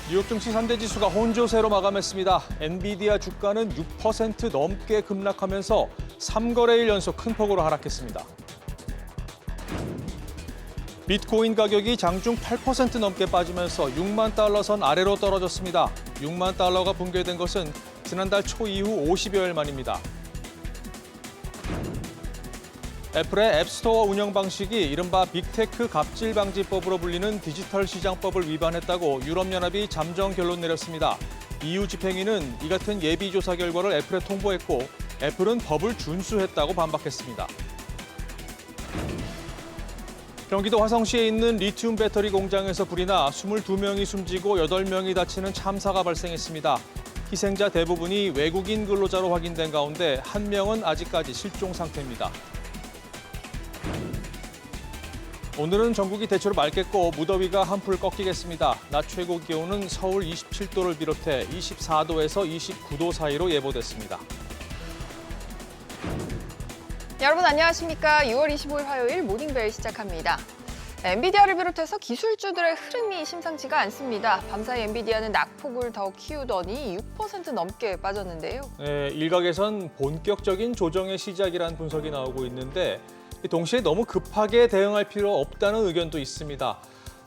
뉴욕 증시 3대 지수가 혼조세로 마감했습니다. 엔비디아 주가는 6% 넘게 급락하면서 3거래일 연속 큰 폭으로 하락했습니다. 비트코인 가격이 장중 8% 넘게 빠지면서 6만 달러 선 아래로 떨어졌습니다. 6만 달러가 붕괴된 것은 지난달 초 이후 50여일 만입니다. 애플의 앱스토어 운영 방식이 이른바 빅테크 갑질 방지법으로 불리는 디지털 시장법을 위반했다고 유럽연합이 잠정 결론 내렸습니다. EU 집행위는 이 같은 예비 조사 결과를 애플에 통보했고 애플은 법을 준수했다고 반박했습니다. 경기도 화성시에 있는 리튬 배터리 공장에서 불이 나 22명이 숨지고 8명이 다치는 참사가 발생했습니다. 희생자 대부분이 외국인 근로자로 확인된 가운데 1명은 아직까지 실종 상태입니다. 오늘은 전국이 대체로 맑겠고 무더위가 한풀 꺾이겠습니다. 낮 최고 기온은 서울 27도를 비롯해 24도에서 29도 사이로 예보됐습니다. 여러분 안녕하십니까? 6월 25일 화요일 모닝벨 시작합니다. 엔비디아를 비롯해서 기술주들의 흐름이 심상치가 않습니다. 밤사이 엔비디아는 낙폭을 더 키우더니 6% 넘게 빠졌는데요. 네, 일각에선 본격적인 조정의 시작이라는 분석이 나오고 있는데 동시에 너무 급하게 대응할 필요 없다는 의견도 있습니다.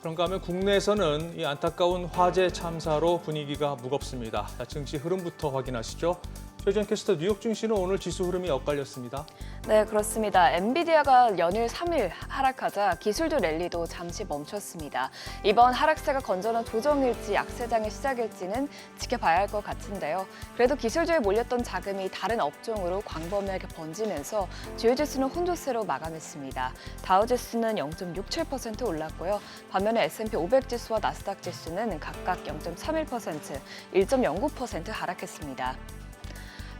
그런가 하면 국내에서는 이 안타까운 화재 참사로 분위기가 무겁습니다. 자, 증시 흐름부터 확인하시죠. 최지연 캐스터, 뉴욕 증시는 오늘 지수 흐름이 엇갈렸습니다. 네, 그렇습니다. 엔비디아가 연일 3일 하락하자 기술주 랠리도 잠시 멈췄습니다. 이번 하락세가 건전한 조정일지 약세장의 시작일지는 지켜봐야 할 것 같은데요. 그래도 기술주에 몰렸던 자금이 다른 업종으로 광범위하게 번지면서 주요 지수는 혼조세로 마감했습니다. 다우지수는 0.67% 올랐고요. 반면에 S&P 500 지수와 나스닥 지수는 각각 0.31%, 1.09% 하락했습니다.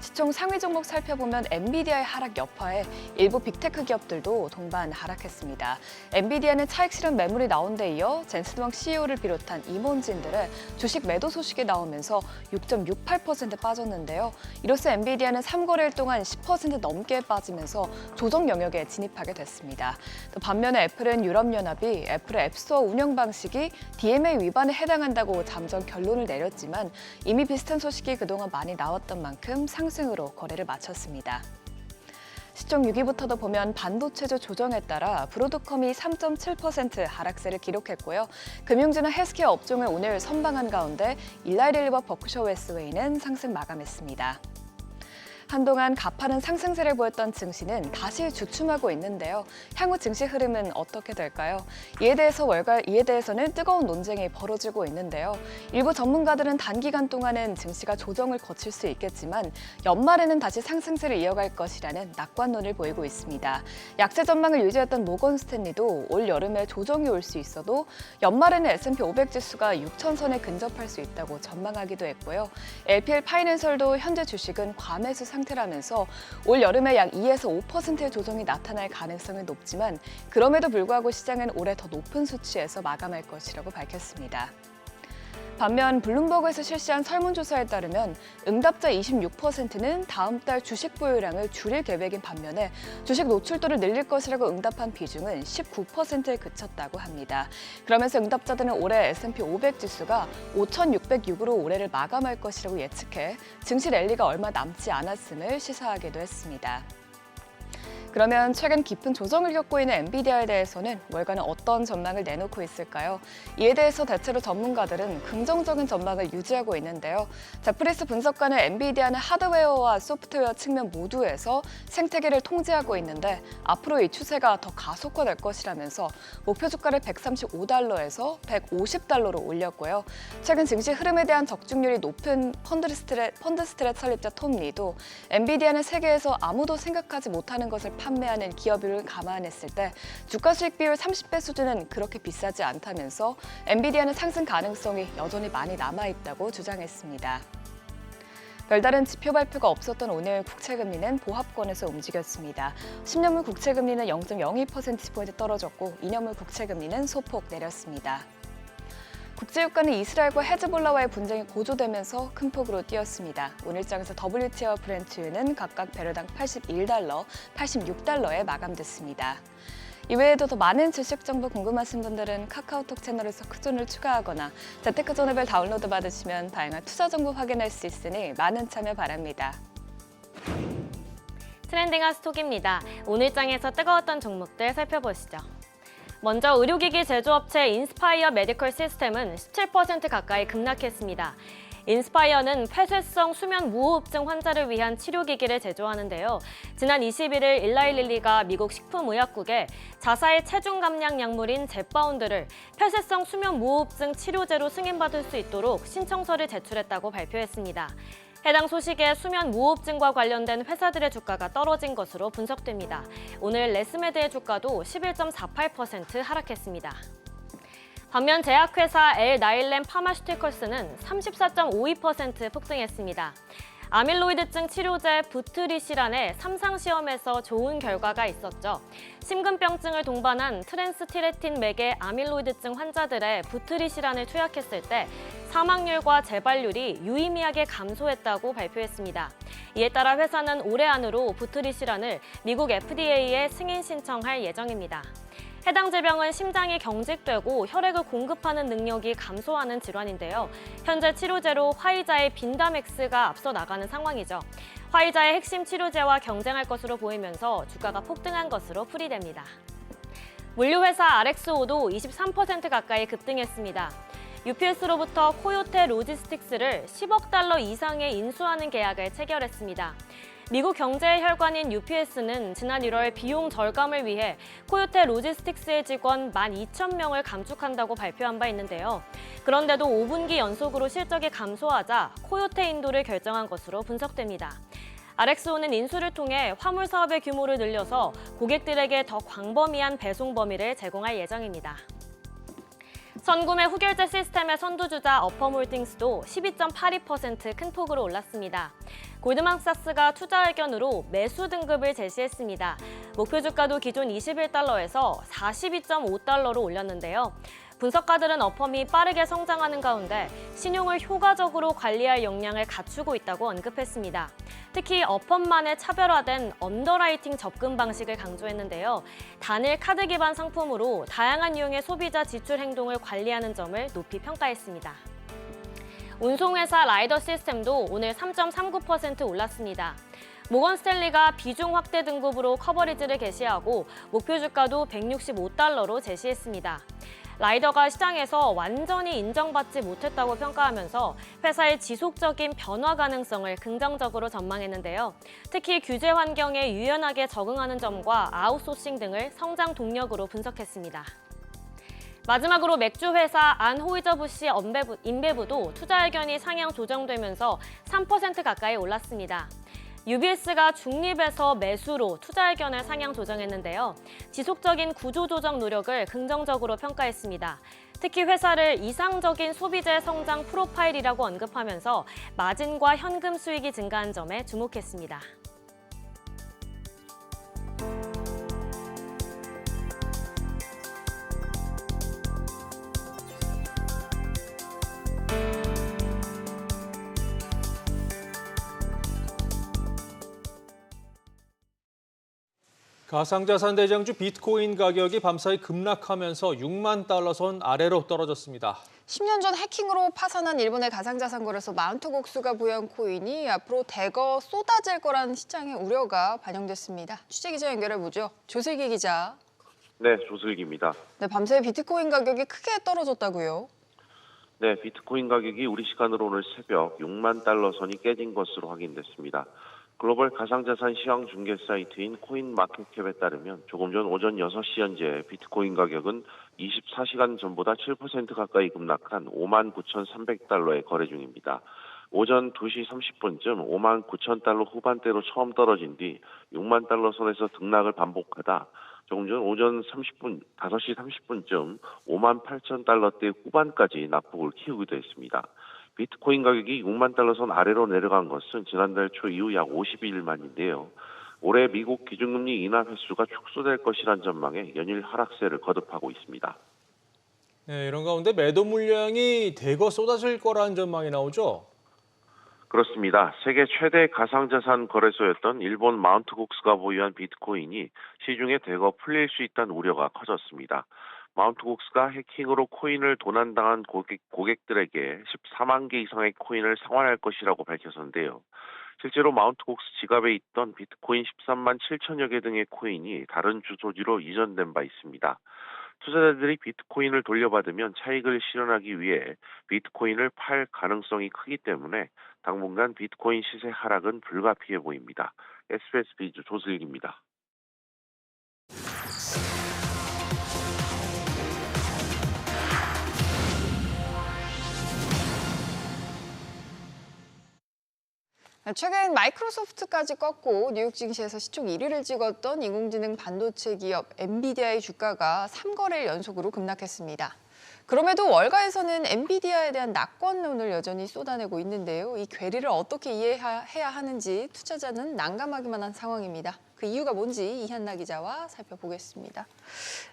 시총 상위 종목 살펴보면 엔비디아의 하락 여파에 일부 빅테크 기업들도 동반 하락했습니다. 엔비디아는 차익 실현 매물이 나온 데 이어 젠슨왕 CEO를 비롯한 임원진들의 주식 매도 소식이 나오면서 6.68% 빠졌는데요. 이로써 엔비디아는 3거래일 동안 10% 넘게 빠지면서 조정 영역에 진입하게 됐습니다. 또 반면에 애플은 유럽연합이 애플의 앱스토어 운영 방식이 DMA 위반에 해당한다고 잠정 결론을 내렸지만 이미 비슷한 소식이 그동안 많이 나왔던 만큼 상승으로 거래를 마쳤습니다. 시총 6위부터도 보면 반도체주 조정에 따라 브로드컴이 3.7% 하락세를 기록했고요. 금융주나 헬스케어 업종을 오늘 선방한 가운데 일라이릴리와 버크셔 웨스웨이는 상승 마감했습니다. 한동안 가파른 상승세를 보였던 증시는 다시 주춤하고 있는데요. 향후 증시 흐름은 어떻게 될까요? 이에 대해서는 뜨거운 논쟁이 벌어지고 있는데요. 일부 전문가들은 단기간 동안은 증시가 조정을 거칠 수 있겠지만 연말에는 다시 상승세를 이어갈 것이라는 낙관론을 보이고 있습니다. 약세 전망을 유지했던 모건 스탠리도 올 여름에 조정이 올 수 있어도 연말에는 S&P 500 지수가 6,000선에 근접할 수 있다고 전망하기도 했고요. LPL 파이낸셜도 현재 주식은 과매수 상태라면서 올 여름에 약 2에서 5%의 조정이 나타날 가능성은 높지만 그럼에도 불구하고 시장은 올해 더 높은 수치에서 마감할 것이라고 밝혔습니다. 반면 블룸버그에서 실시한 설문조사에 따르면 응답자 26%는 다음 달 주식 보유량을 줄일 계획인 반면에 주식 노출도를 늘릴 것이라고 응답한 비중은 19%에 그쳤다고 합니다. 그러면서 응답자들은 올해 S&P 500 지수가 5,606으로 올해를 마감할 것이라고 예측해 증시 랠리가 얼마 남지 않았음을 시사하기도 했습니다. 그러면 최근 깊은 조정을 겪고 있는 엔비디아에 대해서는 월가는 어떤 전망을 내놓고 있을까요? 이에 대해서 대체로 전문가들은 긍정적인 전망을 유지하고 있는데요. 제프리스 분석가는 엔비디아는 하드웨어와 소프트웨어 측면 모두에서 생태계를 통제하고 있는데 앞으로 이 추세가 더 가속화될 것이라면서 목표 주가를 135달러에서 150달러로 올렸고요. 최근 증시 흐름에 대한 적중률이 높은 펀드스트랩 설립자 톰 리도 엔비디아는 세계에서 아무도 생각하지 못하는 것을 판매하는 기업을 감안했을 때 주가 수익 비율 30배 수준은 그렇게 비싸지 않다면서 엔비디아는 상승 가능성이 여전히 많이 남아있다고 주장했습니다. 별다른 지표 발표가 없었던 오늘 국채금리는 보합권에서 움직였습니다. 10년물 국채금리는 0.02%포인트 떨어졌고 2년물 국채금리는 소폭 내렸습니다. 국제유가는 이스라엘과 헤즈볼라와의 분쟁이 고조되면서 큰 폭으로 뛰었습니다. 오늘장에서 WTI와 브렌트유는 각각 배럴당 81달러, 86달러에 마감됐습니다. 이외에도 더 많은 주식 정보 궁금하신 분들은 카카오톡 채널에서 크존을 추가하거나 재테크존 앱을 다운로드 받으시면 다양한 투자 정보 확인할 수 있으니 많은 참여 바랍니다. 트렌딩한 스톡입니다. 오늘 장에서 뜨거웠던 종목들 살펴보시죠. 먼저 의료기기 제조업체 인스파이어 메디컬 시스템은 17% 가까이 급락했습니다. 인스파이어는 폐쇄성 수면 무호흡증 환자를 위한 치료기기를 제조하는데요. 지난 21일 일라이릴리가 미국 식품의약국에 자사의 체중 감량 약물인 젯바운드를 폐쇄성 수면 무호흡증 치료제로 승인받을 수 있도록 신청서를 제출했다고 발표했습니다. 해당 소식에 수면 무호흡증과 관련된 회사들의 주가가 떨어진 것으로 분석됩니다. 오늘 레스메드의 주가도 11.48% 하락했습니다. 반면 제약회사 엘나일렘 파마슈티컬스는 34.52% 폭등했습니다. 아밀로이드증 치료제 부트리시란의 3상 시험에서 좋은 결과가 있었죠. 심근병증을 동반한 트랜스티레틴 맥의 아밀로이드증 환자들의 부트리시란을 투약했을 때 사망률과 재발률이 유의미하게 감소했다고 발표했습니다. 이에 따라 회사는 올해 안으로 부트리시란을 미국 FDA에 승인 신청할 예정입니다. 해당 질병은 심장이 경직되고 혈액을 공급하는 능력이 감소하는 질환인데요. 현재 치료제로 화이자의 빈다맥스가 앞서 나가는 상황이죠. 화이자의 핵심 치료제와 경쟁할 것으로 보이면서 주가가 폭등한 것으로 풀이됩니다. 물류회사 RXO도 23% 가까이 급등했습니다. UPS로부터 코요테 로지스틱스를 10억 달러 이상에 인수하는 계약을 체결했습니다. 미국 경제의 혈관인 UPS는 지난 1월 비용 절감을 위해 코요테 로지스틱스의 직원 12,000명을 감축한다고 발표한 바 있는데요. 그런데도 5분기 연속으로 실적이 감소하자 코요테 인도를 결정한 것으로 분석됩니다. RXO는 인수를 통해 화물 사업의 규모를 늘려서 고객들에게 더 광범위한 배송 범위를 제공할 예정입니다. 선구매 후결제 시스템의 선두주자 어퍼몰딩스도 12.82% 큰 폭으로 올랐습니다. 골드만삭스가 투자 의견으로 매수 등급을 제시했습니다. 목표 주가도 기존 21달러에서 42.5달러로 올렸는데요. 분석가들은 어펌이 빠르게 성장하는 가운데 신용을 효과적으로 관리할 역량을 갖추고 있다고 언급했습니다. 특히 어펌만의 차별화된 언더라이팅 접근 방식을 강조했는데요. 단일 카드 기반 상품으로 다양한 유형의 소비자 지출 행동을 관리하는 점을 높이 평가했습니다. 운송회사 라이더 시스템도 오늘 3.39% 올랐습니다. 모건 스탠리가 비중 확대 등급으로 커버리지를 개시하고 목표 주가도 165달러로 제시했습니다. 라이더가 시장에서 완전히 인정받지 못했다고 평가하면서 회사의 지속적인 변화 가능성을 긍정적으로 전망했는데요. 특히 규제 환경에 유연하게 적응하는 점과 아웃소싱 등을 성장 동력으로 분석했습니다. 마지막으로 맥주 회사 안호이저부시 인베브도 투자 의견이 상향 조정되면서 3% 가까이 올랐습니다. UBS가 중립에서 매수로 투자 의견을 상향 조정했는데요. 지속적인 구조 조정 노력을 긍정적으로 평가했습니다. 특히 회사를 이상적인 소비재 성장 프로파일이라고 언급하면서 마진과 현금 수익이 증가한 점에 주목했습니다. 가상자산 대장주 비트코인 가격이 밤사이 급락하면서 6만 달러 선 아래로 떨어졌습니다. 10년 전 해킹으로 파산한 일본의 가상자산 거래소 마운트곡스가 보유한 코인이 앞으로 대거 쏟아질 거라는 시장의 우려가 반영됐습니다. 취재기자 연결해보죠. 조슬기 기자. 네, 조슬기입니다. 네, 밤새 비트코인 가격이 크게 떨어졌다고요? 네, 비트코인 가격이 우리 시간으로 오늘 새벽 6만 달러 선이 깨진 것으로 확인됐습니다. 글로벌 가상자산 시황 중개 사이트인 코인마켓캡에 따르면 조금 전 오전 6시 현재 비트코인 가격은 24시간 전보다 7% 가까이 급락한 59,300달러에 거래 중입니다. 오전 2시 30분쯤 59,000달러 후반대로 처음 떨어진 뒤 6만 달러 선에서 등락을 반복하다 조금 전 오전 5시 30분쯤 58,000달러대 후반까지 낙폭을 키우기도 했습니다. 비트코인 가격이 6만 달러 선 아래로 내려간 것은 지난달 초 이후 약 52일 만인데요. 올해 미국 기준금리 인하 횟수가 축소될 것이란 전망에 연일 하락세를 거듭하고 있습니다. 네, 이런 가운데 매도 물량이 대거 쏟아질 거라는 전망이 나오죠? 그렇습니다. 세계 최대 가상자산 거래소였던 일본 마운트곡스가 보유한 비트코인이 시중에 대거 풀릴 수 있다는 우려가 커졌습니다. 마운트곡스가 해킹으로 코인을 도난당한 고객들에게 14만 개 이상의 코인을 상환할 것이라고 밝혔는데요. 실제로 마운트곡스 지갑에 있던 비트코인 13만 7천여 개 등의 코인이 다른 주소지로 이전된 바 있습니다. 투자자들이 비트코인을 돌려받으면 차익을 실현하기 위해 비트코인을 팔 가능성이 크기 때문에 당분간 비트코인 시세 하락은 불가피해 보입니다. SBS 비즈 조슬기입니다. 최근 마이크로소프트까지 꺾고 뉴욕 증시에서 시총 1위를 찍었던 인공지능 반도체 기업 엔비디아의 주가가 3거래일 연속으로 급락했습니다. 그럼에도 월가에서는 엔비디아에 대한 낙관론을 여전히 쏟아내고 있는데요. 이 괴리를 어떻게 이해해야 하는지 투자자는 난감하기만 한 상황입니다. 그 이유가 뭔지 이한나 기자와 살펴보겠습니다.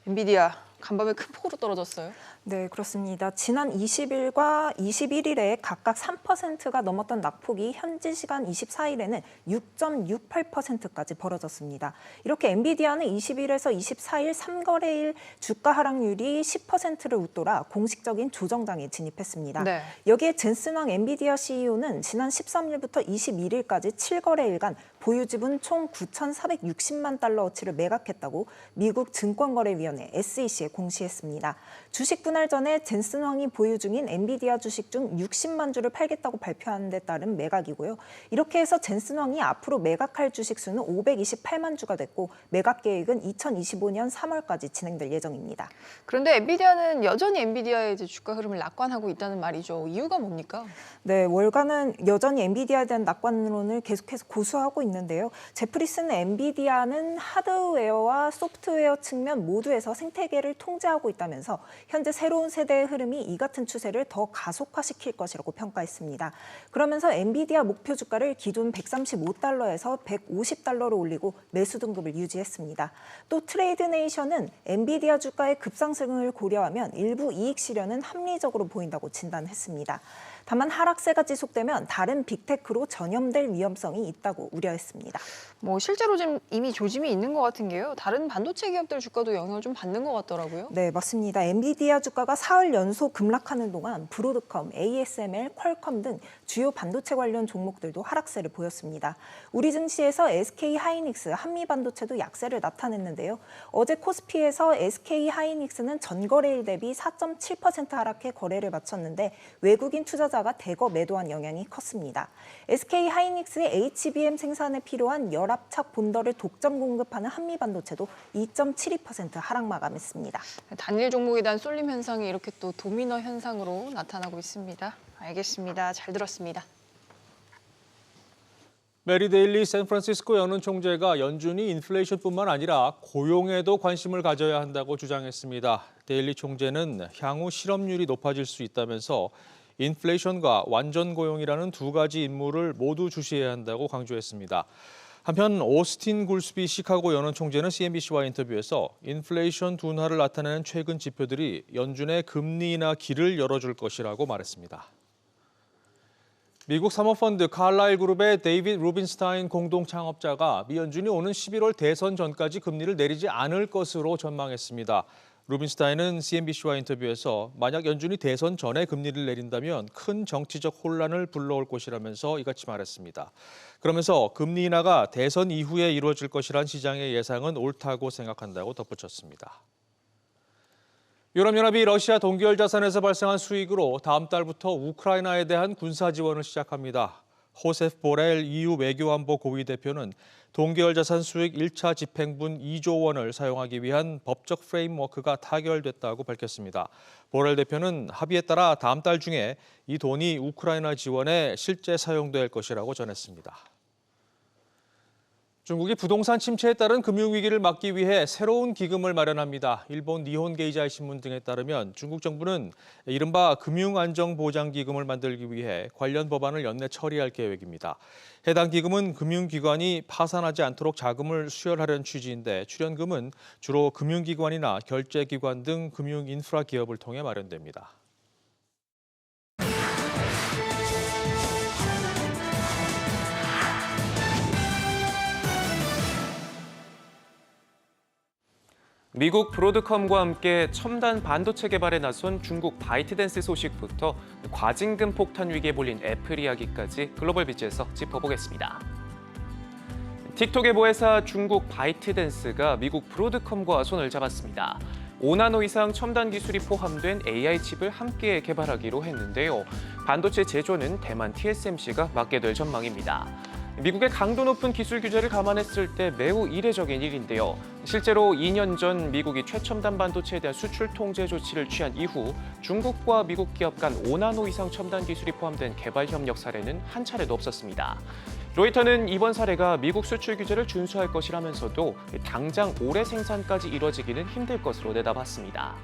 엔비디아 간밤에 큰 폭으로 떨어졌어요. 네, 그렇습니다. 지난 20일과 21일에 각각 3%가 넘었던 낙폭이 현지 시간 24일에는 6.68%까지 벌어졌습니다. 이렇게 엔비디아는 20일에서 24일 3거래일 주가 하락률이 10%를 웃돌아 공식적인 조정장에 진입했습니다. 네. 여기에 젠슨 왕 엔비디아 CEO는 지난 13일부터 21일까지 7거래일간 보유 지분 총 9,460만 달러어치를 매각했다고 미국 증권거래위원회 SEC에 공시했습니다. 주식 분할 전에 젠슨 왕이 보유 중인 엔비디아 주식 중 60만 주를 팔겠다고 발표한 데 따른 매각이고요. 이렇게 해서 젠슨 왕이 앞으로 매각할 주식 수는 528만 주가 됐고 매각 계획은 2025년 3월까지 진행될 예정입니다. 그런데 엔비디아는 여전히 엔비디아의 주가 흐름을 낙관하고 있다는 말이죠. 이유가 뭡니까? 네, 월가는 여전히 엔비디아에 대한 낙관론을 계속해서 고수하고 있는데요. 제프리스는 엔비디아는 하드웨어와 소프트웨어 측면 모두에서 생태계를 통제하고 있다면서 현재 새로운 세대의 흐름이 이 같은 추세를 더 가속화시킬 것이라고 평가했습니다. 그러면서 엔비디아 목표 주가를 기존 135달러에서 150달러로 올리고 매수 등급을 유지했습니다. 또 트레이드네이션은 엔비디아 주가의 급상승을 고려하면 일부 이익 실현은 합리적으로 보인다고 진단했습니다. 다만 하락세가 지속되면 다른 빅테크로 전염될 위험성이 있다고 우려했습니다. 실제로 지금 이미 조짐이 있는 것 같은 게요. 다른 반도체 기업들 주가도 영향을 좀 받는 것 같더라고요. 네, 맞습니다. 엔비디아 주가가 4월 연속 급락하는 동안 브로드컴, ASML, 퀄컴 등 주요 반도체 관련 종목들도 하락세를 보였습니다. 우리 증시에서 SK하이닉스, 한미반도체도 약세를 나타냈는데요. 어제 코스피에서 SK하이닉스는 전거래일 대비 4.7% 하락해 거래를 마쳤는데 외국인 투자자가 대거 매도한 영향이 컸습니다. SK하이닉스의 HBM 생산에 필요한 열압착 본더를 독점 공급하는 한미반도체도 2.72% 하락 마감했습니다. 단일 종목에 대한 쏠림 현상이 이렇게 또 도미노 현상으로 나타나고 있습니다. 알겠습니다. 잘 들었습니다. 메리 데일리 샌프란시스코 연은 총재가 연준이 인플레이션뿐만 아니라 고용에도 관심을 가져야 한다고 주장했습니다. 데일리 총재는 향후 실업률이 높아질 수 있다면서 인플레이션과 완전 고용이라는 두 가지 임무를 모두 주시해야 한다고 강조했습니다. 한편 오스틴 굴스비 시카고 연은 총재는 CNBC와 인터뷰에서 인플레이션 둔화를 나타내는 최근 지표들이 연준의 금리 인하 길을 열어줄 것이라고 말했습니다. 미국 사모펀드 칼라일 그룹의 데이빗 루빈스타인 공동 창업자가 미 연준이 오는 11월 대선 전까지 금리를 내리지 않을 것으로 전망했습니다. 루빈스타인은 CNBC와 인터뷰에서 만약 연준이 대선 전에 금리를 내린다면 큰 정치적 혼란을 불러올 것이라면서 이같이 말했습니다. 그러면서 금리 인하가 대선 이후에 이루어질 것이란 시장의 예상은 옳다고 생각한다고 덧붙였습니다. 유럽연합이 러시아 동계열 자산에서 발생한 수익으로 다음 달부터 우크라이나에 대한 군사 지원을 시작합니다. 호세프 보렐 EU 외교안보 고위 대표는 동계열 자산 수익 1차 집행분 2조 원을 사용하기 위한 법적 프레임워크가 타결됐다고 밝혔습니다. 보렐 대표는 합의에 따라 다음 달 중에 이 돈이 우크라이나 지원에 실제 사용될 것이라고 전했습니다. 중국이 부동산 침체에 따른 금융위기를 막기 위해 새로운 기금을 마련합니다. 일본 니혼 게이자이 신문 등에 따르면 중국 정부는 이른바 금융안정보장기금을 만들기 위해 관련 법안을 연내 처리할 계획입니다. 해당 기금은 금융기관이 파산하지 않도록 자금을 수혈하려는 취지인데 출연금은 주로 금융기관이나 결제기관 등 금융인프라 기업을 통해 마련됩니다. 미국 브로드컴과 함께 첨단 반도체 개발에 나선 중국 바이트댄스 소식부터 과징금 폭탄 위기에 몰린 애플 이야기까지 글로벌 비즈에서 짚어보겠습니다. 틱톡의 모회사 중국 바이트댄스가 미국 브로드컴과 손을 잡았습니다. 5나노 이상 첨단 기술이 포함된 AI 칩을 함께 개발하기로 했는데요. 반도체 제조는 대만 TSMC가 맡게 될 전망입니다. 미국의 강도 높은 기술 규제를 감안했을 때 매우 이례적인 일인데요. 실제로 2년 전 미국이 최첨단 반도체에 대한 수출 통제 조치를 취한 이후 중국과 미국 기업 간 5나노 이상 첨단 기술이 포함된 개발 협력 사례는 한 차례도 없었습니다. 로이터는 이번 사례가 미국 수출 규제를 준수할 것이라면서도 당장 올해 생산까지 이뤄지기는 힘들 것으로 내다봤습니다.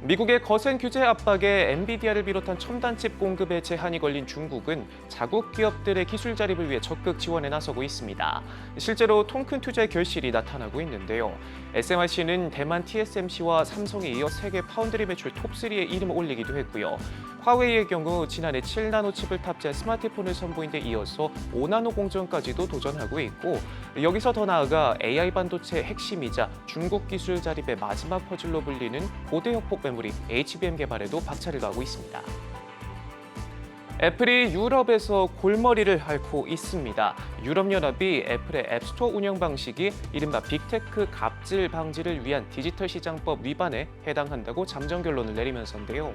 미국의 거센 규제 압박에 엔비디아를 비롯한 첨단 칩 공급에 제한이 걸린 중국은 자국 기업들의 기술 자립을 위해 적극 지원에 나서고 있습니다. 실제로 통큰 투자의 결실이 나타나고 있는데요. SMIC는 대만 TSMC와 삼성에 이어 세계 파운드리 매출 톱3에 이름을 올리기도 했고요. 화웨이의 경우 지난해 7나노 칩을 탑재한 스마트폰을 선보인 데 이어서 5나노 공정까지도 도전하고 있고, 여기서 더 나아가 AI 반도체의 핵심이자 중국 기술 자립의 마지막 퍼즐로 불리는 고대 협곡 메모리 HBM 개발에도 박차를 가하고 있습니다. 애플이 유럽에서 골머리를 앓고 있습니다. 유럽연합이 애플의 앱스토어 운영 방식이 이른바 빅테크 갑질 방지를 위한 디지털 시장법 위반에 해당한다고 잠정 결론을 내리면서인데요.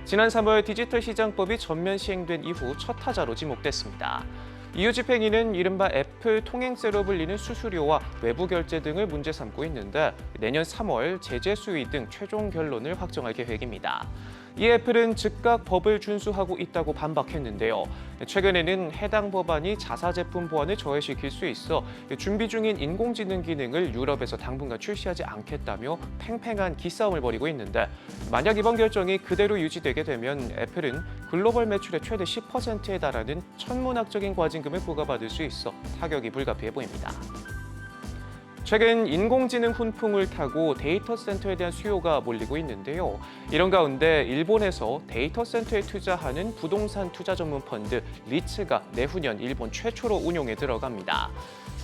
지난 3월 디지털 시장법이 전면 시행된 이후 첫 타자로 지목됐습니다. EU 집행위는 이른바 애플 통행세로 불리는 수수료와 외부 결제 등을 문제 삼고 있는데 내년 3월 제재 수위 등 최종 결론을 확정할 계획입니다. 이 애플은 즉각 법을 준수하고 있다고 반박했는데요. 최근에는 해당 법안이 자사 제품 보안을 저해시킬 수 있어 준비 중인 인공지능 기능을 유럽에서 당분간 출시하지 않겠다며 팽팽한 기싸움을 벌이고 있는데, 만약 이번 결정이 그대로 유지되게 되면 애플은 글로벌 매출의 최대 10%에 달하는 천문학적인 과징금을 부과받을 수 있어 타격이 불가피해 보입니다. 최근 인공지능 훈풍을 타고 데이터 센터에 대한 수요가 몰리고 있는데요. 이런 가운데 일본에서 데이터 센터에 투자하는 부동산 투자 전문 펀드 리츠가 내후년 일본 최초로 운용에 들어갑니다.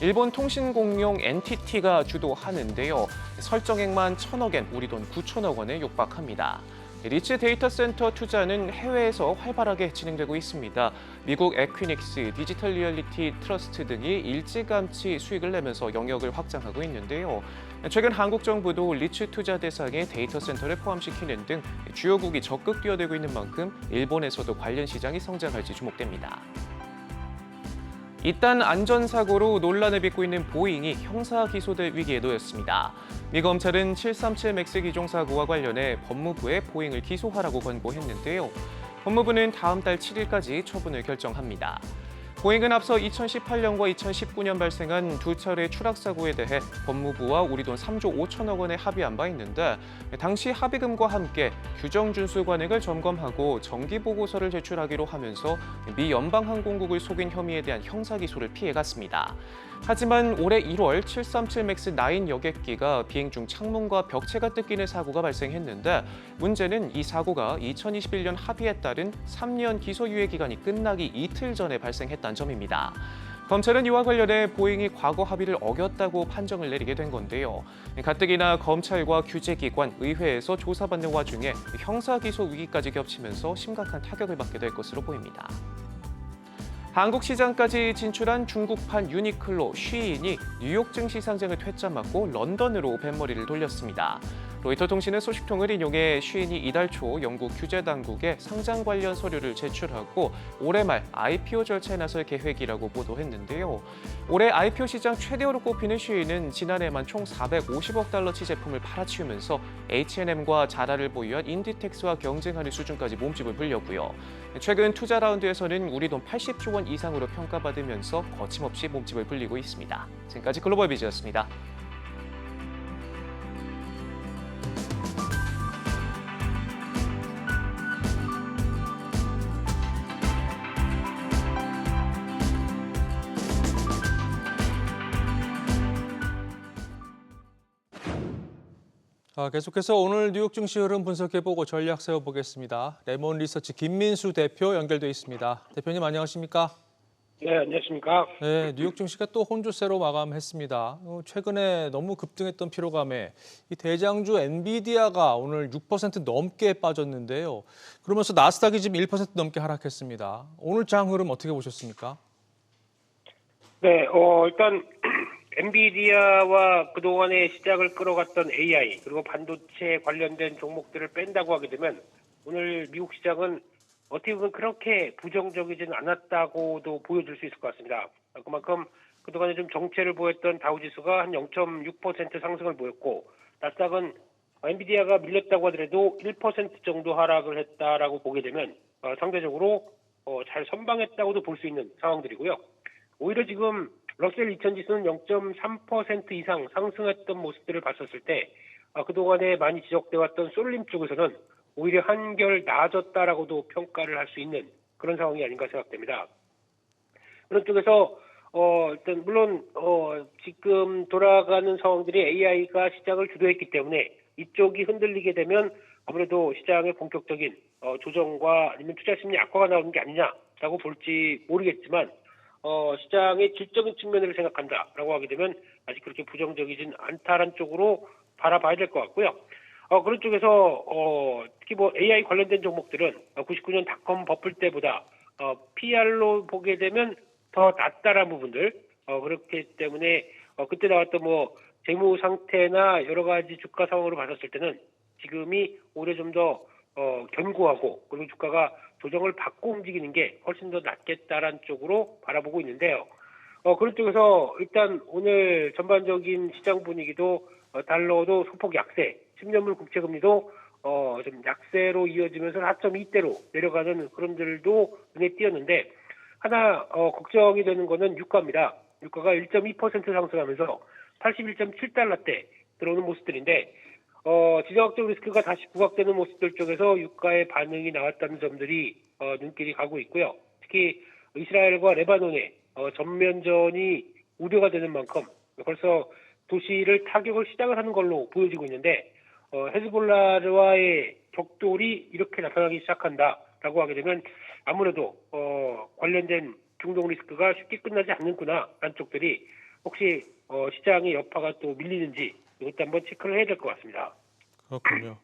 일본 통신공룡 NTT가 주도하는데요. 설정액만 1,000억 엔, 우리 돈 9천억 원에 육박합니다. 리츠 데이터 센터 투자는 해외에서 활발하게 진행되고 있습니다. 미국 에퀴닉스, 디지털 리얼리티 트러스트 등이 일찌감치 수익을 내면서 영역을 확장하고 있는데요. 최근 한국 정부도 리츠 투자 대상에 데이터 센터를 포함시키는 등 주요국이 적극 뛰어들고 있는 만큼 일본에서도 관련 시장이 성장할지 주목됩니다. 이딴 안전사고로 논란을 빚고 있는 보잉이 형사 기소될 위기에 놓였습니다. 미 검찰은 737 맥스 기종 사고와 관련해 법무부에 보잉을 기소하라고 권고했는데요. 법무부는 다음 달 7일까지 처분을 결정합니다. 보잉은 앞서 2018년과 2019년 발생한 두 차례 추락사고에 대해 법무부와 우리 돈 3조 5천억 원에 합의한 바 있는데, 당시 합의금과 함께 규정 준수 관행을 점검하고 정기보고서를 제출하기로 하면서 미 연방항공국을 속인 혐의에 대한 형사기소를 피해갔습니다. 하지만 올해 1월 737 맥스 9 여객기가 비행 중 창문과 벽체가 뜯기는 사고가 발생했는데, 문제는 이 사고가 2021년 합의에 따른 3년 기소유예 기간이 끝나기 이틀 전에 발생했다는 점입니다. 검찰은 이와 관련해 보잉이 과거 합의를 어겼다고 판정을 내리게 된 건데요. 가뜩이나 검찰과 규제기관, 의회에서 조사받는 와중에 형사기소 위기까지 겹치면서 심각한 타격을 받게 될 것으로 보입니다. 한국 시장까지 진출한 중국판 유니클로, 쉬인이 뉴욕 증시 상장을 퇴짜 맞고 런던으로 뱃머리를 돌렸습니다. 로이터 통신은 소식통을 인용해 쉬인이 이달 초 영국 규제 당국에 상장 관련 서류를 제출하고 올해 말 IPO 절차에 나설 계획이라고 보도했는데요. 올해 IPO 시장 최대어로 꼽히는 쉬인은 지난해만 총 450억 달러치 제품을 팔아치우면서 H&M과 자라를 보유한 인디텍스와 경쟁하는 수준까지 몸집을 불렸고요. 최근 투자 라운드에서는 우리 돈 80조 원 이상으로 평가받으면서 거침없이 몸집을 불리고 있습니다. 지금까지 글로벌 비즈였습니다. 계속해서 오늘 뉴욕 증시 흐름 분석해보고 전략 세워보겠습니다. 레몬 리서치 김민수 대표 연결돼 있습니다. 대표님 안녕하십니까? 네, 안녕하십니까. 네, 뉴욕 증시가 또 혼조세로 마감했습니다. 최근에 너무 급등했던 피로감에 이 대장주 엔비디아가 오늘 6% 넘게 빠졌는데요. 그러면서 나스닥이 지금 1% 넘게 하락했습니다. 오늘 장 흐름 어떻게 보셨습니까? 네, 일단 엔비디아와 그동안의 시장을 끌어갔던 AI 그리고 반도체 관련된 종목들을 뺀다고 하게 되면 오늘 미국 시장은 어떻게 보면 그렇게 부정적이진 않았다고도 보여줄 수 있을 것 같습니다. 그만큼 그동안에 좀 정체를 보였던 다우지수가 한 0.6% 상승을 보였고 나스닥은 엔비디아가 밀렸다고 하더라도 1% 정도 하락을 했다라고 보게 되면 상대적으로 잘 선방했다고도 볼 수 있는 상황들이고요. 오히려 지금 러셀 2000 지수는 0.3% 이상 상승했던 모습들을 봤었을 때 그동안에 많이 지적돼 왔던 쏠림 쪽에서는 오히려 한결 나아졌다라고도 평가를 할 수 있는 그런 상황이 아닌가 생각됩니다. 그런 쪽에서 일단 물론 지금 돌아가는 상황들이 AI가 시장을 주도했기 때문에 이쪽이 흔들리게 되면 아무래도 시장의 본격적인 조정과 아니면 투자 심리 악화가 나오는 게 아니냐라고 볼지 모르겠지만 시장의 질적인 측면을 생각한다라고 하게 되면 아직 그렇게 부정적이진 않다라는 쪽으로 바라봐야 될 것 같고요. 그런 쪽에서 특히 뭐 AI 관련된 종목들은 99년 닷컴 버플 때보다 PR로 보게 되면 더 낮다라는 부분들 그렇기 때문에 그때 나왔던 뭐 재무 상태나 여러 가지 주가 상황으로 봤었을 때는 지금이 오히려 좀 더 견고하고 그리고 주가가 조정을 받고 움직이는 게 훨씬 더 낫겠다라는 쪽으로 바라보고 있는데요. 그런 쪽에서 일단 오늘 전반적인 시장 분위기도 달러도 소폭 약세, 10년물 국채금리도 좀 약세로 이어지면서 4.2대로 내려가는 흐름들도 눈에 띄었는데 하나 걱정이 되는 거는 유가입니다. 유가가 1.2% 상승하면서 81.7달러대 들어오는 모습들인데 지정학적 리스크가 다시 부각되는 모습들 쪽에서 유가의 반응이 나왔다는 점들이 눈길이 가고 있고요. 특히 이스라엘과 레바논의 전면전이 우려가 되는 만큼 벌써 도시를 타격을 시작을 하는 걸로 보여지고 있는데 헤즈볼라와의 격돌이 이렇게 나타나기 시작한다라고 하게 되면 아무래도 관련된 중동 리스크가 쉽게 끝나지 않는구나 라는 쪽들이 혹시 시장의 여파가 또 밀리는지 이것도 한번 체크를 해야 될 것 같습니다. 그렇군요.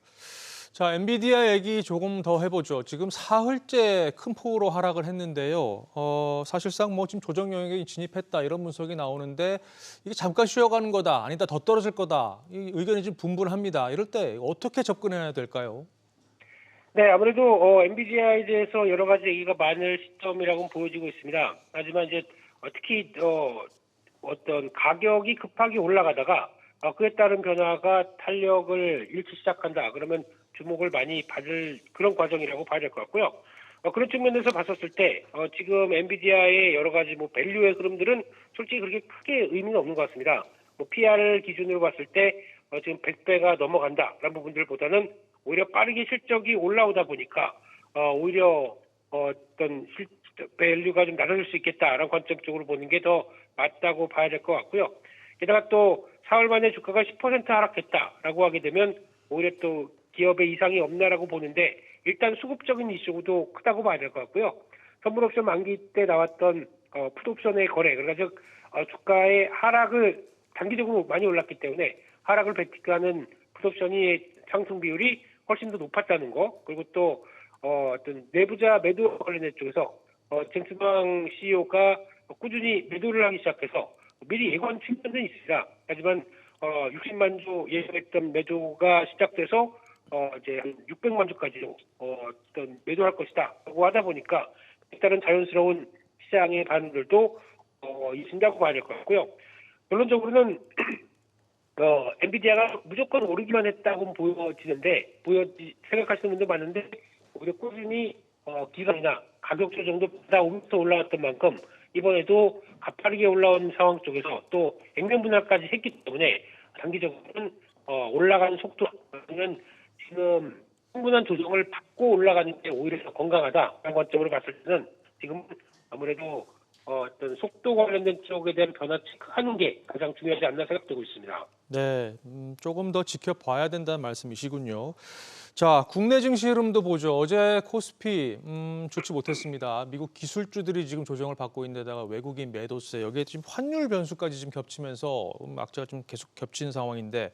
자, 엔비디아 얘기 조금 더 해보죠. 지금 사흘째 큰 폭으로 하락을 했는데요. 사실상 뭐 지금 조정 영역에 진입했다 이런 분석이 나오는데 이게 잠깐 쉬어가는 거다, 아니다 더 떨어질 거다. 이 의견이 좀 분분합니다. 이럴 때 어떻게 접근해야 될까요? 네, 아무래도 엔비디아에 대해서 여러 가지 얘기가 많을 시점이라고 보여지고 있습니다. 하지만 이제 특히 어떤 가격이 급하게 올라가다가 그에 따른 변화가 탄력을 잃기 시작한다. 그러면 주목을 많이 받을 그런 과정이라고 봐야 될 것 같고요. 그런 측면에서 봤었을 때 지금 엔비디아의 여러 가지 뭐 밸류의 흐름들은 솔직히 그렇게 크게 의미는 없는 것 같습니다. 뭐 PR 기준으로 봤을 때 지금 100배가 넘어간다라는 부분들보다는 오히려 빠르게 실적이 올라오다 보니까 오히려 어떤 밸류가 좀 낮아질 수 있겠다라는 관점 쪽으로 보는 게 더 맞다고 봐야 될 것 같고요. 게다가 또 4월 만에 주가가 10% 하락했다라고 하게 되면 오히려 또 기업의 이상이 없나라고 보는데 일단 수급적인 이슈도 크다고 봐야 될 것 같고요. 선물옵션 만기 때 나왔던 풋옵션의 거래, 그러니까 즉 주가의 하락을 단기적으로 많이 올랐기 때문에 하락을 베팅하는 풋옵션이 상승 비율이 훨씬 더 높았다는 거, 그리고 또 어떤 내부자 매도 관련된 쪽에서 제임스 방 CEO가 꾸준히 매도를 하기 시작해서 미리 예고한 측면은 있습니다. 하지만 60만 주 예상했던 매도가 시작돼서 이제 한 600만 주까지도 어떤 매도할 것이다라고 하다 보니까 일단은 자연스러운 시장의 반응들도 있다고 봐야 될 것 같고요. 결론적으로는 엔비디아가 무조건 오르기만 했다고 보여지는데 생각하시는 분도 많은데 오히려 꾸준히 기간이나 가격 조정도 받아오면서 올라왔던 만큼 이번에도 가파르게 올라온 상황 쪽에서 또 액면 분할까지 했기 때문에 단기적으로는 올라가는 속도는 지금 충분한 조정을 받고 올라가는 게 오히려 더 건강하다라는 관점으로 봤을 때는 지금 아무래도 어떤 속도 관련된 쪽에 대한 변화 체크하는 게 가장 중요하지 않나 생각되고 있습니다. 네, 조금 더 지켜봐야 된다는 말씀이시군요. 자, 국내 증시 흐름도 보죠. 어제 코스피 좋지 못했습니다. 미국 기술주들이 지금 조정을 받고 있는 데다가 외국인 매도세, 여기에 지금 환율 변수까지 지금 겹치면서 악재가 좀 계속 겹친 상황인데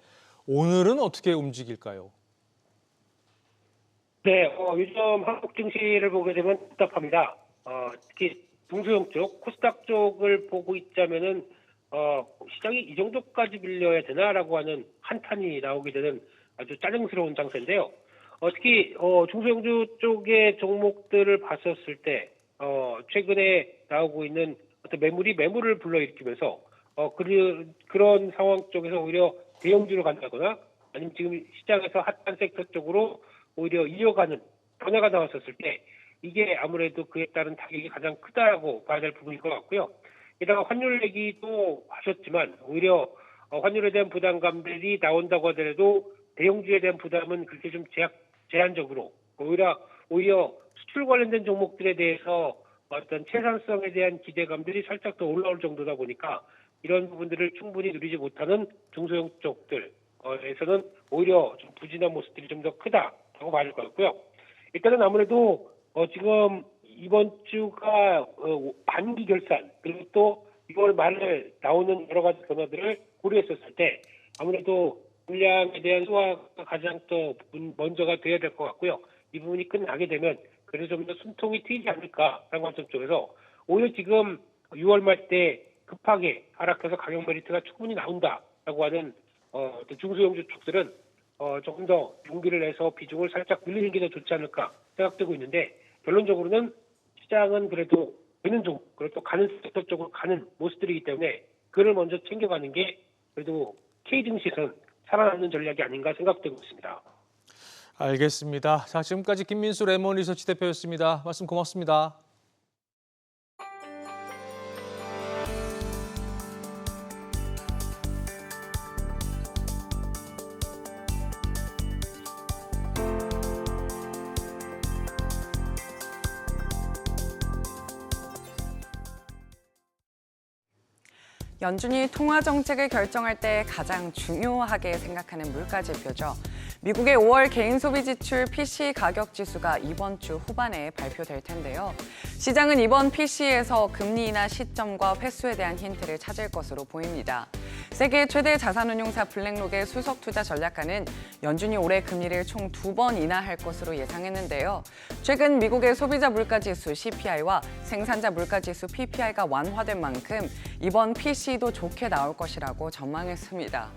오늘은 어떻게 움직일까요? 네, 요즘 한국 증시를 보게 되면 답답합니다. 특히 중소형 쪽, 코스닥 쪽을 보고 있자면은 시장이 이 정도까지 밀려야 되나라고 하는 한탄이 나오게 되는 아주 짜증스러운 장세인데요. 특히 중소형주 쪽의 종목들을 봤었을 때 최근에 나오고 있는 어떤 매물을 불러일으키면서 그런 상황 쪽에서 오히려 대형주로 간다거나 아니면 지금 시장에서 핫한 섹터 쪽으로 오히려 이어가는 변화가 나왔었을 때 이게 아무래도 그에 따른 타격이 가장 크다라고 봐야 될 부분일 것 같고요. 게다가 환율 얘기도 하셨지만 오히려 환율에 대한 부담감들이 나온다고 하더라도 대형주에 대한 부담은 그렇게 좀 제한적으로 오히려 수출 관련된 종목들에 대해서 어떤 채산성에 대한 기대감들이 살짝 더 올라올 정도다 보니까 이런 부분들을 충분히 누리지 못하는 중소형 쪽들에서는 오히려 좀 부진한 모습들이 좀 더 크다라고 봐야 될 것 같고요. 일단은 아무래도 지금 이번 주가 반기 결산 그리고 또 6월 말에 나오는 여러 가지 변화들을 고려했었을 때 아무래도 물량에 대한 소화가 가장 더 먼저가 돼야 될 것 같고요. 이 부분이 끝나게 되면 그래서 좀 더 숨통이 트이지 않을까라는 관점 쪽에서 오히려 지금 6월 말 때 급하게 하락해서 가격 메리트가 충분히 나온다라고 하는 중소형주 쪽들은 조금 더 용기를 내서 비중을 살짝 늘리는 게 더 좋지 않을까 생각되고 있는데 결론적으로는 시장은 그래도 되는 종 그리고 또 가는 섹터 쪽으로 가는 모습들이기 때문에 그를 먼저 챙겨가는 게 그래도 K증시에서는 살아남는 전략이 아닌가 생각되고 있습니다. 알겠습니다. 자, 지금까지 김민수 레몬 리서치 대표였습니다. 말씀 고맙습니다. 연준이 통화 정책을 결정할 때 가장 중요하게 생각하는 물가지표죠. 미국의 5월 개인 소비 지출 PCE 가격 지수가 이번 주 후반에 발표될 텐데요. 시장은 이번 PCE에서 금리 인하 시점과 횟수에 대한 힌트를 찾을 것으로 보입니다. 세계 최대 자산운용사 블랙록의 수석 투자 전략가는 연준이 올해 금리를 총 2번 인하할 것으로 예상했는데요. 최근 미국의 소비자 물가지수 CPI와 생산자 물가지수 PPI가 완화된 만큼 이번 PCE도 좋게 나올 것이라고 전망했습니다.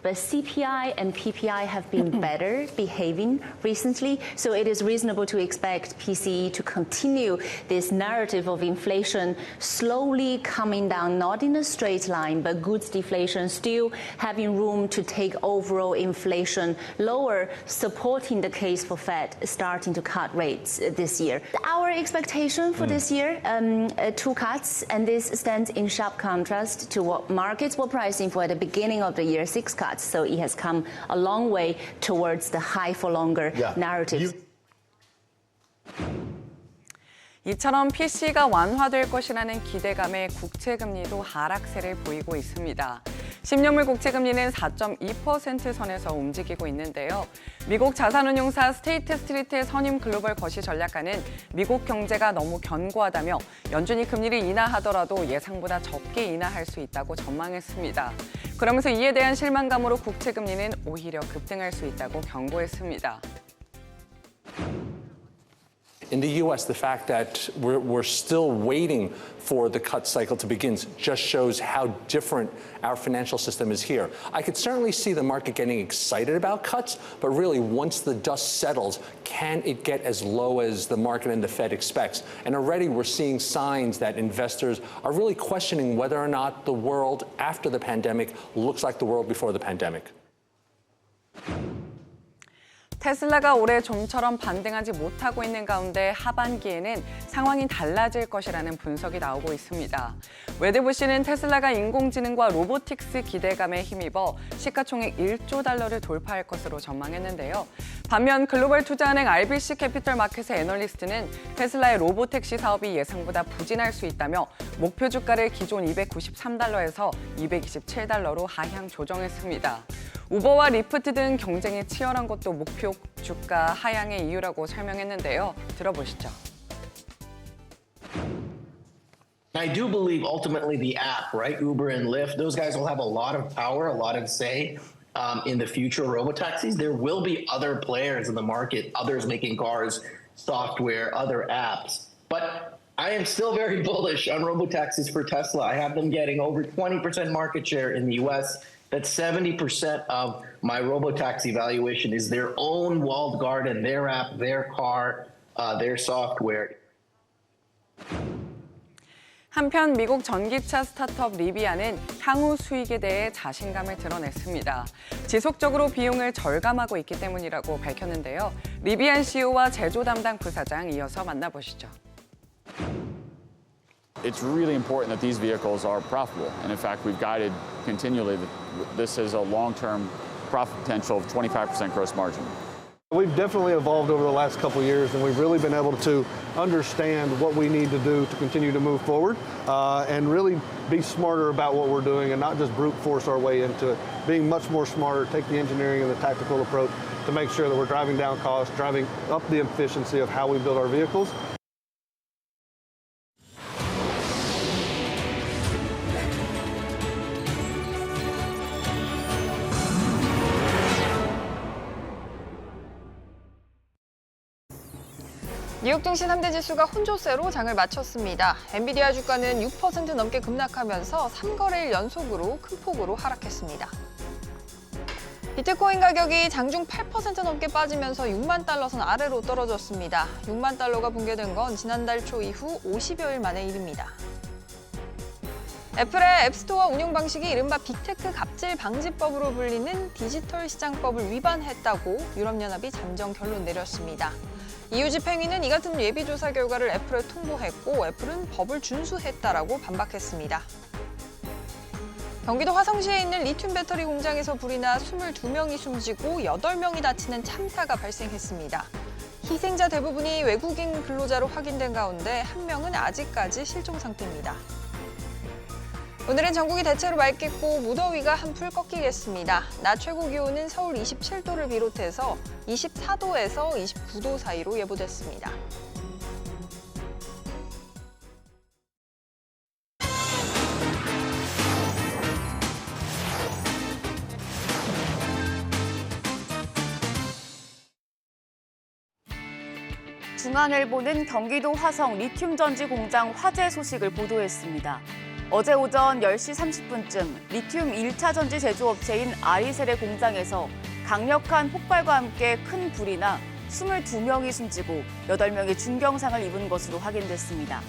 But CPI and PPI have been better behaving recently, so it is reasonable to expect PCE to continue this narrative of inflation slowly coming down, not in a straight line, but goods deflation still having room to take overall inflation lower, supporting the case for Fed starting to cut rates this year. Our expectation for this year, 2 cuts, and this stands in sharp contrast to what markets were pricing for at the beginning of the year, 6 cuts. So it has come a long way towards the high for longer narrative. 이처럼 PC가 완화될 것이라는 기대감에 국채금리도 하락세를 보이고 있습니다. 10년물 국채금리는 4.2% 선에서 움직이고 있는데요. 미국 자산운용사 스테이트 스트리트의 선임 글로벌 거시 전략가는 미국 경제가 너무 견고하다며 연준이 금리를 인하하더라도 예상보다 적게 인하할 수 있다고 전망했습니다. 그러면서 이에 대한 실망감으로 국채금리는 오히려 급등할 수 있다고 경고했습니다. In the U.S., the fact that we're still waiting for the cut cycle to begin just shows how different our financial system is here. I could certainly see the market getting excited about cuts, but really once the dust settles, can it get as low as the market and the Fed expects? And already we're seeing signs that investors are really questioning whether or not the world after the pandemic looks like the world before the pandemic. 테슬라가 올해 좀처럼 반등하지 못하고 있는 가운데 하반기에는 상황이 달라질 것이라는 분석이 나오고 있습니다. 웨드부시는 테슬라가 인공지능과 로보틱스 기대감에 힘입어 시가총액 1조 달러를 돌파할 것으로 전망했는데요. 반면 글로벌 투자은행 RBC 캐피털 마켓의 애널리스트는 테슬라의 로보택시 사업이 예상보다 부진할 수 있다며 목표 주가를 기존 293달러에서 227달러로 하향 조정했습니다. 우버와 리프트 등 경쟁이 치열한 것도 목표 주가 하향의 이유라고 설명했는데요. 들어보시죠. I do believe ultimately the app, right, Uber and Lyft, those guys will have a lot of power, a lot of say in the future of robotaxis. There will be other players in the market, others making cars, software, other apps. But I am still very bullish on robotaxis for Tesla. I have them getting over 20% market share in the US. That's 70% of my robotaxi valuation is their own walled garden, their app, their car, their software. 한편 미국 전기차 스타트업 리비안은 향후 수익에 대해 자신감을 드러냈습니다. 지속적으로 비용을 절감하고 있기 때문이라고 밝혔는데요. 리비안 CEO와 제조 담당 부사장 이어서 만나보시죠. It's really important that these vehicles are profitable. And in fact, we've guided continually that this is a long-term profit potential of 25% gross margin. We've definitely evolved over the last couple of years, and we've really been able to understand what we need to do to continue to move forward and really be smarter about what we're doing and not just brute force our way into it. Being much more smarter, take the engineering and the tactical approach to make sure that we're driving down costs, driving up the efficiency of how we build our vehicles. 뉴욕 증시 3대 지수가 혼조세로 장을 마쳤습니다. 엔비디아 주가는 6% 넘게 급락하면서 3거래일 연속으로 큰 폭으로 하락했습니다. 비트코인 가격이 장중 8% 넘게 빠지면서 6만 달러 선 아래로 떨어졌습니다. 6만 달러가 붕괴된 건 지난달 초 이후 50여일 만의 일입니다. 애플의 앱스토어 운영 방식이 이른바 빅테크 갑질 방지법으로 불리는 디지털 시장법을 위반했다고 유럽연합이 잠정 결론 내렸습니다. EU 집행위는 이 같은 예비조사 결과를 애플에 통보했고 애플은 법을 준수했다라고 반박했습니다. 경기도 화성시에 있는 리튬 배터리 공장에서 불이 나 22명이 숨지고 8명이 다치는 참사가 발생했습니다. 희생자 대부분이 외국인 근로자로 확인된 가운데 1명은 아직까지 실종 상태입니다. 오늘은 전국이 대체로 맑겠고 무더위가 한풀 꺾이겠습니다. 낮 최고 기온은 서울 27도를 비롯해서 24도에서 29도 사이로 예보됐습니다. 중앙일보는 경기도 화성 리튬 전지 공장 화재 소식을 보도했습니다. 어제 오전 10시 30분쯤 리튬 1차 전지 제조업체인 아리셀의 공장에서 강력한 폭발과 함께 큰 불이 나 22명이 숨지고 8명이 중경상을 입은 것으로 확인됐습니다.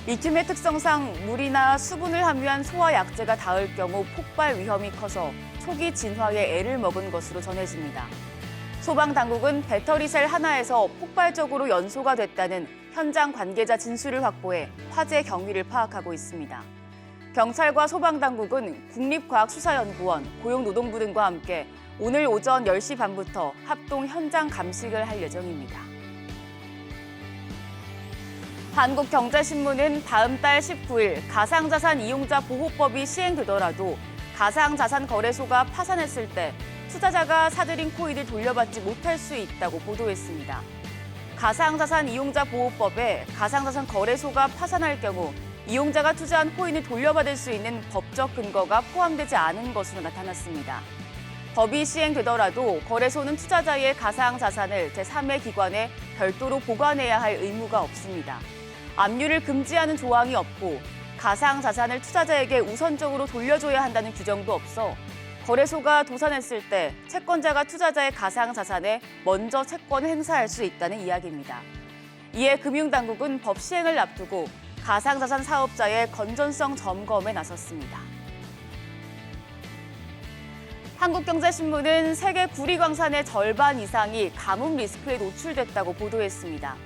리튬의 특성상 물이나 수분을 함유한 소화약재가 닿을 경우 폭발 위험이 커서 초기 진화에 애를 먹은 것으로 전해집니다. 소방당국은 배터리셀 하나에서 폭발적으로 연소가 됐다는 현장 관계자 진술을 확보해 화재 경위를 파악하고 있습니다. 경찰과 소방당국은 국립과학수사연구원, 고용노동부 등과 함께 오늘 오전 10시 반부터 합동 현장 감식을 할 예정입니다. 한국경제신문은 다음 달 19일 가상자산 이용자 보호법이 시행되더라도 가상자산 거래소가 파산했을 때 투자자가 사들인 코인을 돌려받지 못할 수 있다고 보도했습니다. 가상자산 이용자 보호법에 가상자산 거래소가 파산할 경우 이용자가 투자한 코인을 돌려받을 수 있는 법적 근거가 포함되지 않은 것으로 나타났습니다. 법이 시행되더라도 거래소는 투자자의 가상자산을 제3의 기관에 별도로 보관해야 할 의무가 없습니다. 압류를 금지하는 조항이 없고 가상자산을 투자자에게 우선적으로 돌려줘야 한다는 규정도 없어 거래소가 도산했을 때 채권자가 투자자의 가상자산에 먼저 채권을 행사할 수 있다는 이야기입니다. 이에 금융당국은 법 시행을 앞두고 가상자산 사업자의 건전성 점검에 나섰습니다. 한국경제신문은 세계 구리광산의 절반 이상이 가뭄 리스크에 노출됐다고 보도했습니다.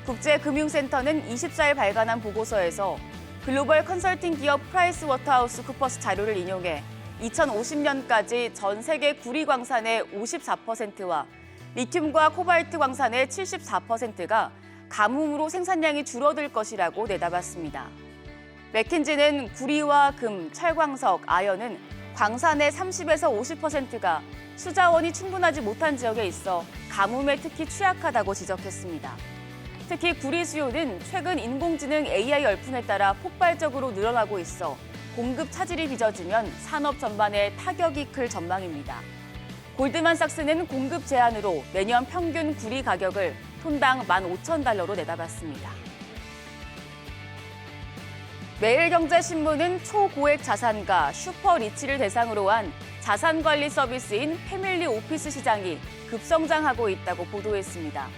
국제금융센터는 24일 발간한 보고서에서 글로벌 컨설팅 기업 프라이스워터하우스쿠퍼스 자료를 인용해 2050년까지 전 세계 구리광산의 54%와 리튬과 코발트 광산의 74%가 가뭄으로 생산량이 줄어들 것이라고 내다봤습니다. 맥킨지는 구리와 금, 철광석, 아연은 광산의 30에서 50%가 수자원이 충분하지 못한 지역에 있어 가뭄에 특히 취약하다고 지적했습니다. 특히 구리 수요는 최근 인공지능 AI 열풍에 따라 폭발적으로 늘어나고 있어 공급 차질이 빚어지면 산업 전반에 타격이 클 전망입니다. 골드만삭스는 공급 제한으로 내년 평균 구리 가격을 톤당 15,000달러로 내다봤습니다. 매일경제신문은 초고액 자산가 슈퍼리치를 대상으로 한 자산관리 서비스인 패밀리 오피스 시장이 급성장하고 있다고 보도했습니다.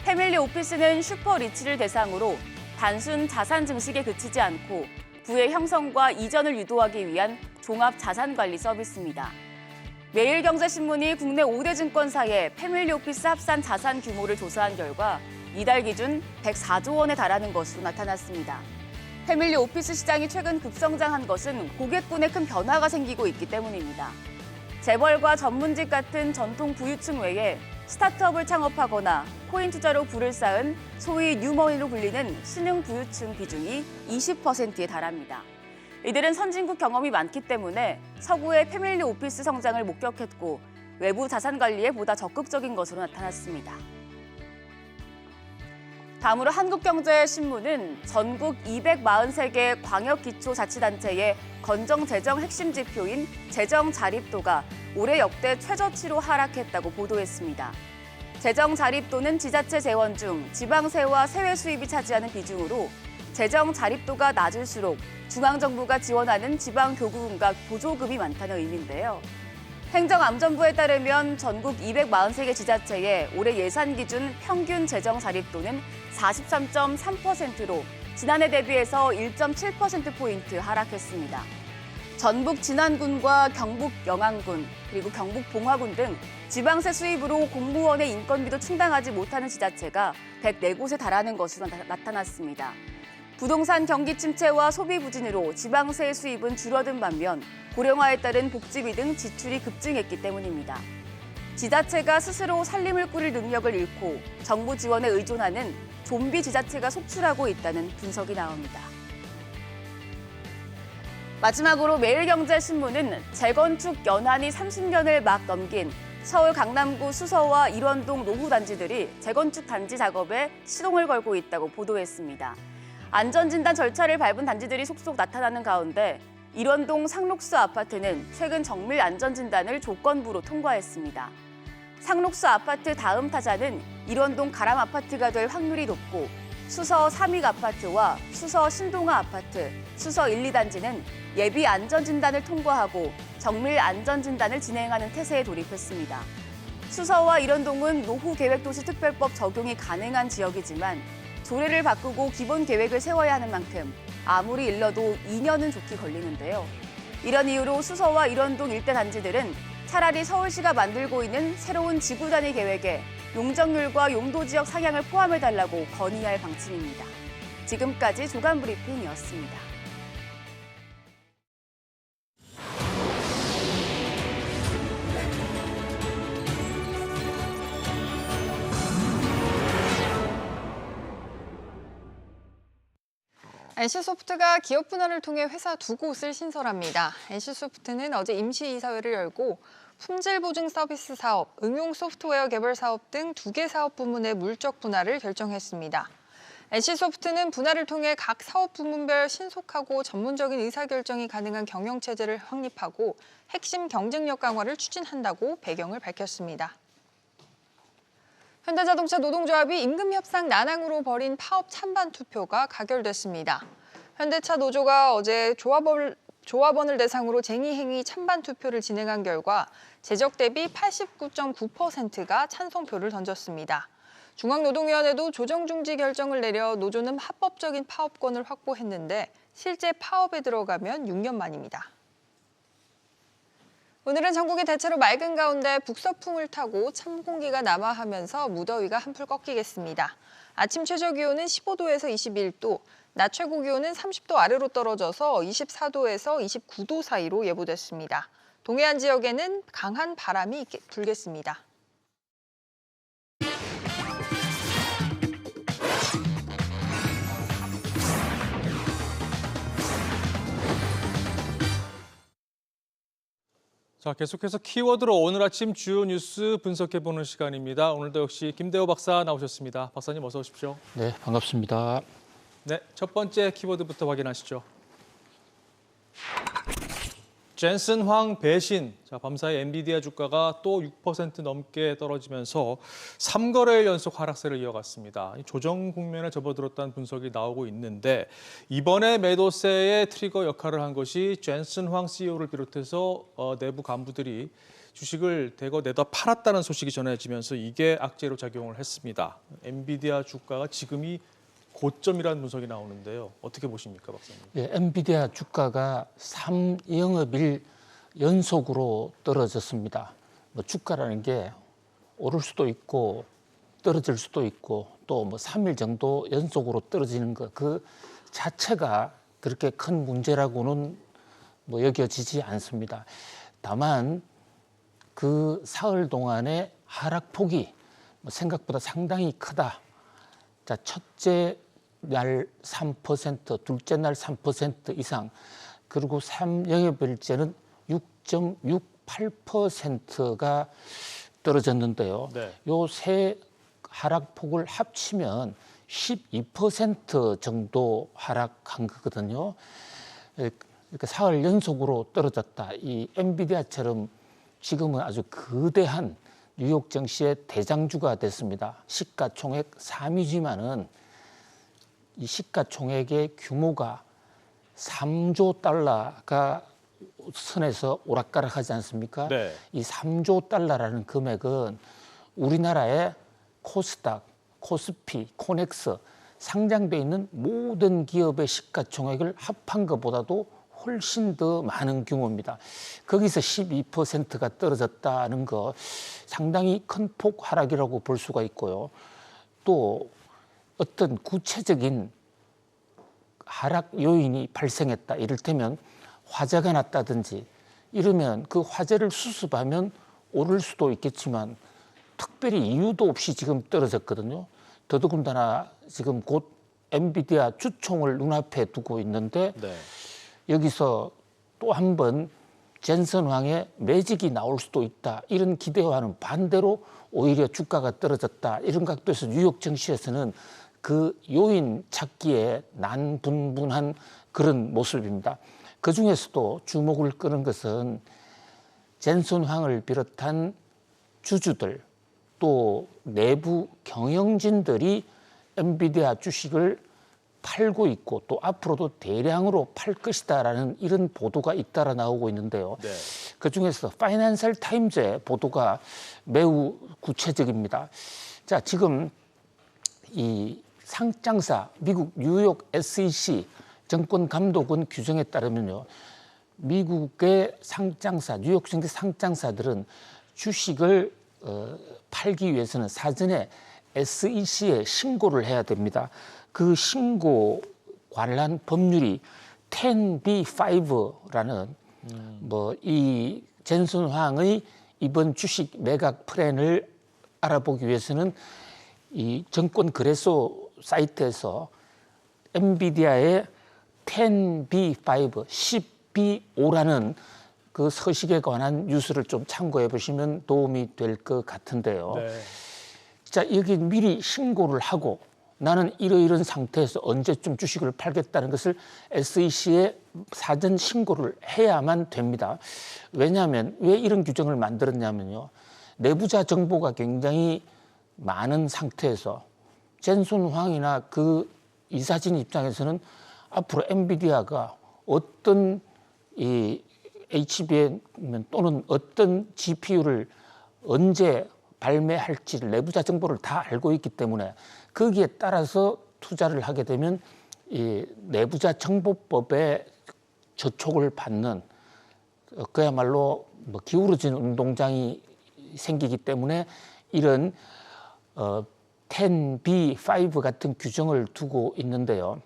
패밀리 오피스는 슈퍼리치를 대상으로 단순 자산 증식에 그치지 않고 부의 형성과 이전을 유도하기 위한 종합 자산관리 서비스입니다. 매일경제신문이 국내 5대 증권사의 패밀리 오피스 합산 자산 규모를 조사한 결과 이달 기준 104조 원에 달하는 것으로 나타났습니다. 패밀리 오피스 시장이 최근 급성장한 것은 고객군에 큰 변화가 생기고 있기 때문입니다. 재벌과 전문직 같은 전통 부유층 외에 스타트업을 창업하거나 코인 투자로 부를 쌓은 소위 뉴머니로 불리는 신흥 부유층 비중이 20%에 달합니다. 이들은 선진국 경험이 많기 때문에 서구의 패밀리 오피스 성장을 목격했고 외부 자산 관리에 보다 적극적인 것으로 나타났습니다. 다음으로 한국경제신문은 전국 243개 광역기초자치단체의 건정재정 핵심 지표인 재정 자립도가 올해 역대 최저치로 하락했다고 보도했습니다. 재정 자립도는 지자체 재원 중 지방세와 세외 수입이 차지하는 비중으로 재정 자립도가 낮을수록 중앙정부가 지원하는 지방교구금과 보조금이 많다는 의미인데요. 행정안전부에 따르면 전국 243개 지자체의 올해 예산 기준 평균 재정 자립도는 43.3%로 지난해 대비해서 1.7%포인트 하락했습니다. 전북 진안군과 경북 영안군, 그리고 경북 봉화군 등 지방세 수입으로 공무원의 인건비도 충당하지 못하는 지자체가 104곳에 달하는 것으로 나타났습니다. 부동산 경기 침체와 소비 부진으로 지방세 수입은 줄어든 반면 고령화에 따른 복지비 등 지출이 급증했기 때문입니다. 지자체가 스스로 살림을 꾸릴 능력을 잃고 정부 지원에 의존하는 좀비 지자체가 속출하고 있다는 분석이 나옵니다. 마지막으로 매일경제신문은 재건축 연한이 30년을 막 넘긴 서울 강남구 수서와 일원동 노후단지들이 재건축 단지 작업에 시동을 걸고 있다고 보도했습니다. 안전진단 절차를 밟은 단지들이 속속 나타나는 가운데 일원동 상록수 아파트는 최근 정밀 안전진단을 조건부로 통과했습니다. 상록수 아파트 다음 타자는 일원동 가람 아파트가 될 확률이 높고 수서 삼익 아파트와 수서 신동아 아파트, 수서 1, 2단지는 예비 안전진단을 통과하고 정밀 안전진단을 진행하는 태세에 돌입했습니다. 수서와 일원동은 노후계획도시특별법 적용이 가능한 지역이지만 조례를 바꾸고 기본 계획을 세워야 하는 만큼 아무리 일러도 2년은 좋게 걸리는데요. 이런 이유로 수서와 일원동 일대 단지들은 차라리 서울시가 만들고 있는 새로운 지구 단위 계획에 용적률과 용도 지역 상향을 포함해달라고 건의할 방침입니다. 지금까지 조간 브리핑이었습니다. NC소프트가 기업 분할을 통해 회사 2곳을 신설합니다. NC소프트는 어제 임시이사회를 열고 품질 보증 서비스 사업, 응용 소프트웨어 개발 사업 등 2개 사업 부문의 물적 분할을 결정했습니다. NC소프트는 분할을 통해 각 사업 부문별 신속하고 전문적인 의사결정이 가능한 경영체제를 확립하고 핵심 경쟁력 강화를 추진한다고 배경을 밝혔습니다. 현대자동차 노동조합이 임금 협상 난항으로 벌인 파업 찬반 투표가 가결됐습니다. 현대차 노조가 어제 조합원을 대상으로 쟁의행위 찬반 투표를 진행한 결과 제적 대비 89.9%가 찬성표를 던졌습니다. 중앙노동위원회도 조정 중지 결정을 내려 노조는 합법적인 파업권을 확보했는데 실제 파업에 들어가면 6년 만입니다. 오늘은 전국이 대체로 맑은 가운데 북서풍을 타고 찬 공기가 남하하면서 무더위가 한풀 꺾이겠습니다. 아침 최저 기온은 15도에서 21도, 낮 최고 기온은 30도 아래로 떨어져서 24도에서 29도 사이로 예보됐습니다. 동해안 지역에는 강한 바람이 불겠습니다. 자, 계속해서 키워드로 오늘 아침 주요 뉴스 분석해보는 시간입니다. 오늘도 역시 김대호 박사 나오셨습니다. 박사님 어서 오십시오. 네, 반갑습니다. 네, 첫 번째 키워드부터 확인하시죠. 젠슨 황 배신. 자, 밤사이 엔비디아 주가가 또 6% 넘게 떨어지면서 3거래일 연속 하락세를 이어갔습니다. 조정 국면에 접어들었다는 분석이 나오고 있는데 이번에 매도세의 트리거 역할을 한 것이 젠슨 황 CEO를 비롯해서 내부 간부들이 주식을 대거 내다 팔았다는 소식이 전해지면서 이게 악재로 작용을 했습니다. 엔비디아 주가가 지금이 고점이라는 분석이 나오는데요. 어떻게 보십니까, 박사님? 네, 엔비디아 주가가 3영업일 연속으로 떨어졌습니다. 뭐 주가라는 게 오를 수도 있고 떨어질 수도 있고 또 뭐 3일 정도 연속으로 떨어지는 것 그 자체가 그렇게 큰 문제라고는 뭐 여겨지지 않습니다. 다만 그 사흘 동안의 하락폭이 생각보다 상당히 크다. 자, 첫째 날 3%, 둘째 날 3% 이상, 그리고 3영업일째는 6.68%가 떨어졌는데요. 네. 요 세 하락폭을 합치면 12% 정도 하락한 거거든요. 그러니까 사흘 연속으로 떨어졌다. 이 엔비디아처럼 지금은 아주 거대한 뉴욕 증시의 대장주가 됐습니다. 시가총액 3위지만은 이 시가총액의 규모가 3조 달러가 선에서 오락가락하지 않습니까? 네. 이 3조 달러라는 금액은 우리나라의 코스닥, 코스피, 코넥스 상장돼 있는 모든 기업의 시가총액을 합한 것보다도 훨씬 더 많은 규모입니다. 거기서 12%가 떨어졌다는 거 상당히 큰 폭 하락이라고 볼 수가 있고요. 또 어떤 구체적인 하락 요인이 발생했다. 이를테면 화재가 났다든지 이러면 그 화재를 수습하면 오를 수도 있겠지만 특별히 이유도 없이 지금 떨어졌거든요. 더더군다나 지금 곧 엔비디아 주총을 눈앞에 두고 있는데 네. 여기서 또 한 번 젠슨 황의 매직이 나올 수도 있다. 이런 기대와는 반대로 오히려 주가가 떨어졌다. 이런 각도에서 뉴욕 증시에서는 그 요인 찾기에 난분분한 그런 모습입니다. 그중에서도 주목을 끄는 것은 젠슨 황을 비롯한 주주들 또 내부 경영진들이 엔비디아 주식을 팔고 있고 또 앞으로도 대량으로 팔 것이다라는 이런 보도가 잇따라 나오고 있는데요. 네. 그중에서 파이낸셜 타임즈의 보도가 매우 구체적입니다. 자, 지금 이 상장사 미국 뉴욕 SEC 정권감독원 규정에 따르면요. 미국의 상장사, 뉴욕 증시 상장사들은 주식을 팔기 위해서는 사전에 SEC에 신고를 해야 됩니다. 그 신고 관련 법률이 10b-5라는 뭐 이 젠슨 황의 이번 주식 매각 플랜을 알아보기 위해서는 이 정권거래소 사이트에서 엔비디아의 10b-5, 10b-5라는 그 서식에 관한 뉴스를 좀 참고해 보시면 도움이 될 것 같은데요. 네. 자, 여기 미리 신고를 하고 나는 이러이런 상태에서 언제쯤 주식을 팔겠다는 것을 SEC에 사전 신고를 해야만 됩니다. 왜냐하면 왜 이런 규정을 만들었냐면요. 내부자 정보가 굉장히 많은 상태에서 젠슨 황이나 그 이사진 입장에서는 앞으로 엔비디아가 어떤 이 HBM 또는 어떤 GPU를 언제 발매할지를 내부자 정보를 다 알고 있기 때문에 거기에 따라서 투자를 하게 되면 이 내부자 정보법에 저촉을 받는 그야말로 뭐 기울어진 운동장이 생기기 때문에 이런 10b-5 같은 규정을 두고 있는데요.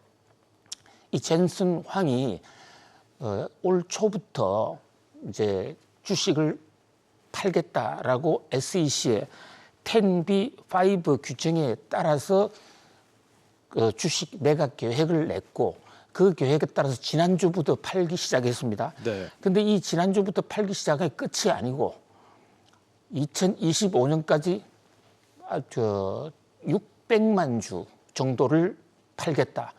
이 젠슨 황이 올 초부터 이제 주식을 팔겠다라고 SEC에 10b-5 규정에 따라서 주식 매각 계획을 냈고 그 계획에 따라서 지난주부터 팔기 시작했습니다. 네. 근데 이 지난주부터 팔기 시작은 끝이 아니고 2025년까지 600만 주 정도를 팔겠다.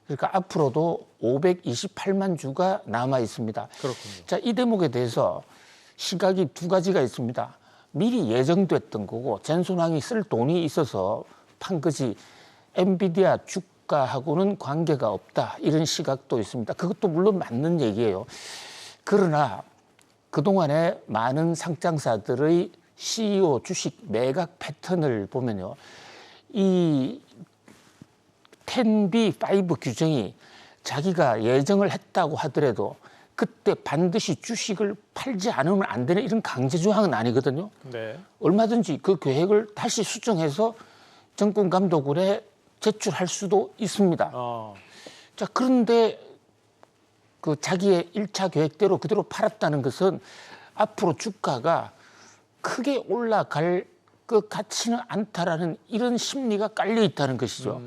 그러니까 앞으로도 528만 주가 남아 있습니다. 그렇군요. 자, 이 대목에 대해서 시각이 두 가지가 있습니다. 미리 예정됐던 거고 젠슨왕이 쓸 돈이 있어서 판 거지 엔비디아 주가하고는 관계가 없다. 이런 시각도 있습니다. 그것도 물론 맞는 얘기예요. 그러나 그동안에 많은 상장사들의 CEO 주식 매각 패턴을 보면요. 이 10b-5 규정이 자기가 예정을 했다고 하더라도 그때 반드시 주식을 팔지 않으면 안 되는 이런 강제 조항은 아니거든요. 네. 얼마든지 그 계획을 다시 수정해서 정권감독원에 제출할 수도 있습니다. 자, 그런데 그 자기의 1차 계획대로 그대로 팔았다는 것은 앞으로 주가가 크게 올라갈 것 같지는 않다라는 이런 심리가 깔려 있다는 것이죠.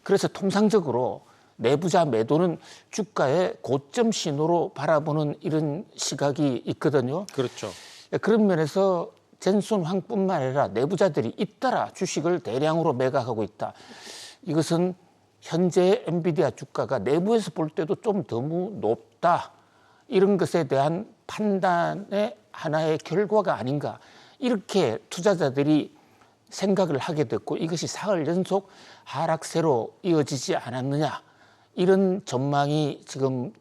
그래서 통상적으로 내부자 매도는 주가의 고점 신호로 바라보는 이런 시각이 있거든요. 그렇죠. 그런 면에서 젠슨 황뿐만 아니라 내부자들이 잇따라 주식을 대량으로 매각하고 있다. 이것은 현재 엔비디아 주가가 내부에서 볼 때도 좀 너무 높다. 이런 것에 대한 판단의 하나의 결과가 아닌가. 이렇게 투자자들이 생각을 하게 됐고 이것이 사흘 연속 하락세로 이어지지 않았느냐. 이런 전망이 지금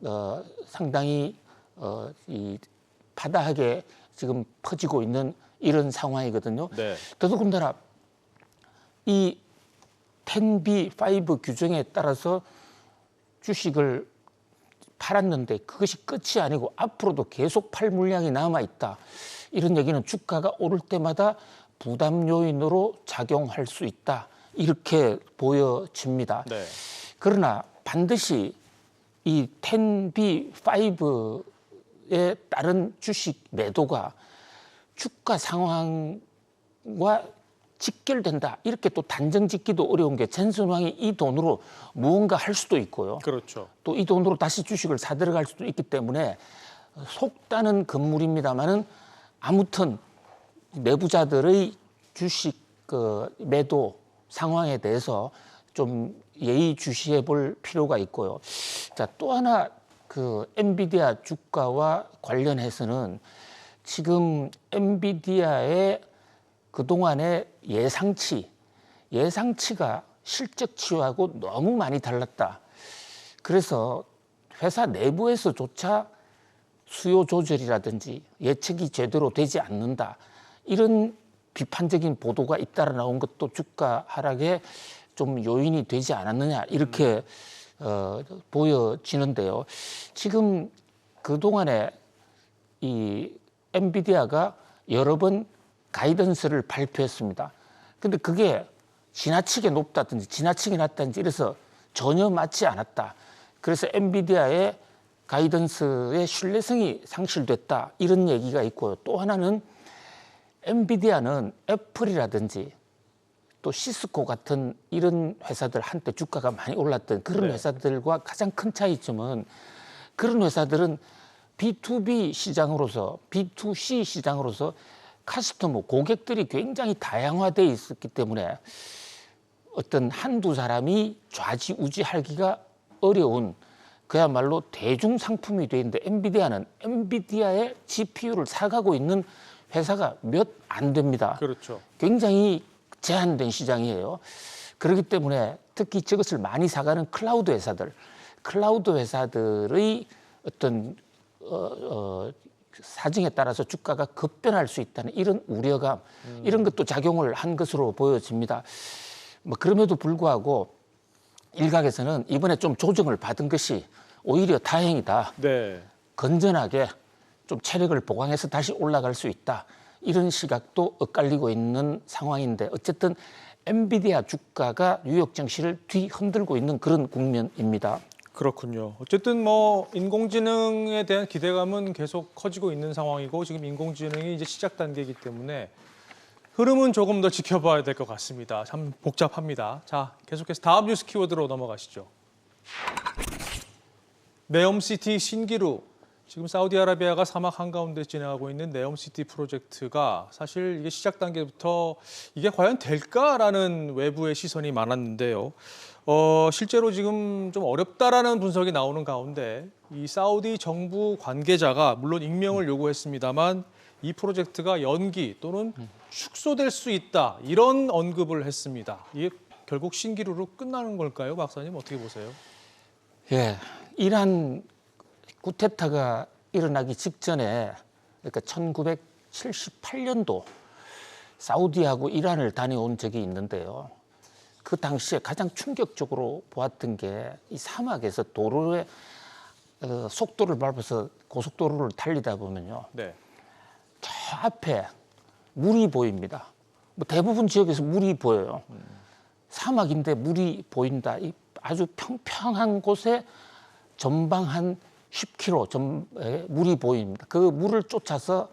상당히 이 바다하게 지금 퍼지고 있는 이런 상황이거든요. 네. 더더군다나 이 10b-5 규정에 따라서 주식을 팔았는데 그것이 끝이 아니고 앞으로도 계속 팔 물량이 남아있다. 이런 얘기는 주가가 오를 때마다 부담 요인으로 작용할 수 있다. 이렇게 보여집니다. 네. 그러나 반드시 이 10b-5에 따른 주식 매도가 주가 상황과 직결된다. 이렇게 또 단정 짓기도 어려운 게 젠슨왕이 이 돈으로 무언가 할 수도 있고요. 그렇죠. 또 이 돈으로 다시 주식을 사들어갈 수도 있기 때문에 속다는 건물입니다만은 아무튼 내부자들의 주식 매도 상황에 대해서 좀 예의주시해 볼 필요가 있고요. 자, 또 하나 그 엔비디아 주가와 관련해서는 지금 엔비디아의 그동안의 예상치가 실적치하고 너무 많이 달랐다. 그래서 회사 내부에서조차 수요 조절이라든지 예측이 제대로 되지 않는다. 이런 비판적인 보도가 잇따라 나온 것도 주가 하락에 좀 요인이 되지 않았느냐 이렇게 보여지는데요. 지금 그동안에 이 엔비디아가 여러 번 가이던스를 발표했습니다. 근데 그게 지나치게 높다든지 지나치게 낮다든지 이래서 전혀 맞지 않았다. 그래서 엔비디아의 가이던스의 신뢰성이 상실됐다. 이런 얘기가 있고요. 또 하나는 엔비디아는 애플이라든지 또 시스코 같은 이런 회사들 한때 주가가 많이 올랐던 그런 네. 회사들과 가장 큰 차이점은 그런 회사들은 B2B 시장으로서 B2C 시장으로서 카스터머 고객들이 굉장히 다양화되어 있었기 때문에 어떤 한두 사람이 좌지우지하기가 어려운 그야말로 대중 상품이 돼 있는데 엔비디아는 엔비디아의 GPU를 사가고 있는 회사가 몇 안 됩니다. 그렇죠. 굉장히 제한된 시장이에요. 그렇기 때문에 특히 저것을 많이 사가는 클라우드 회사들의 어떤 사정에 따라서 주가가 급변할 수 있다는 이런 우려감, 이런 것도 작용을 한 것으로 보여집니다. 뭐 그럼에도 불구하고 일각에서는 이번에 좀 조정을 받은 것이 오히려 다행이다. 네. 건전하게 좀 체력을 보강해서 다시 올라갈 수 있다. 이런 시각도 엇갈리고 있는 상황인데 어쨌든 엔비디아 주가가 뉴욕 증시를 뒤흔들고 있는 그런 국면입니다. 그렇군요. 어쨌든 뭐 인공지능에 대한 기대감은 계속 커지고 있는 상황이고 지금 인공지능이 이제 시작 단계이기 때문에 흐름은 조금 더 지켜봐야 될 것 같습니다. 참 복잡합니다. 자, 계속해서 다음 뉴스 키워드로 넘어가시죠. 네옴시티 신기루, 지금 사우디아라비아가 사막 한가운데 진행하고 있는 네옴시티 프로젝트가 사실 이게 시작 단계부터 이게 과연 될까라는 외부의 시선이 많았는데요. 실제로 지금 좀 어렵다라는 분석이 나오는 가운데 이 사우디 정부 관계자가 물론 익명을 요구했습니다만 이 프로젝트가 연기 또는 축소될 수 있다 이런 언급을 했습니다. 이게 결국 신기루로 끝나는 걸까요, 박사님 어떻게 보세요? 예, 이란 쿠데타가 일어나기 직전에 그러니까 1978년도 사우디하고 이란을 다녀온 적이 있는데요. 그 당시에 가장 충격적으로 보았던 게 이 사막에서 도로에 속도를 밟아서 고속도로를 달리다 보면요. 네. 저 앞에 물이 보입니다. 뭐 대부분 지역에서 물이 보여요. 사막인데 물이 보인다. 이 아주 평평한 곳에 전방 한 10km 물이 보입니다. 그 물을 쫓아서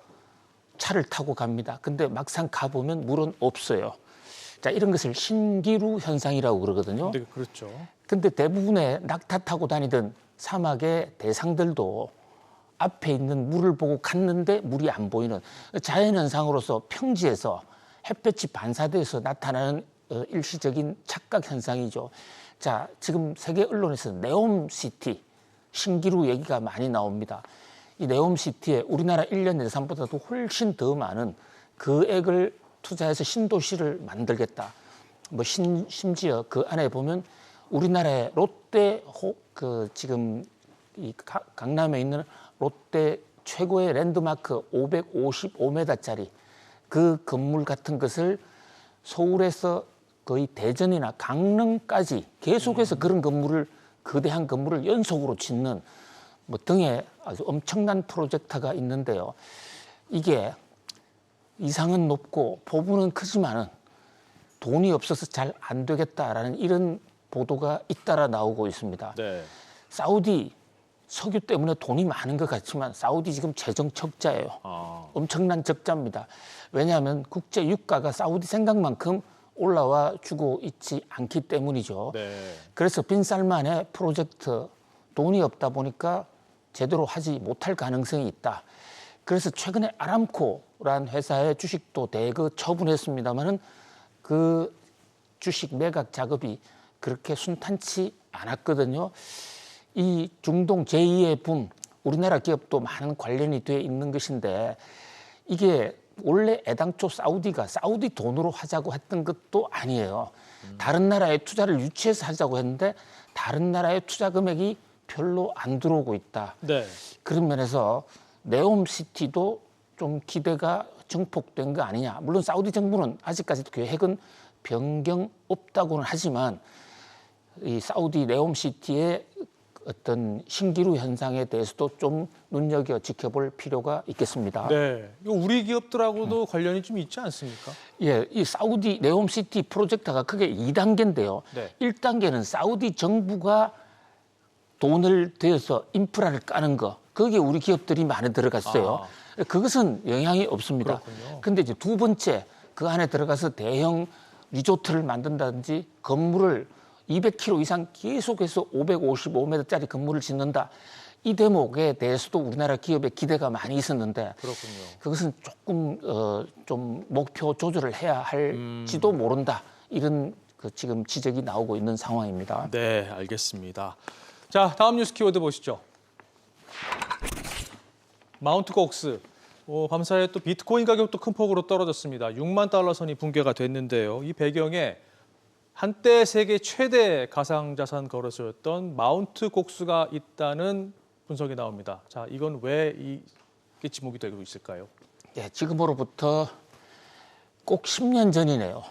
차를 타고 갑니다. 근데 막상 가보면 물은 없어요. 자, 이런 것을 신기루 현상이라고 그러거든요. 네, 그렇죠. 근데 대부분의 낙타 타고 다니던 사막의 대상들도 앞에 있는 물을 보고 갔는데 물이 안 보이는 자연현상으로서 평지에서 햇볕이 반사돼서 나타나는 일시적인 착각 현상이죠. 자, 지금 세계 언론에서 네옴시티, 신기루 얘기가 많이 나옵니다. 이 네옴시티에 우리나라 1년 예산보다도 훨씬 더 많은 금액을 투자해서 신도시를 만들겠다. 뭐 심지어 그 안에 보면 우리나라의 롯데 지금 이 강남에 있는 롯데 최고의 랜드마크 555m짜리 그 건물 같은 것을 서울에서 거의 대전이나 강릉까지 계속해서 그런 건물을 거대한 건물을 연속으로 짓는 뭐 등의 아주 엄청난 프로젝트가 있는데요. 이게 이상은 높고 포부는 크지만은 돈이 없어서 잘 안 되겠다라는 이런 보도가 잇따라 나오고 있습니다. 네. 사우디 석유 때문에 돈이 많은 것 같지만 사우디 지금 재정 적자예요. 엄청난 적자입니다. 왜냐하면 국제 유가가 사우디 생각만큼 올라와 주고 있지 않기 때문이죠. 네. 그래서 빈살만의 프로젝트 돈이 없다 보니까 제대로 하지 못할 가능성이 있다. 그래서 최근에 아람코라는 회사의 주식도 대거 처분했습니다마는 그 주식 매각 작업이 그렇게 순탄치 않았거든요. 이 중동 제2의 붐, 우리나라 기업도 많은 관련이 돼 있는 것인데 이게 원래 애당초 사우디가 사우디 돈으로 하자고 했던 것도 아니에요. 다른 나라에 투자를 유치해서 하자고 했는데 다른 나라의 투자 금액이 별로 안 들어오고 있다. 네. 그런 면에서 네옴시티도 좀 기대가 증폭된 거 아니냐. 물론 사우디 정부는 아직까지도 계획은 변경 없다고는 하지만 이 사우디 네옴시티의 어떤 신기루 현상에 대해서도 좀 눈여겨 지켜볼 필요가 있겠습니다. 네, 이거 우리 기업들하고도 관련이 좀 있지 않습니까? 예, 이 사우디 네옴시티 프로젝트가 크게 2단계인데요. 네. 1단계는 사우디 정부가 돈을 들여서 인프라를 까는 거, 거기에 우리 기업들이 많이 들어갔어요. 그것은 영향이 없습니다. 그런데 이제 두 번째, 그 안에 들어가서 대형 리조트를 만든다든지 건물을 200km 이상 계속해서 555m짜리 건물을 짓는다. 이 대목에 대해서도 우리나라 기업의 기대가 많이 있었는데 그렇군요. 그것은 조금 좀 목표 조절을 해야 할지도 모른다. 이런 지금 지적이 나오고 있는 상황입니다. 네, 알겠습니다. 자, 다음 뉴스 키워드 보시죠. 마운트 곡스. 밤사이 또 비트코인 가격도 큰 폭으로 떨어졌습니다. 6만 달러 선이 붕괴가 됐는데요. 이 배경에 한때 세계 최대 가상자산 거래소였던 마운트 곡스가 있다는 분석이 나옵니다. 자, 이건 왜 이게 지목이 되고 있을까요? 예, 지금으로부터 꼭 10년 전이네요.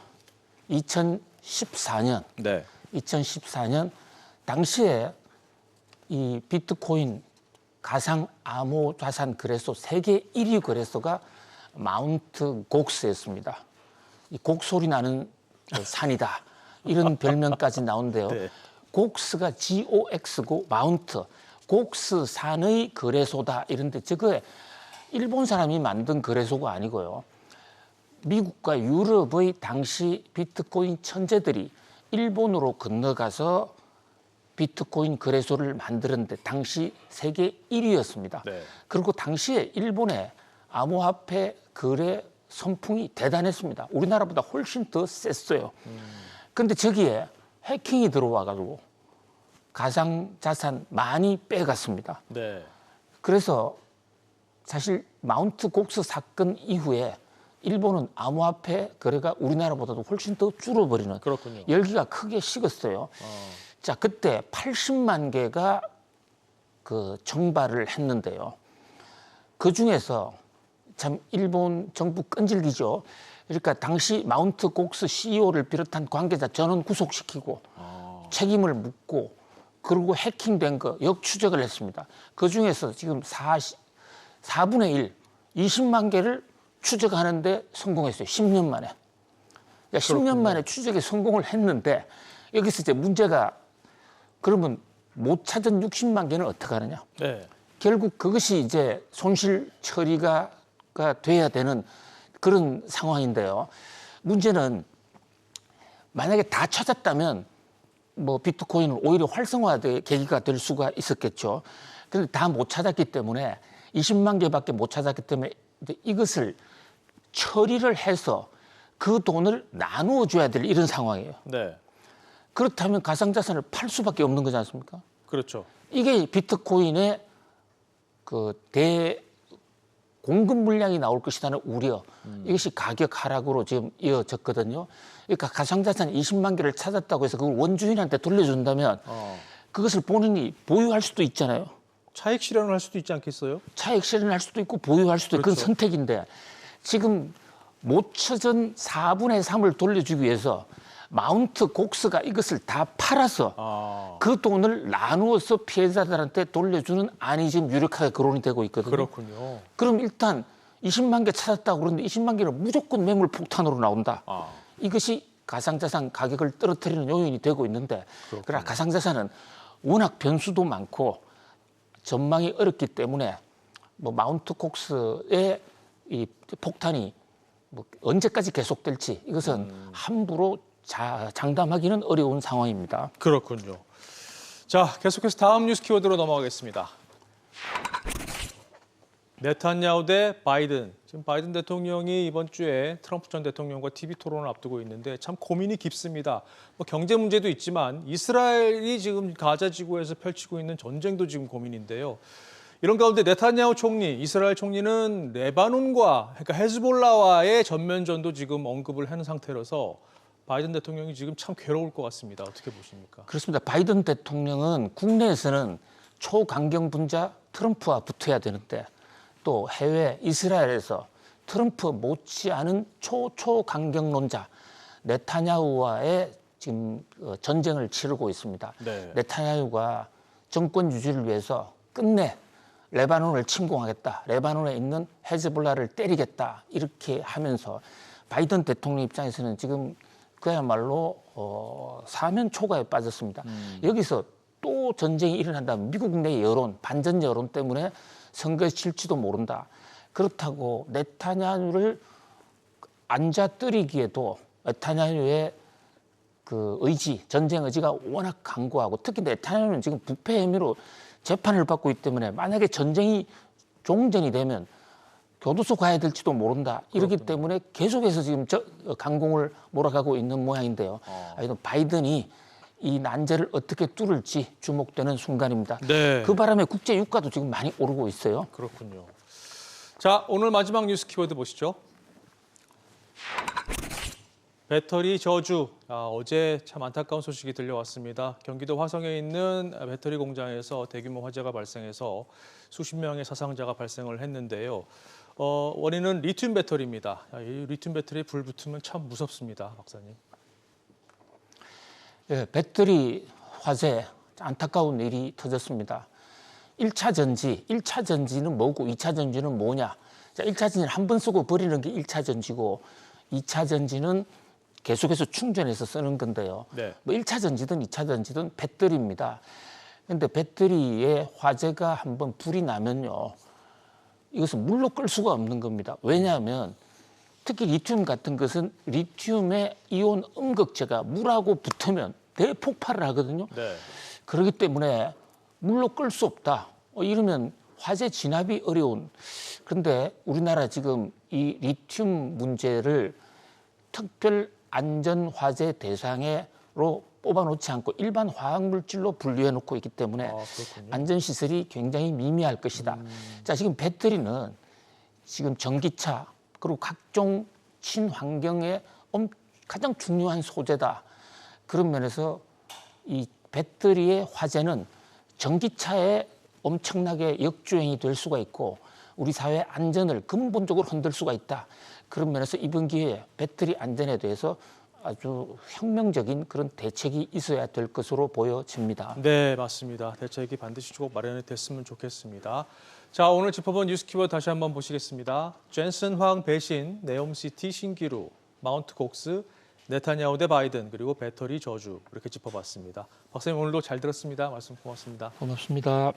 2014년. 네. 2014년 당시에 이 비트코인 가상 암호 자산 거래소 세계 1위 거래소가 마운트 곡스였습니다. 이 곡소리 나는 산이다. 이런 별명까지 나오는데요. 네. 곡스가 GOX고 마운트, 곡스 산의 거래소다. 이런데 저거에 일본 사람이 만든 거래소가 아니고요. 미국과 유럽의 당시 비트코인 천재들이 일본으로 건너가서 비트코인 거래소를 만드는데 당시 세계 1위였습니다. 네. 그리고 당시에 일본의 암호화폐 거래 선풍이 대단했습니다. 우리나라보다 훨씬 더 셌어요. 그런데 저기에 해킹이 들어와가지고 가상자산 많이 빼갔습니다. 네. 그래서 사실 마운트 곡스 사건 이후에 일본은 암호화폐 거래가 우리나라보다도 훨씬 더 줄어버리는 그렇군요. 열기가 크게 식었어요. 자, 그때 80만 개가 그 정발을 했는데요. 그 중에서 참 일본 정부 끈질기죠. 그러니까 당시 마운트 곡스 CEO를 비롯한 관계자 전원 구속시키고 책임을 묻고 그리고 해킹된 거 역추적을 했습니다. 그 중에서 지금 4분의 1, 20만 개를 추적하는데 성공했어요. 10년 만에. 10년 만에 추적에 성공을 했는데 여기서 이제 문제가 그러면 못 찾은 60만 개는 어떻게 하느냐. 네. 결국 그것이 이제 손실 처리가 돼야 되는 그런 상황인데요. 문제는 만약에 다 찾았다면 뭐 비트코인은 오히려 활성화의 계기가 될 수가 있었겠죠. 그런데 다 못 찾았기 때문에 20만 개밖에 못 찾았기 때문에 이것을 처리를 해서 그 돈을 나누어 줘야 될 이런 상황이에요. 네. 그렇다면 가상자산을 팔 수밖에 없는 거지 않습니까? 그렇죠. 이게 비트코인의 그 공급 물량이 나올 것이라는 우려, 이것이 가격 하락으로 지금 이어졌거든요. 그러니까 가상자산 20만 개를 찾았다고 해서 그걸 원주인한테 돌려준다면 그것을 본인이 보유할 수도 있잖아요. 차익 실현을 할 수도 있지 않겠어요? 차익 실현할 수도 있고 보유할 수도 있고 그렇죠. 그건 선택인데 지금 못 찾은 4분의 3을 돌려주기 위해서 마운트 곡스가 이것을 다 팔아서 그 돈을 나누어서 피해자들한테 돌려주는 안이 지금 유력하게 거론이 되고 있거든요. 그렇군요. 그럼 일단 20만 개 찾았다고 그러는데 20만 개는 무조건 매물 폭탄으로 나온다. 이것이 가상자산 가격을 떨어뜨리는 요인이 되고 있는데 그러나 가상자산은 워낙 변수도 많고 전망이 어렵기 때문에 뭐 마운트 곡스의 이 폭탄이 뭐 언제까지 계속될지 이것은 함부로 장담하기는 어려운 상황입니다. 그렇군요. 자, 계속해서 다음 뉴스 키워드로 넘어가겠습니다. 네탄야후 대 바이든. 지금 바이든 대통령이 이번 주에 트럼프 전 대통령과 TV 토론을 앞두고 있는데 참 고민이 깊습니다. 뭐 경제 문제도 있지만 이스라엘이 지금 가자 지구에서 펼치고 있는 전쟁도 지금 고민인데요. 이런 가운데 네탄야후 총리, 이스라엘 총리는 레바논과 그러니까 헤즈볼라와의 전면전도 지금 언급을 하는 상태라서 바이든 대통령이 지금 참 괴로울 것 같습니다. 어떻게 보십니까? 그렇습니다. 바이든 대통령은 국내에서는 초강경 분자 트럼프와 붙어야 되는데 또 해외 이스라엘에서 트럼프 못지않은 초강경론자 네타냐후와의 지금 전쟁을 치르고 있습니다. 네. 네타냐후가 정권 유지를 위해서 끝내 레바논을 침공하겠다. 레바논에 있는 헤즈볼라를 때리겠다. 이렇게 하면서 바이든 대통령 입장에서는 지금 그야말로 사면 초가에 빠졌습니다. 여기서 또 전쟁이 일어난다면 미국 내 여론, 반전 여론 때문에 선거에 질지도 모른다. 그렇다고 네타냐후를 앉아뜨리기에도 네타냐후의 그 의지, 전쟁 의지가 워낙 강고하고 특히 네타냐후는 지금 부패 혐의로 재판을 받고 있기 때문에 만약에 전쟁이 종전이 되면 교도소 가야 될지도 모른다. 이렇기 때문에 계속해서 지금 강공을 몰아가고 있는 모양인데요. 바이든이 이 난제를 어떻게 뚫을지 주목되는 순간입니다. 네. 그 바람에 국제 유가도 지금 많이 오르고 있어요. 그렇군요. 자, 오늘 마지막 뉴스 키워드 보시죠. 배터리 저주. 어제 참 안타까운 소식이 들려왔습니다. 경기도 화성에 있는 배터리 공장에서 대규모 화재가 발생해서 수십 명의 사상자가 발생을 했는데요. 원인은 리튬 배터리입니다. 이 리튬 배터리에 불 붙으면 참 무섭습니다, 박사님. 예, 배터리 화재 안타까운 일이 터졌습니다. 1차 전지는 뭐고 2차 전지는 뭐냐? 자, 1차 전지는 한 번 쓰고 버리는 게 1차 전지고 2차 전지는 계속해서 충전해서 쓰는 건데요. 네. 뭐 1차 전지든 2차 전지든 배터리입니다. 그런데 배터리에 화재가 한번 불이 나면요. 이것은 물로 끌 수가 없는 겁니다. 왜냐하면 특히 리튬 같은 것은 리튬의 이온 음극재가 물하고 붙으면 대폭발을 하거든요. 네. 그렇기 때문에 물로 끌 수 없다. 이러면 화재 진압이 어려운. 그런데 우리나라 지금 이 리튬 문제를 특별 안전 화재 대상으로 뽑아놓지 않고 일반 화학물질로 분류해 놓고 있기 때문에 안전시설이 굉장히 미미할 것이다. 자, 지금 배터리는 지금 전기차 그리고 각종 친환경에 가장 중요한 소재다. 그런 면에서 이 배터리의 화재는 전기차에 엄청나게 역주행이 될 수가 있고 우리 사회 안전을 근본적으로 흔들 수가 있다. 그런 면에서 이번 기회에 배터리 안전에 대해서 아주 혁명적인 그런 대책이 있어야 될 것으로 보여집니다. 네, 맞습니다. 대책이 반드시 꼭 마련이 됐으면 좋겠습니다. 자, 오늘 짚어본 뉴스 키워드 다시 한번 보시겠습니다. 젠슨 황 배신, 네옴시티 신기루, 마운트 곡스, 네타냐후 대 바이든, 그리고 배터리 저주 이렇게 짚어봤습니다. 박사님 오늘도 잘 들었습니다. 말씀 고맙습니다. 고맙습니다.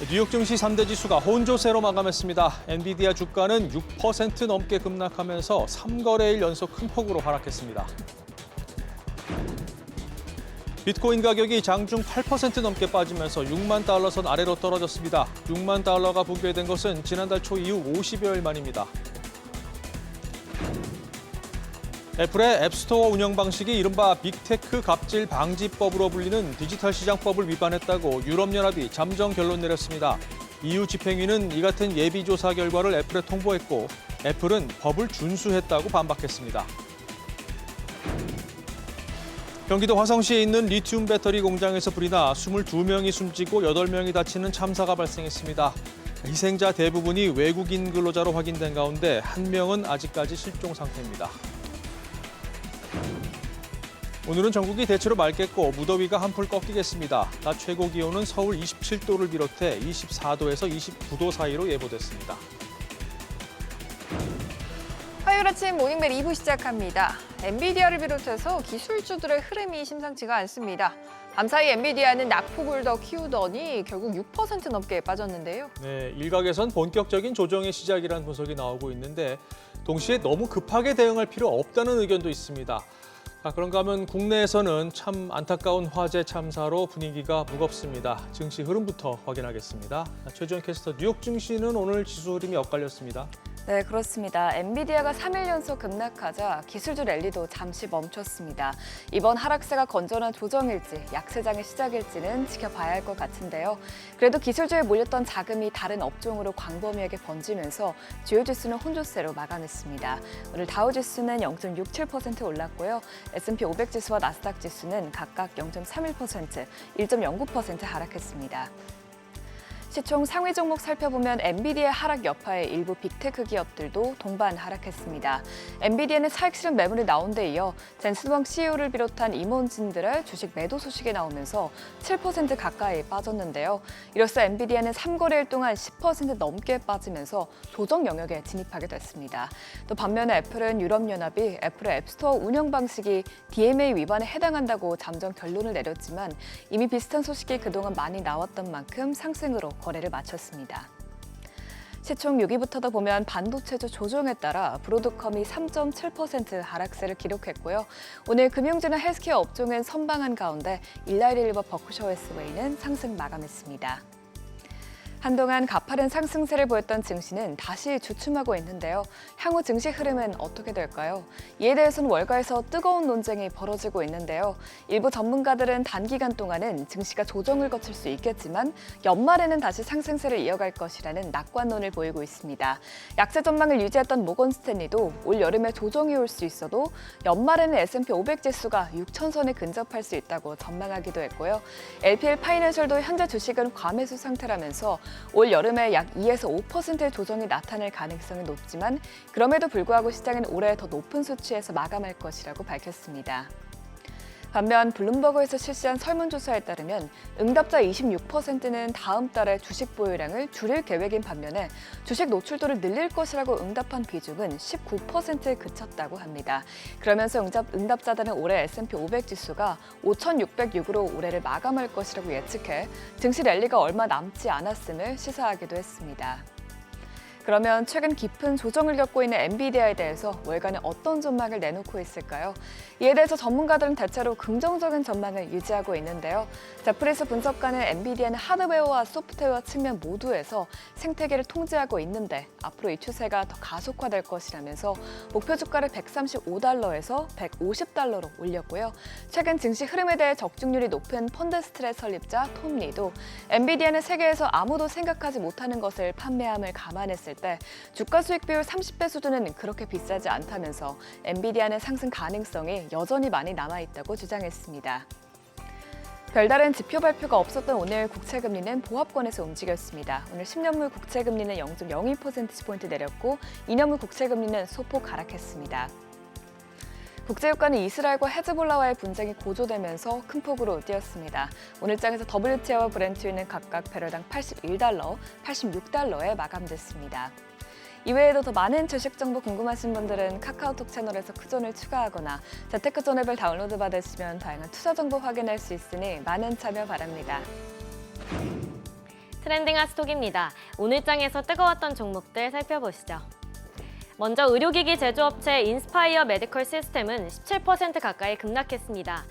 뉴욕 증시 3대 지수가 혼조세로 마감했습니다. 엔비디아 주가는 6% 넘게 급락하면서 3거래일 연속 큰 폭으로 하락했습니다. 비트코인 가격이 장중 8% 넘게 빠지면서 6만 달러 선 아래로 떨어졌습니다. 6만 달러가 붕괴된 것은 지난달 초 이후 50여일 만입니다. 애플의 앱스토어 운영 방식이 이른바 빅테크 갑질 방지법으로 불리는 디지털 시장법을 위반했다고 유럽연합이 잠정 결론 내렸습니다. EU 집행위는 이 같은 예비조사 결과를 애플에 통보했고 애플은 법을 준수했다고 반박했습니다. 경기도 화성시에 있는 리튬 배터리 공장에서 불이 나 22명이 숨지고 8명이 다치는 참사가 발생했습니다. 희생자 대부분이 외국인 근로자로 확인된 가운데 1명은 아직까지 실종 상태입니다. 오늘은 전국이 대체로 맑겠고 무더위가 한풀 꺾이겠습니다. 낮 최고 기온은 서울 27도를 비롯해 24도에서 29도 사이로 예보됐습니다. 화요일 아침 모닝벨 2부 시작합니다. 엔비디아를 비롯해서 기술주들의 흐름이 심상치가 않습니다. 밤사이 엔비디아는 낙폭을 더 키우더니 결국 6% 넘게 빠졌는데요. 네, 일각에선 본격적인 조정의 시작이라는 분석이 나오고 있는데 동시에 너무 급하게 대응할 필요 없다는 의견도 있습니다. 자, 그런가 하면 국내에서는 참 안타까운 화재 참사로 분위기가 무겁습니다. 증시 흐름부터 확인하겠습니다. 최지원 캐스터, 뉴욕 증시는 오늘 지수 흐름이 엇갈렸습니다. 네, 그렇습니다. 엔비디아가 3일 연속 급락하자 기술주 랠리도 잠시 멈췄습니다. 이번 하락세가 건전한 조정일지 약세장의 시작일지는 지켜봐야 할 것 같은데요. 그래도 기술주에 몰렸던 자금이 다른 업종으로 광범위하게 번지면서 주요 지수는 혼조세로 마감했습니다. 오늘 다우지수는 0.67% 올랐고요. S&P 500 지수와 나스닥 지수는 각각 0.31%, 1.09% 하락했습니다. 시총 상위 종목 살펴보면 엔비디아 하락 여파에 일부 빅테크 기업들도 동반 하락했습니다. 엔비디아는 사익 실현 매물이 나온 데 이어 젠슨 황 CEO를 비롯한 임원진들의 주식 매도 소식이 나오면서 7% 가까이 빠졌는데요. 이로써 엔비디아는 3거래일 동안 10% 넘게 빠지면서 조정 영역에 진입하게 됐습니다. 또 반면에 애플은 유럽연합이 애플의 앱스토어 운영 방식이 DMA 위반에 해당한다고 잠정 결론을 내렸지만 이미 비슷한 소식이 그동안 많이 나왔던 만큼 상승으로 거래를 마쳤습니다. 시총 6위부터도 보면 반도체주 조정에 따라 브로드컴이 3.7% 하락세를 기록했고요. 오늘 금융주나 헬스케어 업종은 선방한 가운데 일라이릴리버 버크셔 해스웨이는 상승 마감했습니다. 한동안 가파른 상승세를 보였던 증시는 다시 주춤하고 있는데요. 향후 증시 흐름은 어떻게 될까요? 이에 대해서는 월가에서 뜨거운 논쟁이 벌어지고 있는데요. 일부 전문가들은 단기간 동안은 증시가 조정을 거칠 수 있겠지만 연말에는 다시 상승세를 이어갈 것이라는 낙관론을 보이고 있습니다. 약세 전망을 유지했던 모건 스탠리도 올 여름에 조정이 올 수 있어도 연말에는 S&P 500 지수가 6,000선에 근접할 수 있다고 전망하기도 했고요. LPL 파이낸셜도 현재 주식은 과매수 상태라면서 올 여름에 약 2에서 5%의 조정이 나타날 가능성이 높지만 그럼에도 불구하고 시장은 올해 더 높은 수치에서 마감할 것이라고 밝혔습니다. 반면 블룸버그에서 실시한 설문조사에 따르면 응답자 26%는 다음 달에 주식 보유량을 줄일 계획인 반면에 주식 노출도를 늘릴 것이라고 응답한 비중은 19%에 그쳤다고 합니다. 그러면서 응답자들은 올해 S&P 500 지수가 5,606으로 올해를 마감할 것이라고 예측해 증시 랠리가 얼마 남지 않았음을 시사하기도 했습니다. 그러면 최근 깊은 조정을 겪고 있는 엔비디아에 대해서 월간에 어떤 전망을 내놓고 있을까요? 이에 대해서 전문가들은 대체로 긍정적인 전망을 유지하고 있는데요. 제프리스 분석가는 엔비디아는 하드웨어와 소프트웨어 측면 모두에서 생태계를 통제하고 있는데 앞으로 이 추세가 더 가속화될 것이라면서 목표 주가를 135달러에서 150달러로 올렸고요. 최근 증시 흐름에 대해 적중률이 높은 펀드스트랩 설립자 톰 리도 엔비디아는 세계에서 아무도 생각하지 못하는 것을 판매함을 감안했을 때 주가 수익 비율 30배 수준은 그렇게 비싸지 않다면서 엔비디아는 상승 가능성이 여전히 많이 남아있다고 주장했습니다. 별다른 지표 발표가 없었던 오늘 국채금리는 보합권에서 움직였습니다. 오늘 10년물 국채금리는 0.02%포인트 내렸고 2년물 국채금리는 소폭 하락했습니다. 국제유가는 이스라엘과 헤즈볼라와의 분쟁이 고조되면서 큰 폭으로 뛰었습니다. 오늘 장에서 WTI와 브렌트유는 각각 배럴당 81달러, 86달러에 마감됐습니다. 이외에도 더 많은 주식 정보 궁금하신 분들은 카카오톡 채널에서 크존을 추가하거나 재테크존 앱을 다운로드 받으시면 다양한 투자 정보 확인할 수 있으니 많은 참여 바랍니다. 트렌딩 핫스톡입니다. 오늘 장에서 뜨거웠던 종목들 살펴보시죠. 먼저 의료기기 제조업체 인스파이어 메디컬 시스템은 17% 가까이 급락했습니다.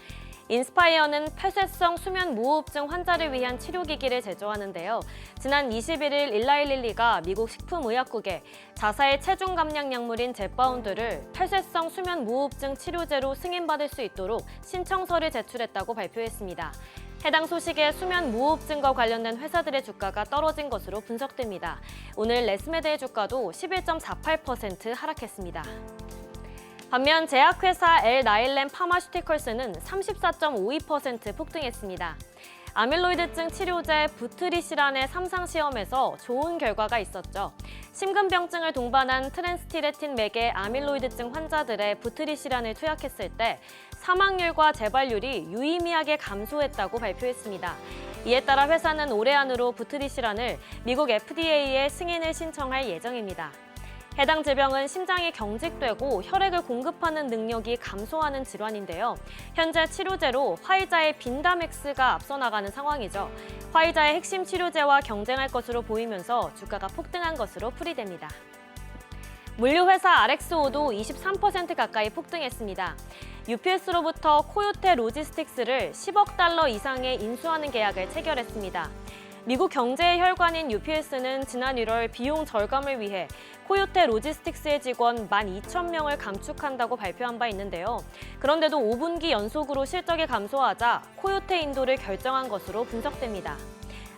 인스파이어는 폐쇄성 수면 무호흡증 환자를 위한 치료기기를 제조하는데요. 지난 21일 일라일릴리가 미국 식품의약국에 자사의 체중 감량 약물인 젯바운드를 폐쇄성 수면 무호흡증 치료제로 승인받을 수 있도록 신청서를 제출했다고 발표했습니다. 해당 소식에 수면 무호흡증과 관련된 회사들의 주가가 떨어진 것으로 분석됩니다. 오늘 레스메드의 주가도 11.48% 하락했습니다. 반면 제약회사 엘나일렘 파마슈티컬스는 34.52% 폭등했습니다. 아밀로이드증 치료제 부트리시란의 3상 시험에서 좋은 결과가 있었죠. 심근병증을 동반한 트랜스티레틴 맥의 아밀로이드증 환자들의 부트리시란을 투약했을 때 사망률과 재발률이 유의미하게 감소했다고 발표했습니다. 이에 따라 회사는 올해 안으로 부트리시란을 미국 FDA에 승인을 신청할 예정입니다. 해당 질병은 심장이 경직되고 혈액을 공급하는 능력이 감소하는 질환인데요. 현재 치료제로 화이자의 빈다맥스가 앞서 나가는 상황이죠. 화이자의 핵심 치료제와 경쟁할 것으로 보이면서 주가가 폭등한 것으로 풀이됩니다. 물류회사 RXO도 23% 가까이 폭등했습니다. UPS로부터 코요테 로지스틱스를 10억 달러 이상의 인수하는 계약을 체결했습니다. 미국 경제의 혈관인 UPS는 지난 1월 비용 절감을 위해 코요테 로지스틱스의 직원 12,000명을 감축한다고 발표한 바 있는데요. 그런데도 5분기 연속으로 실적이 감소하자 코요테 인도를 결정한 것으로 분석됩니다.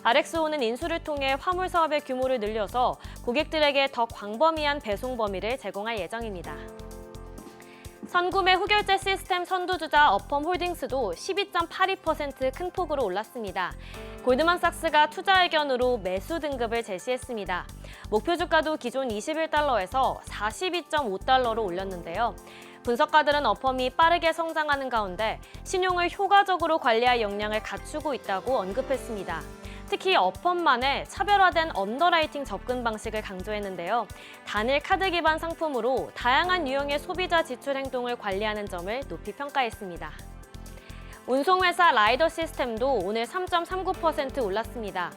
RXO는 인수를 통해 화물 사업의 규모를 늘려서 고객들에게 더 광범위한 배송 범위를 제공할 예정입니다. 선구매 후결제 시스템 선두주자 어펌홀딩스도 12.82% 큰 폭으로 올랐습니다. 골드만삭스가 투자 의견으로 매수 등급을 제시했습니다. 목표 주가도 기존 21달러에서 42.5달러로 올렸는데요. 분석가들은 어펌이 빠르게 성장하는 가운데 신용을 효과적으로 관리할 역량을 갖추고 있다고 언급했습니다. 특히 어펌만의 차별화된 언더라이팅 접근 방식을 강조했는데요. 단일 카드 기반 상품으로 다양한 유형의 소비자 지출 행동을 관리하는 점을 높이 평가했습니다. 운송회사 라이더 시스템도 오늘 3.39% 올랐습니다.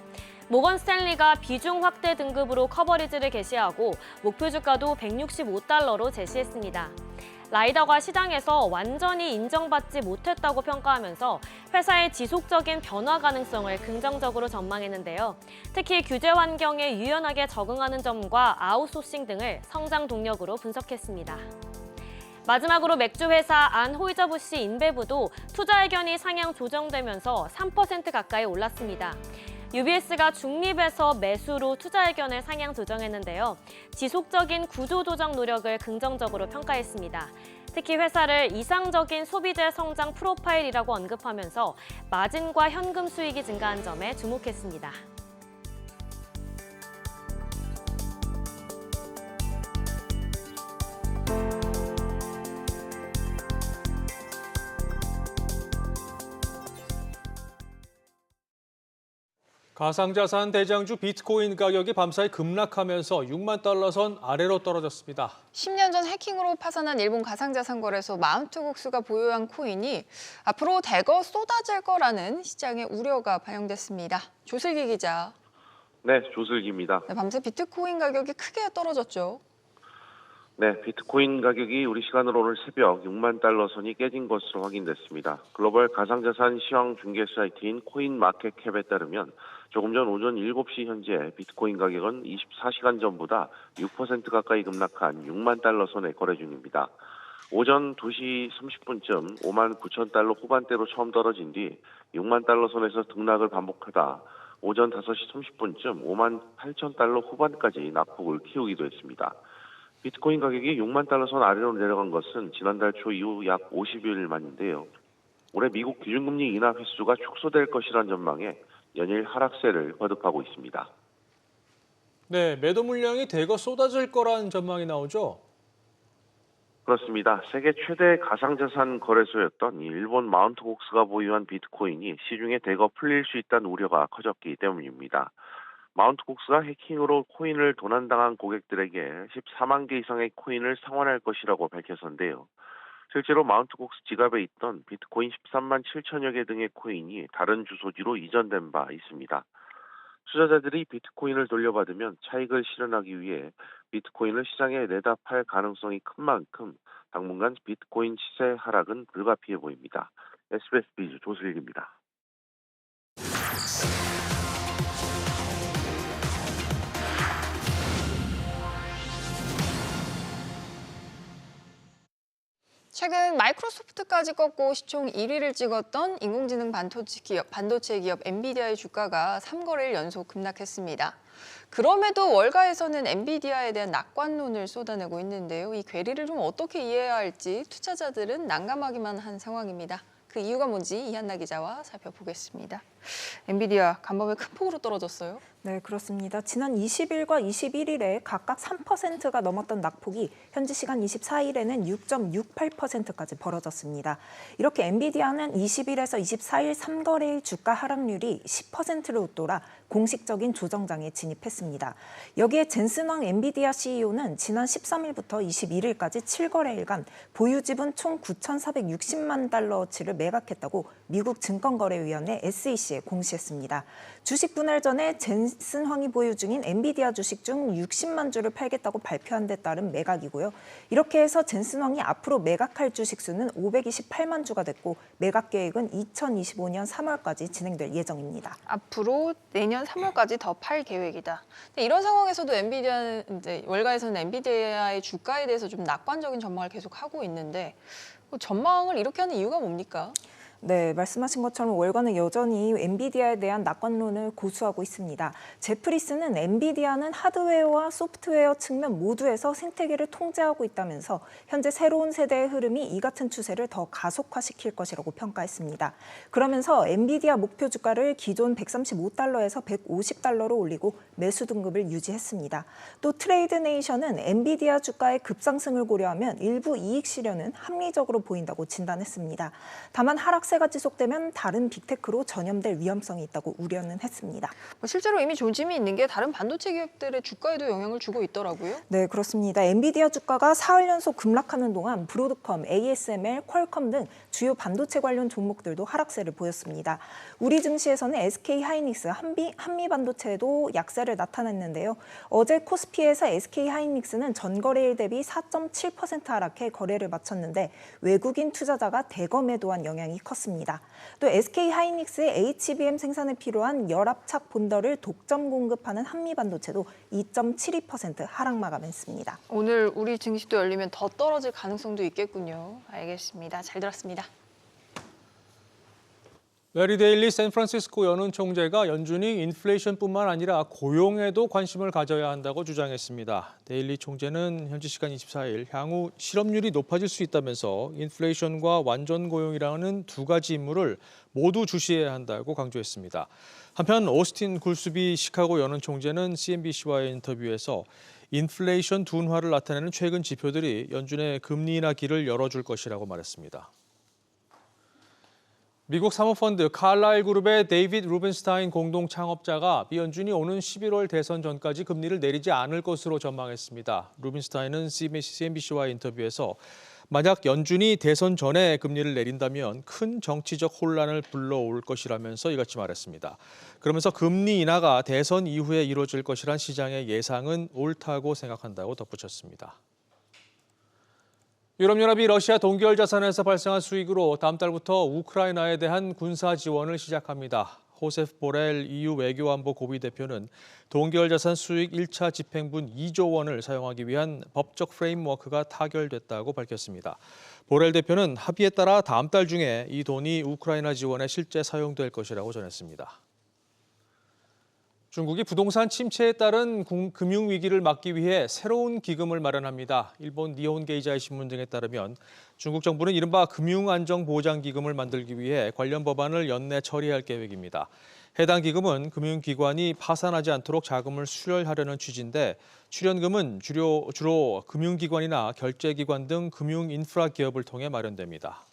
모건 스탠리가 비중 확대 등급으로 커버리지를 개시하고 목표 주가도 165달러로 제시했습니다. 라이더가 시장에서 완전히 인정받지 못했다고 평가하면서 회사의 지속적인 변화 가능성을 긍정적으로 전망했는데요. 특히 규제 환경에 유연하게 적응하는 점과 아웃소싱 등을 성장 동력으로 분석했습니다. 마지막으로 맥주 회사 안호이저부시 인베브도 투자 의견이 상향 조정되면서 3% 가까이 올랐습니다. UBS가 중립에서 매수로 투자 의견을 상향 조정했는데요. 지속적인 구조 조정 노력을 긍정적으로 평가했습니다. 특히 회사를 이상적인 소비재 성장 프로파일이라고 언급하면서 마진과 현금 수익이 증가한 점에 주목했습니다. 가상자산 대장주 비트코인 가격이 밤사이 급락하면서 6만 달러 선 아래로 떨어졌습니다. 10년 전 해킹으로 파산한 일본 가상자산 거래소 마운트곡스가 보유한 코인이 앞으로 대거 쏟아질 거라는 시장의 우려가 반영됐습니다. 조슬기 기자. 네, 조슬기입니다. 네, 밤새 비트코인 가격이 크게 떨어졌죠. 네, 비트코인 가격이 우리 시간으로 오늘 새벽 6만 달러 선이 깨진 것으로 확인됐습니다. 글로벌 가상자산 시황 중개 사이트인 코인마켓캡에 따르면 조금 전 오전 7시 현재 비트코인 가격은 24시간 전보다 6% 가까이 급락한 6만 달러 선의 거래 중입니다. 오전 2시 30분쯤 5만 9천 달러 후반대로 처음 떨어진 뒤 6만 달러 선에서 등락을 반복하다 오전 5시 30분쯤 5만 8천 달러 후반까지 낙폭을 키우기도 했습니다. 비트코인 가격이 6만 달러 선 아래로 내려간 것은 지난달 초 이후 약 50일 만인데요. 올해 미국 기준금리 인하 횟수가 축소될 것이란 전망에 연일 하락세를 거듭하고 있습니다. 네, 매도 물량이 대거 쏟아질 거라는 전망이 나오죠. 그렇습니다. 세계 최대 가상자산 거래소였던 일본 마운트곡스가 보유한 비트코인이 시중에 대거 풀릴 수 있다는 우려가 커졌기 때문입니다. 마운트곡스가 해킹으로 코인을 도난당한 고객들에게 14만 개 이상의 코인을 상환할 것이라고 밝혔는데요. 실제로 마운트곡스 지갑에 있던 비트코인 13만 7천여 개 등의 코인이 다른 주소지로 이전된 바 있습니다. 투자자들이 비트코인을 돌려받으면 차익을 실현하기 위해 비트코인을 시장에 내다 팔 가능성이 큰 만큼 당분간 비트코인 시세 하락은 불가피해 보입니다. SBS 비즈 조슬기입니다. 최근 마이크로소프트까지 꺾고 시총 1위를 찍었던 인공지능 반도체 기업 엔비디아의 주가가 3거래일 연속 급락했습니다. 그럼에도 월가에서는 엔비디아에 대한 낙관론을 쏟아내고 있는데요. 이 괴리를 좀 어떻게 이해해야 할지 투자자들은 난감하기만 한 상황입니다. 그 이유가 뭔지 이한나 기자와 살펴보겠습니다. 엔비디아 간밤에 큰 폭으로 떨어졌어요. 네, 그렇습니다. 지난 20일과 21일에 각각 3%가 넘었던 낙폭이 현지 시간 24일에는 6.68%까지 벌어졌습니다. 이렇게 엔비디아는 20일에서 24일 3거래일 주가 하락률이 10%를 웃돌아 공식적인 조정장에 진입했습니다. 여기에 젠슨 황 엔비디아 CEO는 지난 13일부터 21일까지 7거래일간 보유 지분 총 9,460만 달러어치를 매각했다고 미국 증권거래위원회 SEC에 공시했습니다. 주식 분할 전에 젠슨 황이 보유 중인 엔비디아 주식 중 60만 주를 팔겠다고 발표한 데 따른 매각이고요. 이렇게 해서 젠슨 황이 앞으로 매각할 주식 수는 528만 주가 됐고 매각 계획은 2025년 3월까지 진행될 예정입니다. 앞으로 내년 3월까지 더 팔 계획이다. 이런 상황에서도 월가에서는 엔비디아의 주가에 대해서 좀 낙관적인 전망을 계속 하고 있는데 전망을 이렇게 하는 이유가 뭡니까? 네, 말씀하신 것처럼 월가는 여전히 엔비디아에 대한 낙관론을 고수하고 있습니다. 제프리스는 엔비디아는 하드웨어와 소프트웨어 측면 모두에서 생태계를 통제하고 있다면서 현재 새로운 세대의 흐름이 이 같은 추세를 더 가속화시킬 것이라고 평가했습니다. 그러면서 엔비디아 목표 주가를 기존 135달러에서 150달러로 올리고 매수 등급을 유지했습니다. 또 트레이드네이션은 엔비디아 주가의 급상승을 고려하면 일부 이익 실현은 합리적으로 보인다고 진단했습니다. 다만 하락세가 지속되면 다른 빅테크로 전염될 위험성이 있다고 우려는 했습니다. 실제로 이미 조짐이 있는 게 다른 반도체 기업들의 주가에도 영향을 주고 있더라고요. 네, 그렇습니다. 엔비디아 주가가 4일 연속 급락하는 동안 브로드컴, ASML, 퀄컴 등 주요 반도체 관련 종목들도 하락세를 보였습니다. 우리 증시에서는 SK하이닉스, 한미반도체도 약세를 나타냈는데요. 어제 코스피에서 SK하이닉스는 전거래일 대비 4.7% 하락해 거래를 마쳤는데 외국인 투자자가 대거 매도한 영향이 컸습니다. 또 SK하이닉스의 HBM 생산에 필요한 열압착 본더를 독점 공급하는 한미반도체도 2.72% 하락 마감했습니다. 오늘 우리 증시도 열리면 더 떨어질 가능성도 있겠군요. 알겠습니다. 잘 들었습니다. 레리 데일리 샌프란시스코 연은 총재가 연준이 인플레이션뿐만 아니라 고용에도 관심을 가져야 한다고 주장했습니다. 데일리 총재는 현지 시간 24일 향후 실업률이 높아질 수 있다면서 인플레이션과 완전 고용이라는 두 가지 임무를 모두 주시해야 한다고 강조했습니다. 한편 오스틴 굴스비 시카고 연은 총재는 CNBC와의 인터뷰에서 인플레이션 둔화를 나타내는 최근 지표들이 연준의 금리 인하 길을 열어줄 것이라고 말했습니다. 미국 사모펀드 칼라일 그룹의 데이빗 루벤스타인 공동 창업자가 미 연준이 오는 11월 대선 전까지 금리를 내리지 않을 것으로 전망했습니다. 루벤스타인은 CNBC와의 인터뷰에서 만약 연준이 대선 전에 금리를 내린다면 큰 정치적 혼란을 불러올 것이라면서 이같이 말했습니다. 그러면서 금리 인하가 대선 이후에 이루어질 것이란 시장의 예상은 옳다고 생각한다고 덧붙였습니다. 유럽연합이 러시아 동결 자산에서 발생한 수익으로 다음 달부터 우크라이나에 대한 군사 지원을 시작합니다. 호세프 보렐 EU 외교안보 고위 대표는 동결 자산 수익 1차 집행분 2조 원을 사용하기 위한 법적 프레임워크가 타결됐다고 밝혔습니다. 보렐 대표는 합의에 따라 다음 달 중에 이 돈이 우크라이나 지원에 실제 사용될 것이라고 전했습니다. 중국이 부동산 침체에 따른 금융위기를 막기 위해 새로운 기금을 마련합니다. 일본 니혼게이자이 신문 등에 따르면 중국 정부는 이른바 금융안정보장기금을 만들기 위해 관련 법안을 연내 처리할 계획입니다. 해당 기금은 금융기관이 파산하지 않도록 자금을 수혈하려는 취지인데 출연금은 주로 금융기관이나 결제기관 등 금융인프라 기업을 통해 마련됩니다.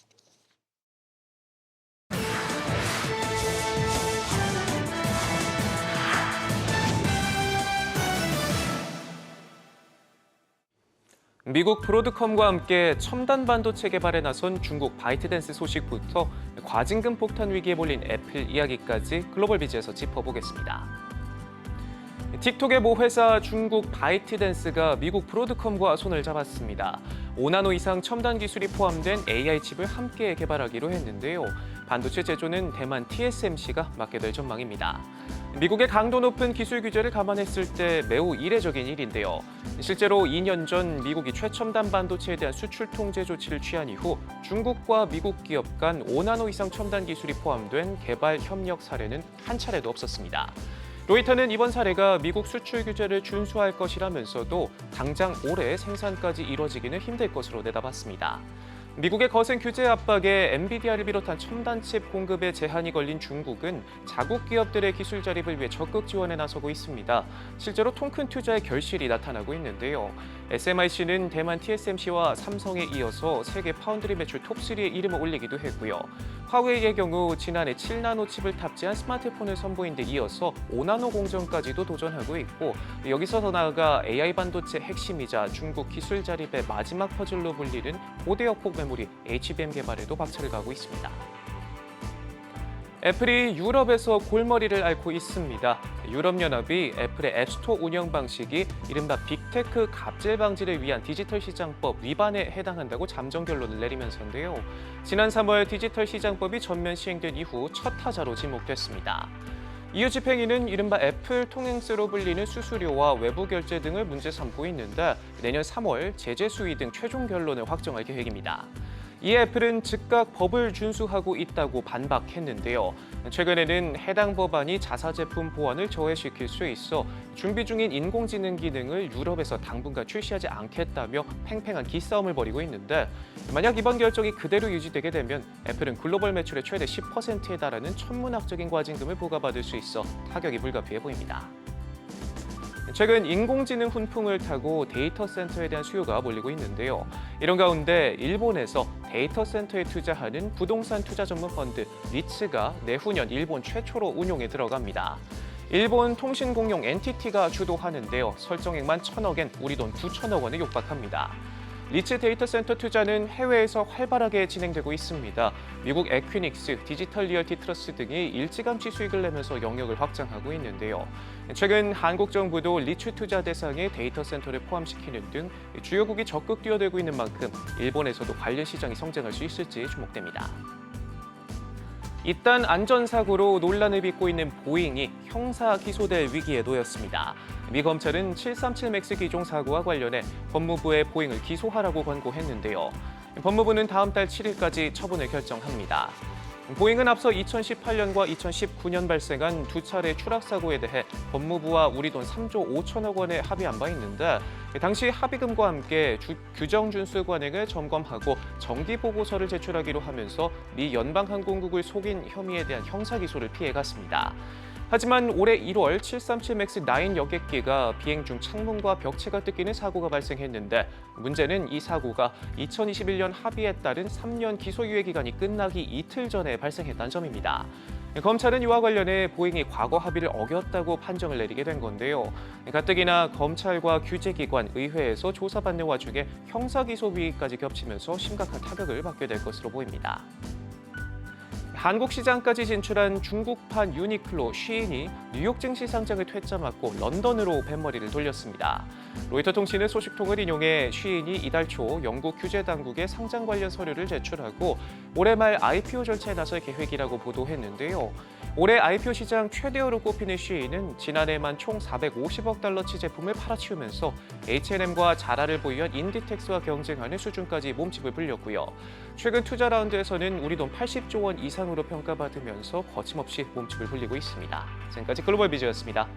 미국 브로드컴과 함께 첨단 반도체 개발에 나선 중국 바이트댄스 소식부터 과징금 폭탄 위기에 몰린 애플 이야기까지 글로벌 비즈에서 짚어보겠습니다. 틱톡의 모 회사 중국 바이트댄스가 미국 브로드컴과 손을 잡았습니다. 5나노 이상 첨단 기술이 포함된 AI 칩을 함께 개발하기로 했는데요. 반도체 제조는 대만 TSMC가 맡게 될 전망입니다. 미국의 강도 높은 기술 규제를 감안했을 때 매우 이례적인 일인데요. 실제로 2년 전 미국이 최첨단 반도체에 대한 수출 통제 조치를 취한 이후 중국과 미국 기업 간 5나노 이상 첨단 기술이 포함된 개발 협력 사례는 한 차례도 없었습니다. 로이터는 이번 사례가 미국 수출 규제를 준수할 것이라면서도 당장 올해 생산까지 이뤄지기는 힘들 것으로 내다봤습니다. 미국의 거센 규제 압박에 엔비디아를 비롯한 첨단 칩 공급에 제한이 걸린 중국은 자국 기업들의 기술 자립을 위해 적극 지원에 나서고 있습니다. 실제로 통큰 투자의 결실이 나타나고 있는데요. SMIC는 대만 TSMC와 삼성에 이어서 세계 파운드리 매출 톱3에 이름을 올리기도 했고요. 화웨이의 경우 지난해 7나노 칩을 탑재한 스마트폰을 선보인 데 이어서 5나노 공정까지도 도전하고 있고 여기서 더 나아가 AI 반도체 핵심이자 중국 기술 자립의 마지막 퍼즐로 불리는 고대역 폭 메모리 HBM 개발에도 박차를 가하고 있습니다. 애플이 유럽에서 골머리를 앓고 있습니다. 유럽연합이 애플의 앱스토어 운영 방식이 이른바 빅테크 갑질 방지를 위한 디지털 시장법 위반에 해당한다고 잠정 결론을 내리면서인데요. 지난 3월 디지털 시장법이 전면 시행된 이후 첫 타자로 지목됐습니다. 이후 집행위는 이른바 애플 통행세로 불리는 수수료와 외부 결제 등을 문제 삼고 있는데 내년 3월 제재 수위 등 최종 결론을 확정할 계획입니다. 이에 애플은 즉각 법을 준수하고 있다고 반박했는데요. 최근에는 해당 법안이 자사 제품 보안을 저해시킬 수 있어 준비 중인 인공지능 기능을 유럽에서 당분간 출시하지 않겠다며 팽팽한 기싸움을 벌이고 있는데 만약 이번 결정이 그대로 유지되게 되면 애플은 글로벌 매출의 최대 10%에 달하는 천문학적인 과징금을 부과받을 수 있어 타격이 불가피해 보입니다. 최근 인공지능 훈풍을 타고 데이터 센터에 대한 수요가 몰리고 있는데요. 이런 가운데 일본에서 데이터 센터에 투자하는 부동산 투자 전문 펀드 리츠가 내후년 일본 최초로 운용에 들어갑니다. 일본 통신공룡 NTT가 주도하는데요. 설정액만 1,000억엔 우리 돈 9천억 원에 육박합니다. 리츠 데이터 센터 투자는 해외에서 활발하게 진행되고 있습니다. 미국 에퀴닉스, 디지털 리얼티 트러스 등이 일찌감치 수익을 내면서 영역을 확장하고 있는데요. 최근 한국 정부도 리츠 투자 대상에 데이터 센터를 포함시키는 등 주요국이 적극 뛰어들고 있는 만큼 일본에서도 관련 시장이 성장할 수 있을지 주목됩니다. 잇단 안전사고로 논란을 빚고 있는 보잉이 형사 기소될 위기에 놓였습니다. 미 검찰은 737 맥스 기종 사고와 관련해 법무부에 보잉을 기소하라고 권고했는데요. 법무부는 다음 달 7일까지 처분을 결정합니다. 보잉은 앞서 2018년과 2019년 발생한 두 차례 추락사고에 대해 법무부와 우리 돈 3조 5천억 원에 합의한 바 있는데 당시 합의금과 함께 규정 준수 관행을 점검하고 정기 보고서를 제출하기로 하면서 미 연방항공국을 속인 혐의에 대한 형사 기소를 피해갔습니다. 하지만 올해 1월 737 맥스 9 여객기가 비행 중 창문과 벽체가 뜯기는 사고가 발생했는데 문제는 이 사고가 2021년 합의에 따른 3년 기소유예 기간이 끝나기 이틀 전에 발생했다는 점입니다. 검찰은 이와 관련해 보잉이 과거 합의를 어겼다고 판정을 내리게 된 건데요. 가뜩이나 검찰과 규제기관, 의회에서 조사받는 와중에 형사기소비까지 겹치면서 심각한 타격을 받게 될 것으로 보입니다. 한국 시장까지 진출한 중국판 유니클로 쉬인이 뉴욕 증시 상장을 퇴짜 맞고 런던으로 뱃머리를 돌렸습니다. 로이터 통신의 소식통을 인용해 쉬인이 이달 초 영국 규제 당국에 상장 관련 서류를 제출하고 올해 말 IPO 절차에 나설 계획이라고 보도했는데요. 올해 IPO 시장 최대어로 꼽히는 쉬인은 지난해만 총 450억 달러치 제품을 팔아치우면서 H&M과 자라를 보유한 인디텍스와 경쟁하는 수준까지 몸집을 불렸고요. 최근 투자 라운드에서는 우리 돈 80조 원 이상으로 평가받으면서 거침없이 몸집을 불리고 있습니다. 지금까지 글로벌 비즈였습니다.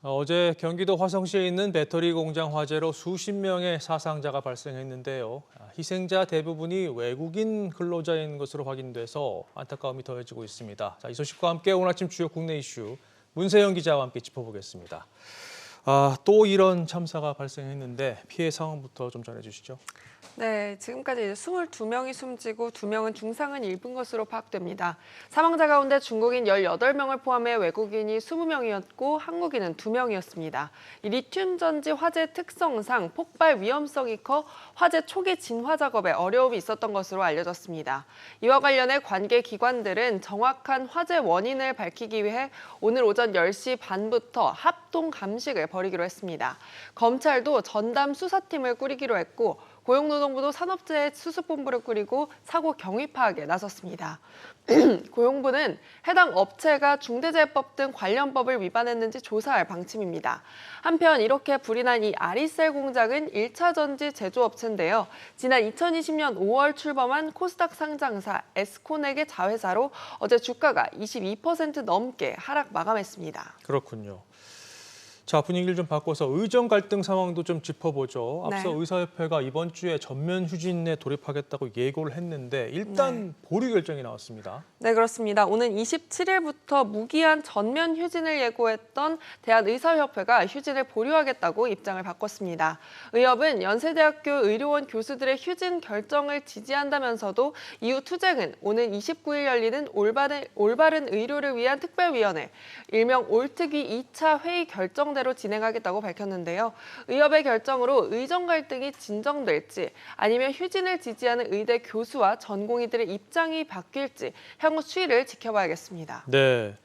어제 경기도 화성시에 있는 배터리 공장 화재로 수십 명의 사상자가 발생했는데요. 희생자 대부분이 외국인 근로자인 것으로 확인돼서 안타까움이 더해지고 있습니다. 이 소식과 함께 오늘 아침 주요 국내 이슈 문세영 기자와 함께 짚어보겠습니다. 또 이런 참사가 발생했는데 피해 상황부터 좀 전해주시죠. 네, 지금까지 22명이 숨지고 2명은 중상을 입은 것으로 파악됩니다. 사망자 가운데 중국인 18명을 포함해 외국인이 20명이었고 한국인은 2명이었습니다. 이 리튬 전지 화재 특성상 폭발 위험성이 커 화재 초기 진화 작업에 어려움이 있었던 것으로 알려졌습니다. 이와 관련해 관계 기관들은 정확한 화재 원인을 밝히기 위해 오늘 오전 10시 반부터 합동 감식을 벌이기로 했습니다. 검찰도 전담 수사팀을 꾸리기로 했고 고용노동부도 산업재해 수습본부를 꾸리고 사고 경위 파악에 나섰습니다. 고용부는 해당 업체가 중대재해법 등 관련 법을 위반했는지 조사할 방침입니다. 한편 이렇게 불이 난 이 아리셀 공장은 1차 전지 제조업체인데요. 지난 2020년 5월 출범한 코스닥 상장사 에스코넥의 자회사로 어제 주가가 22% 넘게 하락 마감했습니다. 그렇군요. 자, 분위기를 좀 바꿔서 의정 갈등 상황도 좀 짚어보죠. 앞서 네. 의사협회가 이번 주에 전면 휴진에 돌입하겠다고 예고를 했는데 일단 보류 결정이 나왔습니다. 네, 그렇습니다. 오는 27일부터 무기한 전면 휴진을 예고했던 대한의사협회가 휴진을 보류하겠다고 입장을 바꿨습니다. 의협은 연세대학교 의료원 교수들의 휴진 결정을 지지한다면서도 이후 투쟁은 오는 29일 열리는 올바른 의료를 위한 특별위원회, 일명 올특위 2차 회의 결정대로 진행하겠다고 밝혔는데요. 의협의 결정으로 의정 갈등이 진정될지 아니면 휴진을 지지하는 의대 교수와 전공의들의 입장이 바뀔지 향후 추이를 지켜봐야겠습니다. 네.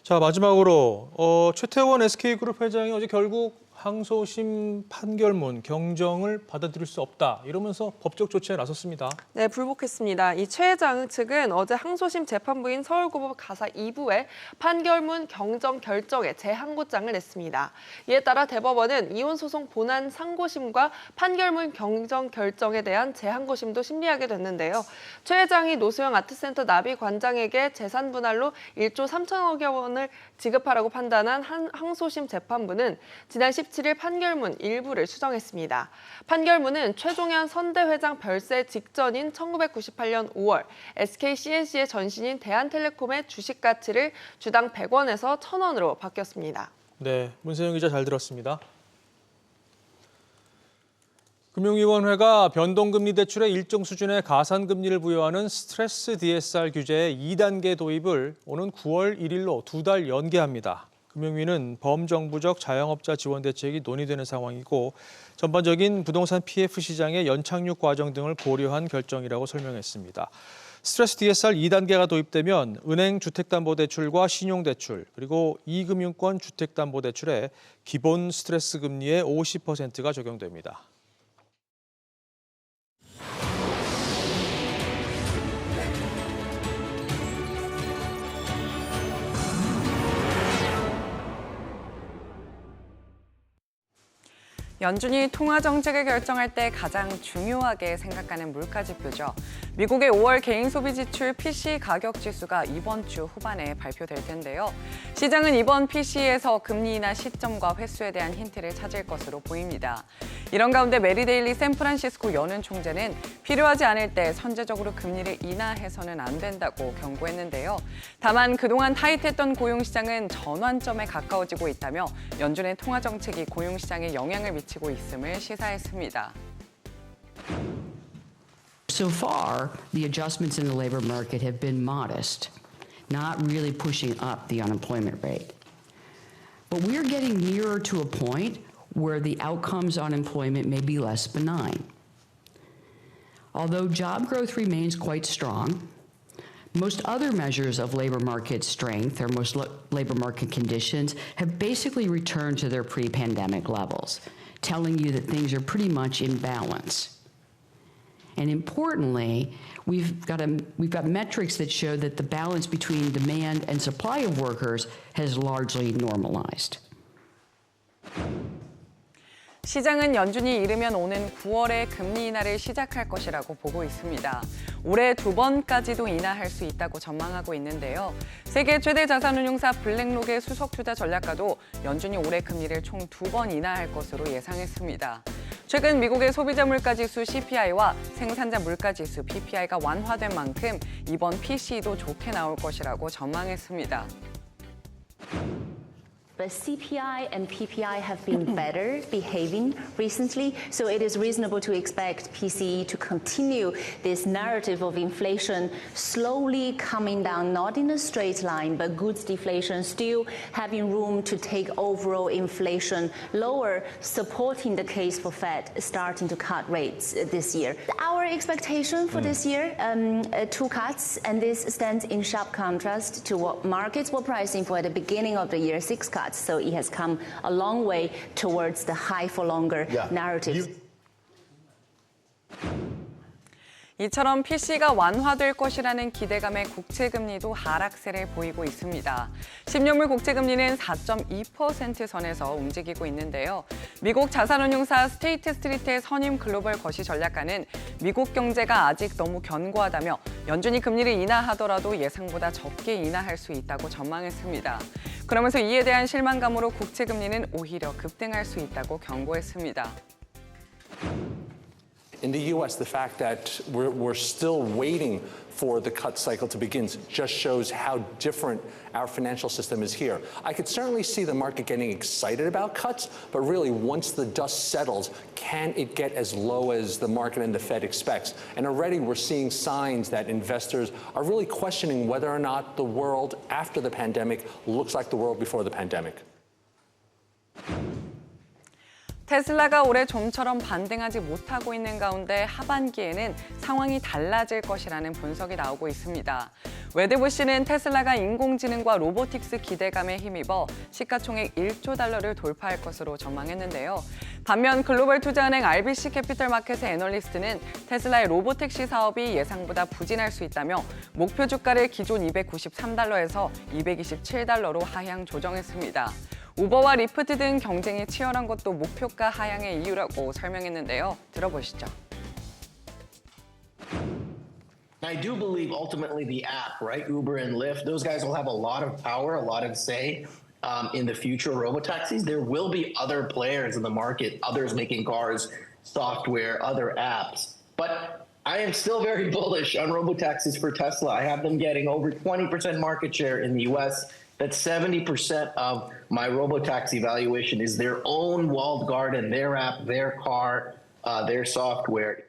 자, 마지막으로 최태원 SK그룹 회장이 어제 결국 항소심 판결문 경정을 받아들일 수 없다 이러면서 법적 조치에 나섰습니다. 네, 불복했습니다. 이 최 회장 측은 어제 항소심 재판부인 서울고법 가사 2부에 판결문 경정 결정에 재항고장을 냈습니다. 이에 따라 대법원은 이혼 소송 본안 상고심과 판결문 경정 결정에 대한 재항고심도 심리하게 됐는데요. 최 회장이 노소영 아트센터 나비 관장에게 재산 분할로 1조 3천억 원을 지급하라고 판단한 항소심 재판부는 지난 17일 판결문 일부를 수정했습니다. 판결문은 최종현 선대 회장 별세 직전인 1998년 5월 SK CNC의 전신인 대한텔레콤의 주식 가치를 주당 100원에서 1,000원으로 바뀌었습니다. 네, 문세영 기자 잘 들었습니다. 금융위원회가 변동금리 대출의 일정 수준의 가산금리를 부여하는 스트레스 DSR 규제의 2단계 도입을 오는 9월 1일로 2달 연기합니다. 금융위는 범정부적 자영업자 지원 대책이 논의되는 상황이고 전반적인 부동산 PF 시장의 연착륙 과정 등을 고려한 결정이라고 설명했습니다. 스트레스 DSR 2단계가 도입되면 은행 주택담보대출과 신용대출 그리고 이금융권 주택담보대출에 기본 스트레스 금리의 50%가 적용됩니다. 연준이 통화 정책을 결정할 때 가장 중요하게 생각하는 물가지표죠. 미국의 5월 개인 소비 지출 PCE 가격 지수가 이번 주 후반에 발표될 텐데요. 시장은 이번 PCE에서 금리 인하 시점과 횟수에 대한 힌트를 찾을 것으로 보입니다. 이런 가운데 메리 데일리 샌프란시스코 연은 총재는 필요하지 않을 때 선제적으로 금리를 인하해서는 안 된다고 경고했는데요. 다만 그동안 타이트했던 고용시장은 전환점에 가까워지고 있다며 연준의 통화 정책이 고용시장에 영향을 미치고 있음을 시사했습니다. So far, the adjustments in the labor market have been modest, not really pushing up the unemployment rate. But we're getting nearer to a point where the outcomes on employment may be less benign. Although job growth remains quite strong, most other measures of labor market strength or most labor market conditions have basically returned to their pre-pandemic levels, telling you that things are pretty much in balance. And importantly, we've got metrics that show that the balance between demand and supply of workers has largely normalized. 시장은 연준이 이르면 오는 9월에 금리 인하를 시작할 것이라고 보고 있습니다. 올해 2번까지도 인하할 수 있다고 전망하고 있는데요. 세계 최대 자산운용사 블랙록의 수석 투자 전략가도 연준이 올해 금리를 총 2번 인하할 것으로 예상했습니다. 최근 미국의 소비자 물가지수 CPI와 생산자 물가지수 PPI가 완화된 만큼 이번 PCE도 좋게 나올 것이라고 전망했습니다. But CPI and PPI have been better behaving recently, so it is reasonable to expect PCE to continue this narrative of inflation slowly coming down, not in a straight line, but goods deflation still having room to take overall inflation lower, supporting the case for Fed starting to cut rates this year. Our expectation for this year, 2 cuts, and this stands in sharp contrast to what markets were pricing for at the beginning of the year, 6 cuts. So it has come a long way towards the high for longer narrative. 이처럼 PC가 완화될 것이라는 기대감에 국채금리도 하락세를 보이고 있습니다. 10년물 국채금리는 4.2% 선에서 움직이고 있는데요. 미국 자산운용사 스테이트 스트리트의 선임 글로벌 거시 전략가는 미국 경제가 아직 너무 견고하다며 연준이 금리를 인하하더라도 예상보다 적게 인하할 수 있다고 전망했습니다. 그러면서 이에 대한 실망감으로 국채금리는 오히려 급등할 수 있다고 경고했습니다. In the U.S., the fact that we're still waiting for the cut cycle to begin just shows how different our financial system is here. I could certainly see the market getting excited about cuts, but really once the dust settles, can it get as low as the market and the Fed expects? And already we're seeing signs that investors are really questioning whether or not the world after the pandemic looks like the world before the pandemic. 테슬라가 올해 좀처럼 반등하지 못하고 있는 가운데 하반기에는 상황이 달라질 것이라는 분석이 나오고 있습니다. 웨드부시는 테슬라가 인공지능과 로보틱스 기대감에 힘입어 시가총액 1조 달러를 돌파할 것으로 전망했는데요. 반면 글로벌 투자은행 RBC 캐피털 마켓의 애널리스트는 테슬라의 로보택시 사업이 예상보다 부진할 수 있다며 목표 주가를 기존 293달러에서 227달러로 하향 조정했습니다. 우버와 리프트 등 경쟁이 치열한 것도 목표가 하향의 이유라고 설명했는데요. 들어보시죠. I do believe ultimately the app, right? Uber and Lyft, those guys will have a lot of power, a lot of say in the future of robotaxis. There will be other players in the market, others making cars, software, other apps. But I am still very bullish on robotaxis for Tesla. I have them getting over 20% market share in the US. That's 70% of my robotaxi valuation is their own walled garden, their app, their car, their software.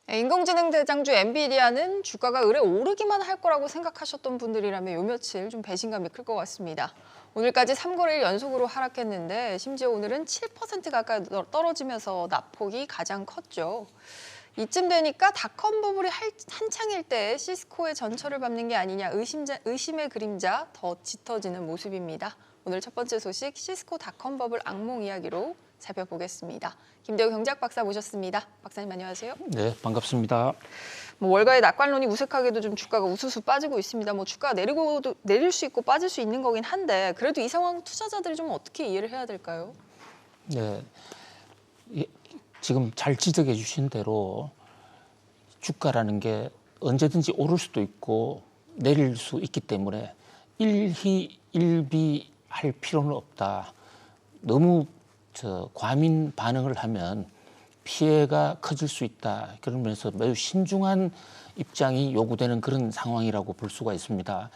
인공지능 대장주 엔비디아는 주가가 의뢰 오르기만 할 거라고 생각하셨던 분들이라면 요 며칠 좀 배신감이 클 것 같습니다. 오늘까지 3거래일 연속으로 하락했는데 심지어 오늘은 7% 가까이 떨어지면서 낙폭이 가장 컸죠. 이쯤 되니까 닷컴 버블이 한창일 때 시스코의 전철을 밟는 게 아니냐 의심의 그림자 더 짙어지는 모습입니다. 오늘 첫 번째 소식 시스코 닷컴 버블 악몽 이야기로 살펴보겠습니다. 김대우 경제학 박사 모셨습니다. 박사님 안녕하세요. 네, 반갑습니다. 월가의 낙관론이 우색하게도 좀 주가가 우수수 빠지고 있습니다. 주가가 내릴 수 있고 빠질 수 있는 거긴 한데 그래도 이 상황 투자자들이 좀 어떻게 이해를 해야 될까요? 네, 지금 잘 지적해 주신 대로 주가라는 게 언제든지 오를 수도 있고 내릴 수 있기 때문에 일희일비할 필요는 없다. 너무 과민 반응을 하면 피해가 커질 수 있다. 그러면서 매우 신중한 입장이 요구되는 그런 상황이라고 볼 수가 있습니다.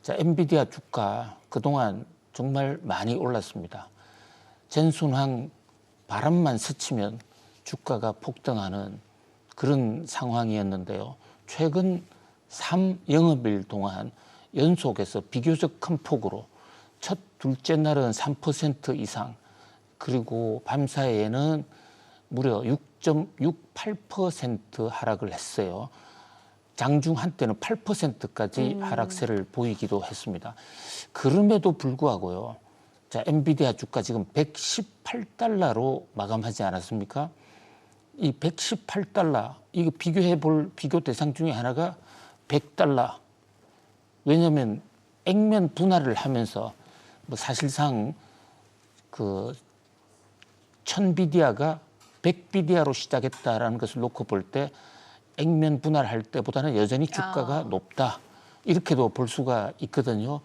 자, 엔비디아 주가 그동안 정말 많이 올랐습니다. 전순환 바람만 스치면 주가가 폭등하는 그런 상황이었는데요. 최근 3영업일 동안 연속해서 비교적 큰 폭으로 첫 둘째 날은 3% 이상 그리고 밤사이에는 무려 6.68% 하락을 했어요. 장중 한때는 8%까지 하락세를 보이기도 했습니다. 그럼에도 불구하고요. 자, 엔비디아 주가 지금 118달러로 마감하지 않았습니까? 이 118달러, 이거 비교해 볼 비교 대상 중에 하나가 100달러. 왜냐하면 액면 분할을 하면서 사실상 그 1000비디아가 100비디아로 시작했다라는 것을 놓고 볼 때 액면 분할할 때보다는 여전히 주가가 높다. 이렇게도 볼 수가 있거든요.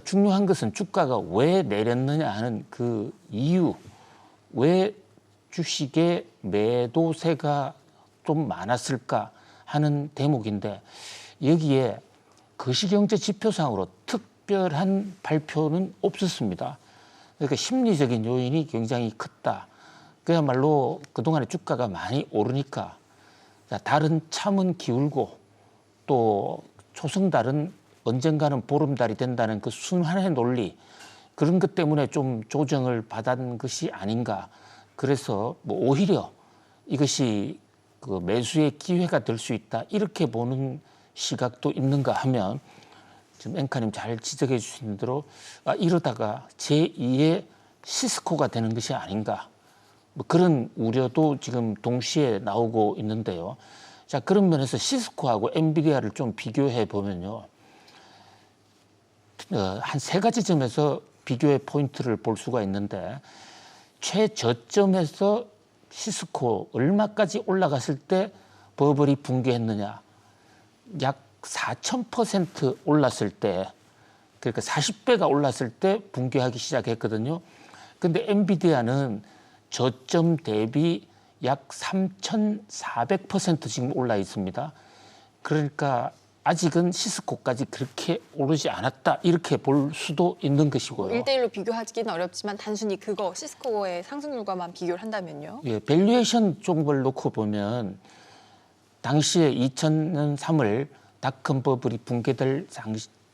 중요한 것은 주가가 왜 내렸느냐 하는 그 이유, 왜 주식의 매도세가 좀 많았을까 하는 대목인데 여기에 거시경제 지표상으로 특별한 발표는 없었습니다. 그러니까 심리적인 요인이 굉장히 컸다. 그야말로 그동안에 주가가 많이 오르니까 달은 참은 기울고 또 초승달은 언젠가는 보름달이 된다는 그 순환의 논리 그런 것 때문에 좀 조정을 받은 것이 아닌가. 그래서 오히려 이것이 그 매수의 기회가 될 수 있다. 이렇게 보는 시각도 있는가 하면 지금 앵커님 잘 지적해 주신 대로 이러다가 제2의 시스코가 되는 것이 아닌가. 그런 우려도 지금 동시에 나오고 있는데요. 자, 그런 면에서 시스코하고 엔비디아를 좀 비교해 보면요. 한 세 가지 점에서 비교의 포인트를 볼 수가 있는데 최저점에서 시스코 얼마까지 올라갔을 때 버블이 붕괴했느냐. 약 4000% 올랐을 때, 그러니까 40배가 올랐을 때 붕괴하기 시작했거든요. 근데 엔비디아는 저점 대비 약 3400% 지금 올라 있습니다. 그러니까 아직은 시스코까지 그렇게 오르지 않았다. 이렇게 볼 수도 있는 것이고요. 1대1로 비교하기는 어렵지만 단순히 그거 시스코의 상승률과만 비교를 한다면요. 예, 밸류에이션 쪽을 놓고 보면 당시에 2000년 3월 닷컴 버블이 붕괴될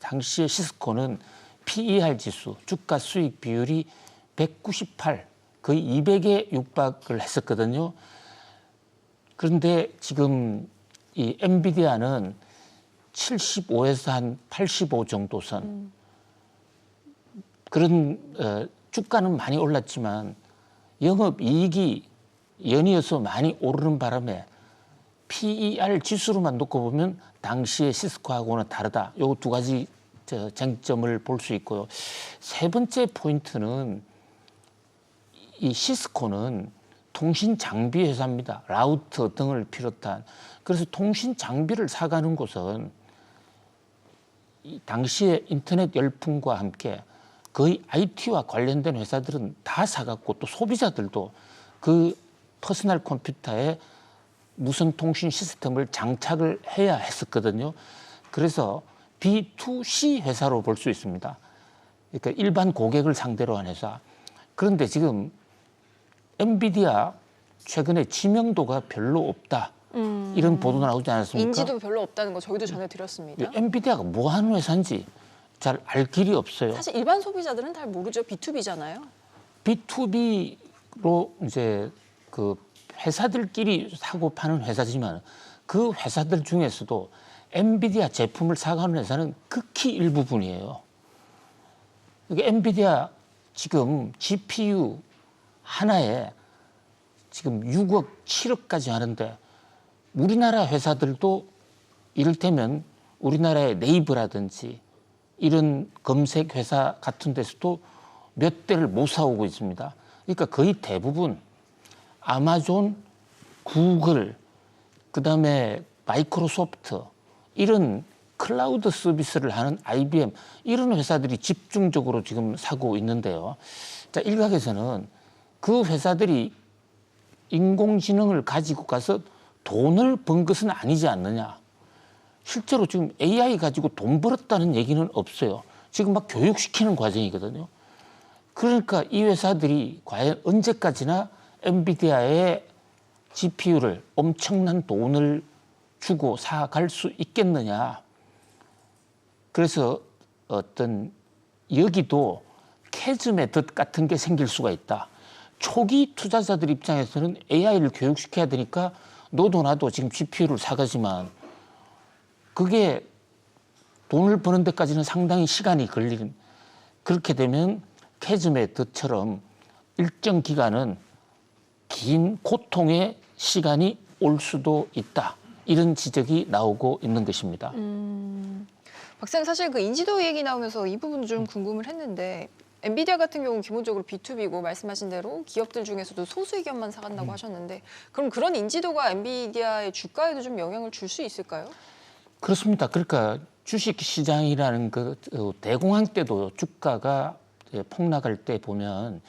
당시의 시스코는 PER 지수, 주가 수익 비율이 198, 거의 200에 육박을 했었거든요. 그런데 지금 이 엔비디아는 75에서 한 85 정도 선. 그런 주가는 많이 올랐지만 영업이익이 연이어서 많이 오르는 바람에 PER 지수로만 놓고 보면 당시의 시스코하고는 다르다. 요 두 가지 쟁점을 볼 수 있고요. 세 번째 포인트는 이 시스코는 통신 장비 회사입니다. 라우터 등을 비롯한. 그래서 통신 장비를 사가는 곳은 당시의 인터넷 열풍과 함께 거의 IT와 관련된 회사들은 다 사갔고 또 소비자들도 그 퍼스널 컴퓨터에 무선 통신 시스템을 장착을 해야 했었거든요. 그래서 B2C 회사로 볼 수 있습니다. 그러니까 일반 고객을 상대로 한 회사. 그런데 지금 엔비디아 최근에 지명도가 별로 없다. 이런 보도 나오지 않았습니까? 인지도 별로 없다는 거 저희도 전해드렸습니다. 엔비디아가 뭐 하는 회사인지 잘 알 길이 없어요. 사실 일반 소비자들은 잘 모르죠. B2B잖아요. B2B로 이제 그 회사들끼리 사고 파는 회사지만 그 회사들 중에서도 엔비디아 제품을 사가는 회사는 극히 일부분이에요. 그러니까 엔비디아 지금 GPU 하나에 지금 6억, 7억까지 하는데 우리나라 회사들도 이를테면 우리나라의 네이버라든지 이런 검색 회사 같은 데서도 몇 대를 못 사오고 있습니다. 그러니까 거의 대부분 아마존, 구글, 그다음에 마이크로소프트 이런 클라우드 서비스를 하는 IBM 이런 회사들이 집중적으로 지금 사고 있는데요. 자, 일각에서는 그 회사들이 인공지능을 가지고 가서 돈을 번 것은 아니지 않느냐. 실제로 지금 AI 가지고 돈 벌었다는 얘기는 없어요. 지금 막 교육시키는 과정이거든요. 그러니까 이 회사들이 과연 언제까지나 엔비디아의 GPU를 엄청난 돈을 주고 사갈 수 있겠느냐. 그래서 어떤 여기도 캐즘의 덫 같은 게 생길 수가 있다. 초기 투자자들 입장에서는 AI를 교육시켜야 되니까 너도 나도 지금 GPU를 사가지만 그게 돈을 버는 데까지는 상당히 시간이 걸리는, 그렇게 되면 캐즘의 덫처럼 일정 기간은 긴 고통의 시간이 올 수도 있다. 이런 지적이 나오고 있는 것입니다. 박사님, 사실 그 인지도 얘기 나오면서 이 부분도 좀 궁금을 했는데 엔비디아 같은 경우는 기본적으로 B2B고 말씀하신 대로 기업들 중에서도 소수의견만 사간다고 하셨는데 그럼 그런 인지도가 엔비디아의 주가에도 좀 영향을 줄 수 있을까요? 그렇습니다. 그러니까 주식시장이라는 그 대공황 때도 주가가 폭락할 때 보면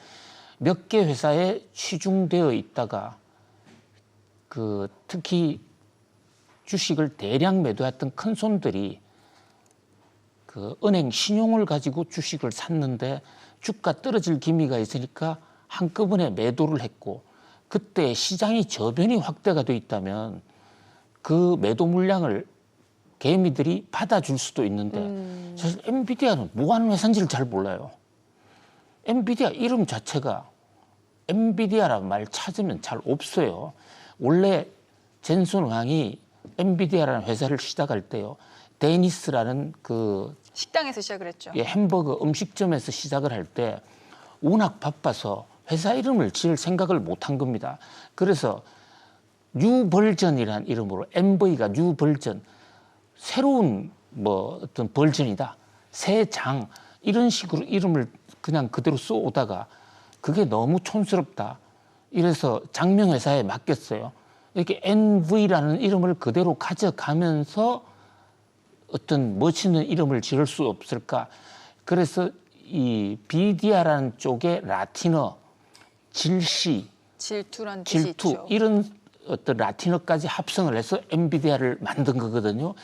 몇 개 회사에 치중되어 있다가 그 특히 주식을 대량 매도했던 큰 손들이 그 은행 신용을 가지고 주식을 샀는데 주가 떨어질 기미가 있으니까 한꺼번에 매도를 했고 그때 시장이 저변이 확대가 돼 있다면 그 매도 물량을 개미들이 받아줄 수도 있는데 사실 엔비디아는 뭐 하는 회사인지를 잘 몰라요. 엔비디아 이름 자체가 엔비디아라는 말 찾으면 잘 없어요. 원래 젠슨 왕이 엔비디아라는 회사를 시작할 때요. 데니스라는 그 식당에서 시작을 했죠. 예, 햄버거 음식점에서 시작을 할 때 워낙 바빠서 회사 이름을 지을 생각을 못 한 겁니다. 그래서 뉴 버전이라는 이름으로 MV가 뉴 버전, 새로운 뭐 어떤 버전이다, 새 장 이런 식으로 이름을 그냥 그대로 써오다가 그게 너무 촌스럽다. 이래서 장명 회사에 맡겼어요. 이렇게 NV라는 이름을 그대로 가져가면서 어떤 멋있는 이름을 지을 수 없을까? 그래서 이 비디아라는 쪽에 라틴어, 질시, 질투란 뜻이 질투 있죠. 이런 어떤 라틴어까지 합성을 해서 엔비디아를 만든 거거든요.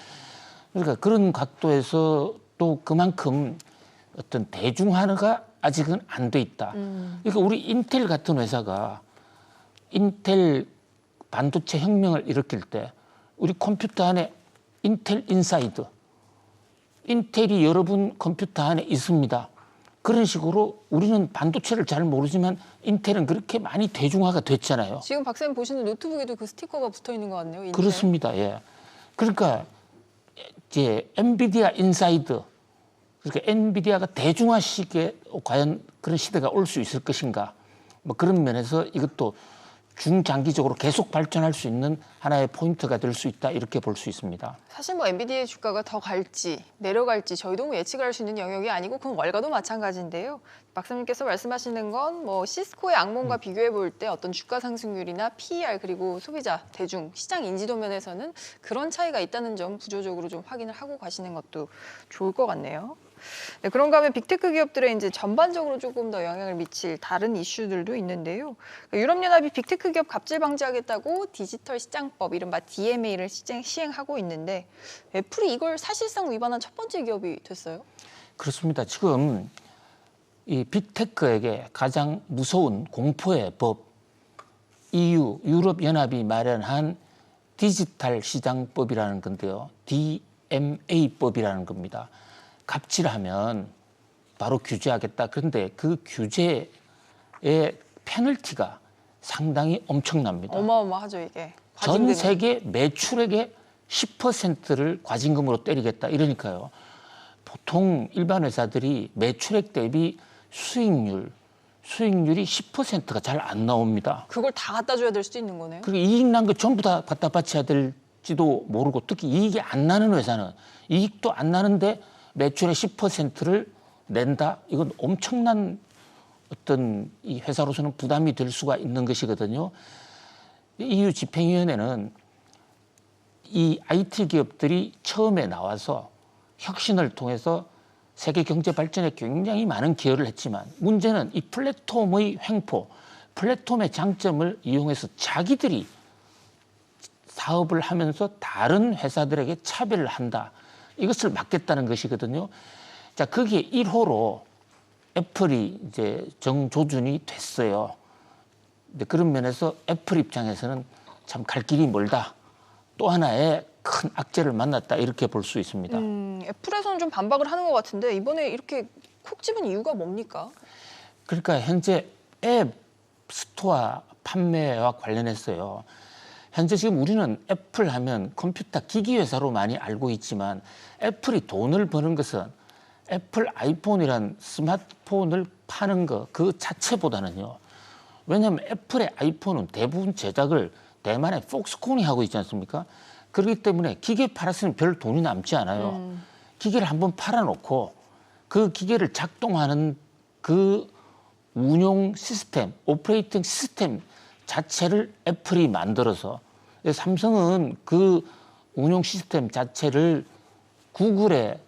그러니까 그런 각도에서 또 그만큼 어떤 대중화가 아직은 안 돼 있다. 그러니까 우리 인텔 같은 회사가 인텔 반도체 혁명을 일으킬 때 우리 컴퓨터 안에 인텔 인사이드, 인텔이 여러분 컴퓨터 안에 있습니다. 그런 식으로 우리는 반도체를 잘 모르지만 인텔은 그렇게 많이 대중화가 됐잖아요. 지금 박사님 보시는 노트북에도 그 스티커가 붙어 있는 것 같네요. 인텔. 그렇습니다. 예. 그러니까 이제 엔비디아 인사이드, 그러니까 엔비디아가 대중화 시기에 과연 그런 시대가 올 수 있을 것인가? 뭐 그런 면에서 이것도 중장기적으로 계속 발전할 수 있는 하나의 포인트가 될 수 있다 이렇게 볼 수 있습니다. 사실 뭐 엔비디아의 주가가 더 갈지 내려갈지 저희도 뭐 예측을 할 수 있는 영역이 아니고 그건 월가도 마찬가지인데요. 박사님께서 말씀하시는 건 뭐 시스코의 악몽과 비교해 볼 때 어떤 주가 상승률이나 PER 그리고 소비자, 대중, 시장 인지도 면에서는 그런 차이가 있다는 점 구조적으로 좀 확인을 하고 가시는 것도 좋을 것 같네요. 네, 그런가 하면 빅테크 기업들의 이제 전반적으로 조금 더 영향을 미칠 다른 이슈들도 있는데요. 유럽연합이 빅테크 기업 갑질 방지하겠다고 디지털 시장법, 이른바 DMA를 시행하고 있는데 애플이 이걸 사실상 위반한 첫 번째 기업이 됐어요? 그렇습니다. 지금 이 빅테크에게 가장 무서운 공포의 법, EU, 유럽연합이 마련한 디지털 시장법이라는 건데요. DMA법이라는 겁니다. 갑질하면 바로 규제하겠다. 그런데 그 규제의 페널티가 상당히 엄청납니다. 어마어마하죠, 이게. 전 세계 매출액의 10%를 과징금으로 때리겠다. 이러니까요. 보통 일반 회사들이 매출액 대비 수익률 수익률이 10%가 잘 안 나옵니다. 그걸 다 갖다 줘야 될 수도 있는 거네요. 그리고 이익 난 거 전부 다 갖다 바쳐야 될지도 모르고 특히 이익이 안 나는 회사는 이익도 안 나는데 매출의 10%를 낸다? 이건 엄청난 어떤 이 회사로서는 부담이 될 수가 있는 것이거든요. EU 집행위원회는 이 IT 기업들이 처음에 나와서 혁신을 통해서 세계 경제 발전에 굉장히 많은 기여를 했지만 문제는 이 플랫폼의 횡포, 플랫폼의 장점을 이용해서 자기들이 사업을 하면서 다른 회사들에게 차별을 한다. 이것을 막겠다는 것이거든요. 자, 거기에 1호로 애플이 이제 정조준이 됐어요. 근데 그런 면에서 애플 입장에서는 참 갈 길이 멀다. 또 하나의 큰 악재를 만났다. 이렇게 볼 수 있습니다. 애플에서는 좀 반박을 하는 것 같은데 이번에 이렇게 콕 집은 이유가 뭡니까? 그러니까 현재 앱 스토어 판매와 관련해서요. 현재 지금 우리는 애플 하면 컴퓨터 기기 회사로 많이 알고 있지만 애플이 돈을 버는 것은 애플 아이폰이란 스마트폰을 파는 거 그 자체보다는요. 왜냐하면 애플의 아이폰은 대부분 제작을 대만의 폭스콘이 하고 있지 않습니까? 그렇기 때문에 기계 팔았으면 별 돈이 남지 않아요. 기계를 한번 팔아놓고 그 기계를 작동하는 그 운용 시스템, 오퍼레이팅 시스템 자체를 애플이 만들어서 삼성은 그 운용 시스템 자체를 구글에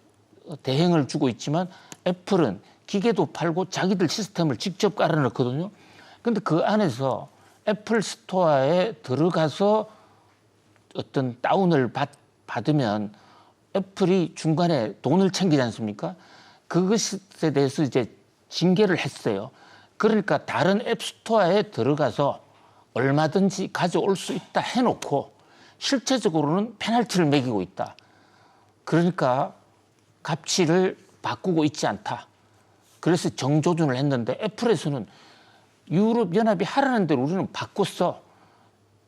대행을 주고 있지만 애플은 기계도 팔고 자기들 시스템을 직접 깔아넣거든요. 근데 그 안에서 애플 스토어에 들어가서 어떤 다운을 받으면 애플이 중간에 돈을 챙기지 않습니까? 그것에 대해서 이제 징계를 했어요. 그러니까 다른 앱 스토어에 들어가서 얼마든지 가져올 수 있다 해놓고 실제적으로는 페널티를 매기고 있다. 그러니까 가치를 바꾸고 있지 않다. 그래서 정조준을 했는데 애플에서는 유럽 연합이 하라는 대로 우리는 바꿨어.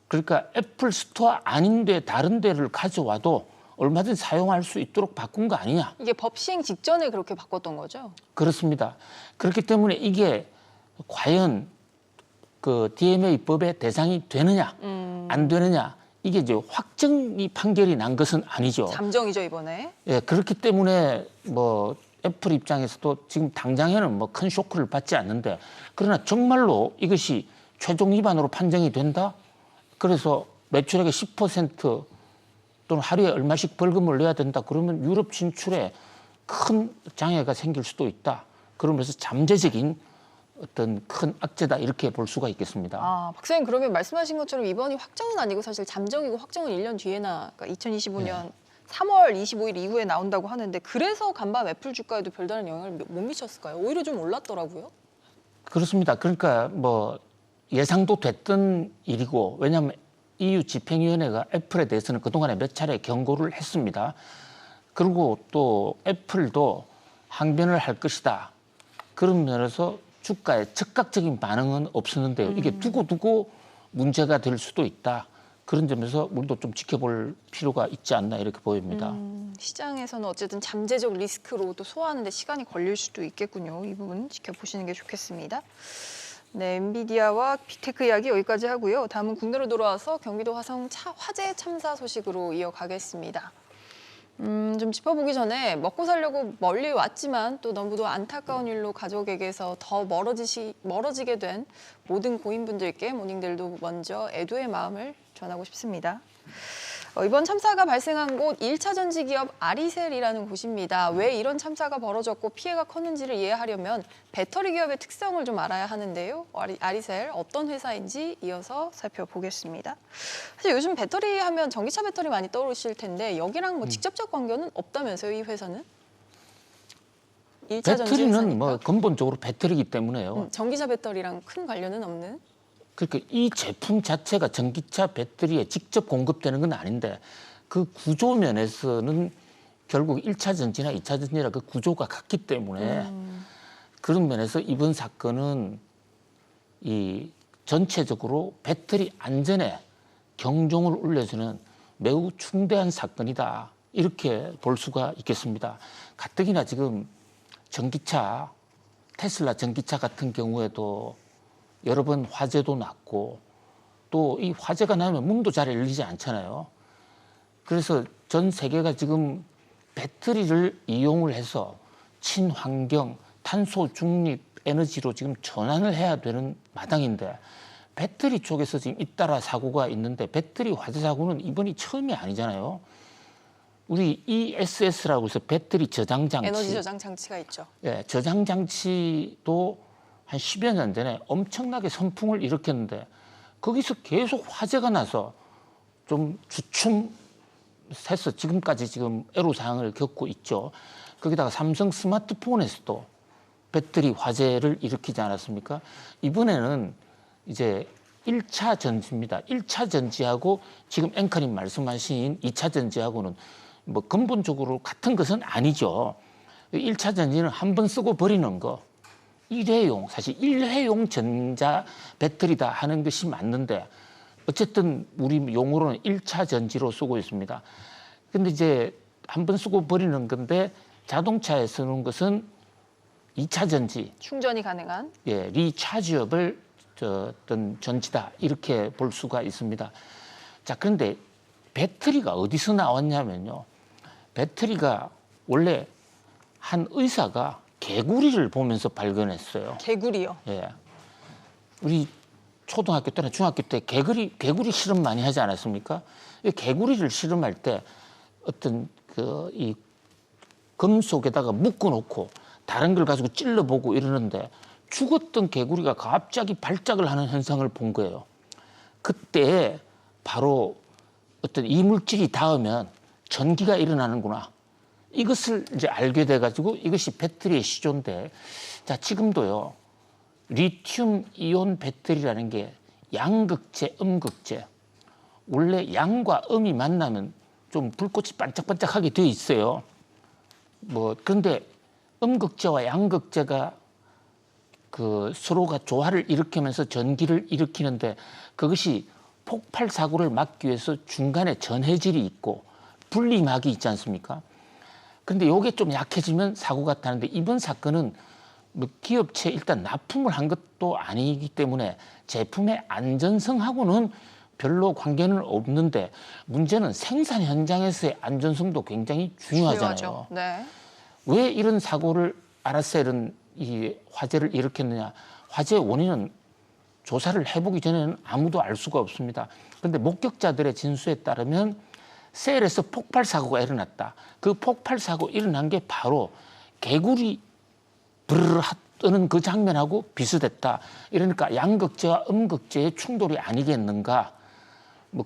그러니까 애플 스토어 아닌데 다른 데를 가져와도 얼마든지 사용할 수 있도록 바꾼 거 아니냐. 이게 법 시행 직전에 그렇게 바꿨던 거죠? 그렇습니다. 그렇기 때문에 이게 과연 그 DMA 법의 대상이 되느냐 안 되느냐 이게 이제 확정이 판결이 난 것은 아니죠. 잠정이죠 이번에. 예, 그렇기 때문에 뭐 애플 입장에서도 지금 당장에는 뭐 큰 쇼크를 받지 않는데 그러나 정말로 이것이 최종 위반으로 판정이 된다? 그래서 매출액의 10% 또는 하루에 얼마씩 벌금을 내야 된다. 그러면 유럽 진출에 큰 장애가 생길 수도 있다. 그러면서 잠재적인 어떤 큰 악재다 이렇게 볼 수가 있겠습니다. 아, 박사님 그러면 말씀하신 것처럼 이번이 확정은 아니고 사실 잠정이고 확정은 1년 뒤에나 그러니까 2025년 3월 25일 이후에 나온다고 하는데 그래서 간밤 애플 주가에도 별다른 영향을 못 미쳤을까요? 오히려 좀 올랐더라고요. 그렇습니다. 그러니까 뭐 예상도 됐던 일이고 왜냐하면 EU 집행위원회가 애플에 대해서는 그동안에 몇 차례 경고를 했습니다. 그리고 또 애플도 항변을 할 것이다. 그런 면에서 주가에 즉각적인 반응은 없었는데요. 이게 두고두고 문제가 될 수도 있다. 그런 점에서 우리도 좀 지켜볼 필요가 있지 않나 이렇게 보입니다. 시장에서는 어쨌든 잠재적 리스크로 또 소화하는 데 시간이 걸릴 수도 있겠군요. 이 부분 지켜보시는 게 좋겠습니다. 네, 엔비디아와 빅테크 이야기 여기까지 하고요. 다음은 국내로 돌아와서 경기도 화성 화재 참사 소식으로 이어가겠습니다. 좀 짚어보기 전에 먹고 살려고 멀리 왔지만 또 너무도 안타까운 일로 가족에게서 더 멀어지게 된 모든 고인분들께 모닝들도 먼저 애도의 마음을 전하고 싶습니다. 이번 참사가 발생한 곳 1차 전지 기업 아리셀이라는 곳입니다. 왜 이런 참사가 벌어졌고 피해가 컸는지를 이해하려면 배터리 기업의 특성을 좀 알아야 하는데요. 아리셀 어떤 회사인지 이어서 살펴보겠습니다. 사실 요즘 배터리 하면 전기차 배터리 많이 떠오르실 텐데 여기랑 뭐 직접적 관계는 없다면서요, 이 회사는? 1차 전지 배터리는 회사니까. 뭐 근본적으로 배터리이기 때문에요. 전기차 배터리랑 큰 관련은 없는? 그러니까 이 제품 자체가 전기차 배터리에 직접 공급되는 건 아닌데 그 구조 면에서는 결국 1차 전지나 2차 전지라 그 구조가 같기 때문에 그런 면에서 이번 사건은 이 전체적으로 배터리 안전에 경종을 울려주는 매우 중대한 사건이다. 이렇게 볼 수가 있겠습니다. 가뜩이나 지금 전기차 테슬라 전기차 같은 경우에도 여러 번 화재도 났고 또 이 화재가 나면 문도 잘 열리지 않잖아요. 그래서 전 세계가 지금 배터리를 이용을 해서 친환경, 탄소 중립 에너지로 지금 전환을 해야 되는 마당인데 배터리 쪽에서 지금 잇따라 사고가 있는데 배터리 화재 사고는 이번이 처음이 아니잖아요. 우리 ESS라고 해서 배터리 저장 장치, 에너지 저장 장치가 있죠. 예, 저장 장치도 한 10여 년 전에 엄청나게 선풍을 일으켰는데 거기서 계속 화재가 나서 좀 주춤해서 지금까지 지금 애로사항을 겪고 있죠. 거기다가 삼성 스마트폰에서도 배터리 화재를 일으키지 않았습니까? 이번에는 이제 1차 전지입니다. 1차 전지하고 지금 앵커님 말씀하신 2차 전지하고는 뭐 근본적으로 같은 것은 아니죠. 1차 전지는 한 번 쓰고 버리는 거. 일회용, 사실 일회용 전자 배터리다 하는 것이 맞는데 어쨌든 우리 용어로는 1차 전지로 쓰고 있습니다. 근데 이제 한 번 쓰고 버리는 건데 자동차에 쓰는 것은 2차 전지. 충전이 가능한. 예, 리차지어블 어떤 전지다 이렇게 볼 수가 있습니다. 자, 그런데 배터리가 어디서 나왔냐면요. 배터리가 원래 한 의사가 개구리를 보면서 발견했어요. 개구리요? 예. 우리 초등학교 때나 중학교 때 개구리 실험 많이 하지 않았습니까? 이 개구리를 실험할 때 어떤 이 금속에다가 묶어놓고 다른 걸 가지고 찔러보고 이러는데 죽었던 개구리가 갑자기 발작을 하는 현상을 본 거예요. 그때 바로 어떤 이물질이 닿으면 전기가 일어나는구나. 이것을 이제 알게 돼가지고 이것이 배터리의 시조인데, 자, 지금도요, 리튬 이온 배터리라는 게 양극재, 음극재. 원래 양과 음이 만나면 좀 불꽃이 반짝반짝하게 되어 있어요. 그런데 음극재와 양극재가 서로가 조화를 일으키면서 전기를 일으키는데 그것이 폭발 사고를 막기 위해서 중간에 전해질이 있고 분리막이 있지 않습니까? 그런데 이게 좀 약해지면 사고가 나는데 이번 사건은 기업체에 일단 납품을 한 것도 아니기 때문에 제품의 안전성하고는 별로 관계는 없는데 문제는 생산 현장에서의 안전성도 굉장히 중요하잖아요. 중요하죠. 네. 왜 이런 사고를 아라셀은 이 화재를 일으켰느냐? 화재의 원인은 조사를 해보기 전에는 아무도 알 수가 없습니다. 그런데 목격자들의 진술에 따르면 셀에서 폭발 사고가 일어났다. 그 폭발 사고 일어난 게 바로 개구리 브르르 뜨는 그 장면하고 비슷했다. 이러니까 양극재와 음극재의 충돌이 아니겠는가?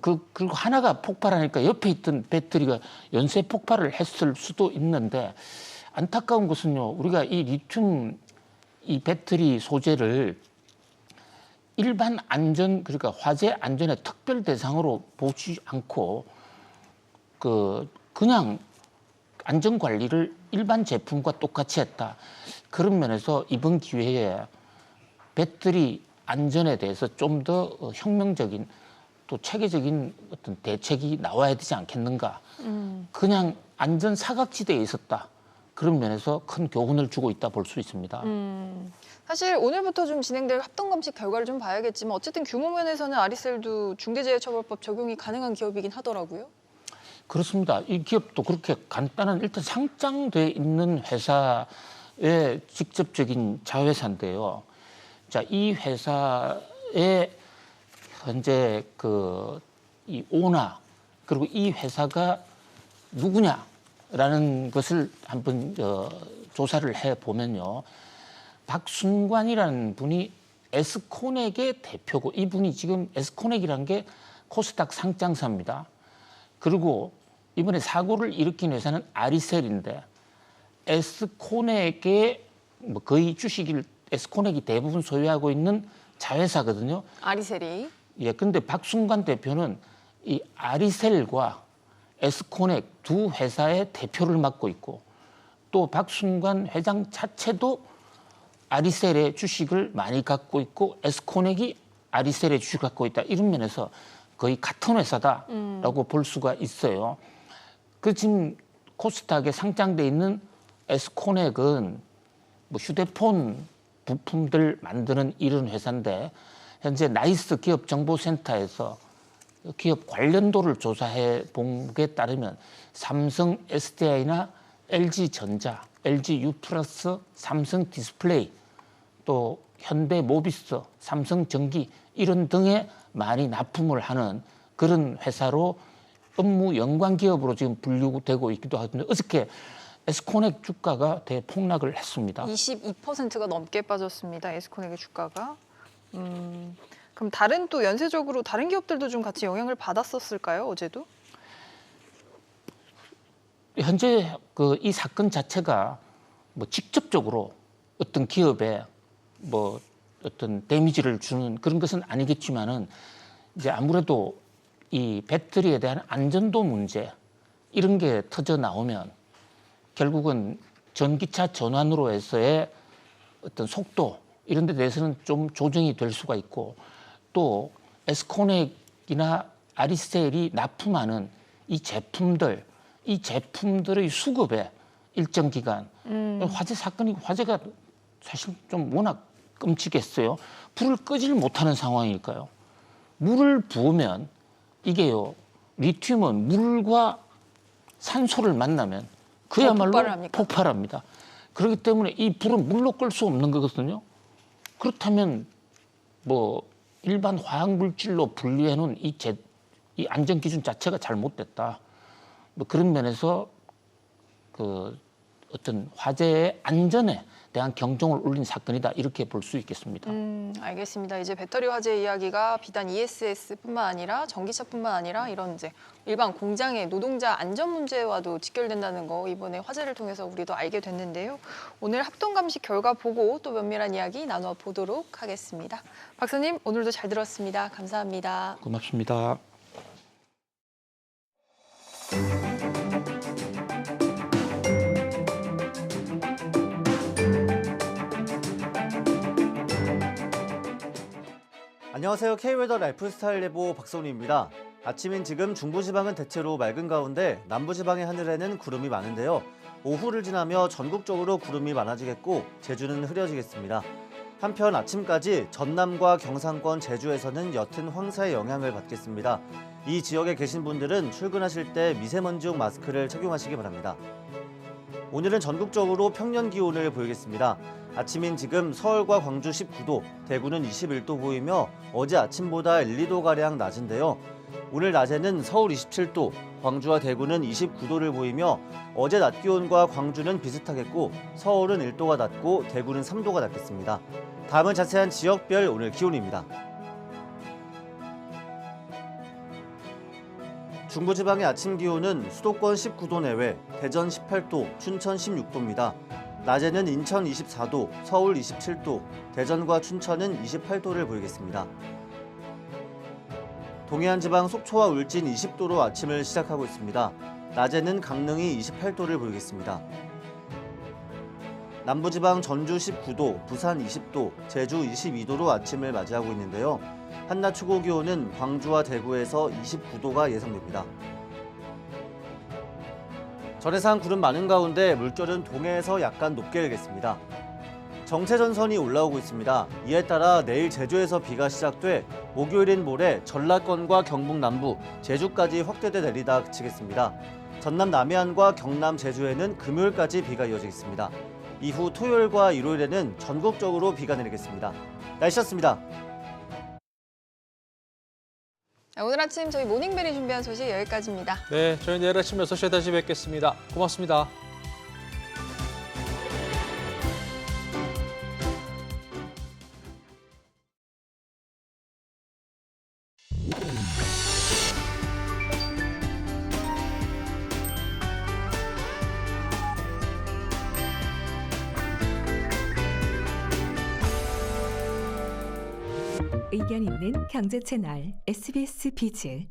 그리고 하나가 폭발하니까 옆에 있던 배터리가 연쇄 폭발을 했을 수도 있는데 안타까운 것은요. 우리가 이 리튬 이 배터리 소재를 일반 안전, 그러니까 화재 안전의 특별 대상으로 보지 않고 그냥 안전 관리를 일반 제품과 똑같이 했다. 그런 면에서 이번 기회에 배터리 안전에 대해서 좀 더 혁명적인 또 체계적인 어떤 대책이 나와야 되지 않겠는가. 그냥 안전 사각지대에 있었다. 그런 면에서 큰 교훈을 주고 있다 볼 수 있습니다. 사실 오늘부터 좀 진행될 합동검식 결과를 좀 봐야겠지만 어쨌든 규모 면에서는 아리셀도 중대재해처벌법 적용이 가능한 기업이긴 하더라고요. 그렇습니다. 이 기업도 그렇게 간단한 일단 상장돼 있는 회사의 직접적인 자회사인데요. 자, 이 회사의 현재 이 오너 그리고 이 회사가 누구냐라는 것을 한번 조사를 해 보면요. 박순관이라는 분이 에스코넥의 대표고 이분이 지금 에스코넥이라는 게 코스닥 상장사입니다. 그리고 이번에 사고를 일으킨 회사는 아리셀인데 에스코넥의 거의 주식을 에스코넥이 대부분 소유하고 있는 자회사거든요. 아리셀이. 예, 근데 박순관 대표는 이 아리셀과 에스코넥 두 회사의 대표를 맡고 있고 또 박순관 회장 자체도 아리셀의 주식을 많이 갖고 있고 에스코넥이 아리셀의 주식을 갖고 있다. 이런 면에서 거의 같은 회사다라고 볼 수가 있어요. 지금 코스닥에 상장돼 있는 에스코넥은 휴대폰 부품들 만드는 이런 회사인데 현재 나이스 기업정보센터에서 기업 관련도를 조사해 본 게 따르면 삼성 SDI나 LG전자, LGU+, 삼성 디스플레이, 또 현대모비스, 삼성전기 이런 등에 많이 납품을 하는 그런 회사로 업무 연관 기업으로 지금 분류되고 있기도 하는데 어저께 에스코넥 주가가 대폭락을 했습니다. 22%가 넘게 빠졌습니다. 에스코넥의 주가가. 그럼 다른 또 연쇄적으로 다른 기업들도 좀 같이 영향을 받았었을까요? 어제도? 현재 이 사건 자체가 뭐 직접적으로 어떤 기업에 뭐 어떤 데미지를 주는 그런 것은 아니겠지만은 이제 아무래도 이 배터리에 대한 안전도 문제 이런 게 터져 나오면 결국은 전기차 전환으로 해서의 어떤 속도 이런 데 대해서는 좀 조정이 될 수가 있고 또 에스코넥이나 아리셀이 납품하는 이 제품들의 수급에 일정 기간 화재가 사실 좀 워낙 끔찍했어요. 불을 끄질 못하는 상황이니까요. 물을 부으면 이게요. 리튬은 물과 산소를 만나면 그야말로 폭발합니다. 그렇기 때문에 이 불은 물로 끌 수 없는 거거든요. 그렇다면 뭐 일반 화학 물질로 분리해 놓은 이 안전 기준 자체가 잘못됐다. 뭐 그런 면에서 어떤 화재의 안전에 대한 경종을 울린 사건이다 이렇게 볼 수 있겠습니다. 알겠습니다. 이제 배터리 화재 이야기가 비단 ESS뿐만 아니라 전기차뿐만 아니라 이런 이제 일반 공장의 노동자 안전 문제와도 직결된다는 거 이번에 화재를 통해서 우리도 알게 됐는데요. 오늘 합동 감식 결과 보고 또 면밀한 이야기 나눠 보도록 하겠습니다. 박사님 오늘도 잘 들었습니다. 감사합니다. 고맙습니다. 안녕하세요. K웨더 라이프스타일 예보 박선우입니다. 아침인 지금 중부지방은 대체로 맑은 가운데 남부지방의 하늘에는 구름이 많은데요. 오후를 지나며 전국적으로 구름이 많아지겠고 제주는 흐려지겠습니다. 한편 아침까지 전남과 경상권, 제주에서는 옅은 황사의 영향을 받겠습니다. 이 지역에 계신 분들은 출근하실 때 미세먼지용 마스크를 착용하시기 바랍니다. 오늘은 전국적으로 평년 기온을 보이겠습니다. 아침인 지금 서울과 광주 19도, 대구는 21도 보이며 어제 아침보다 1, 2도가량 낮은데요. 오늘 낮에는 서울 27도, 광주와 대구는 29도를 보이며 어제 낮 기온과 광주는 비슷하겠고 서울은 1도가 낮고 대구는 3도가 낮겠습니다. 다음은 자세한 지역별 오늘 기온입니다. 중부지방의 아침 기온은 수도권 19도 내외, 대전 18도, 춘천 16도입니다. 낮에는 인천 24도, 서울 27도, 대전과 춘천은 28도를 보이겠습니다. 동해안 지방 속초와 울진 20도로 아침을 시작하고 있습니다. 낮에는 강릉이 28도를 보이겠습니다. 남부지방 전주 19도, 부산 20도, 제주 22도로 아침을 맞이하고 있는데요. 한낮 최고 기온은 광주와 대구에서 29도가 예상됩니다. 전해상 구름 많은 가운데 물결은 동해에서 약간 높게 일겠습니다. 정체전선이 올라오고 있습니다. 이에 따라 내일 제주에서 비가 시작돼 목요일인 모레 전라권과 경북 남부, 제주까지 확대돼 내리다 그치겠습니다. 전남 남해안과 경남 제주에는 금요일까지 비가 이어지겠습니다. 이후 토요일과 일요일에는 전국적으로 비가 내리겠습니다. 날씨였습니다. 오늘 아침 저희 모닝벨이 준비한 소식 여기까지입니다. 네, 저희 내일 아침 6시에 다시 뵙겠습니다. 고맙습니다. 의견 있는 경제 채널 SBS 비즈.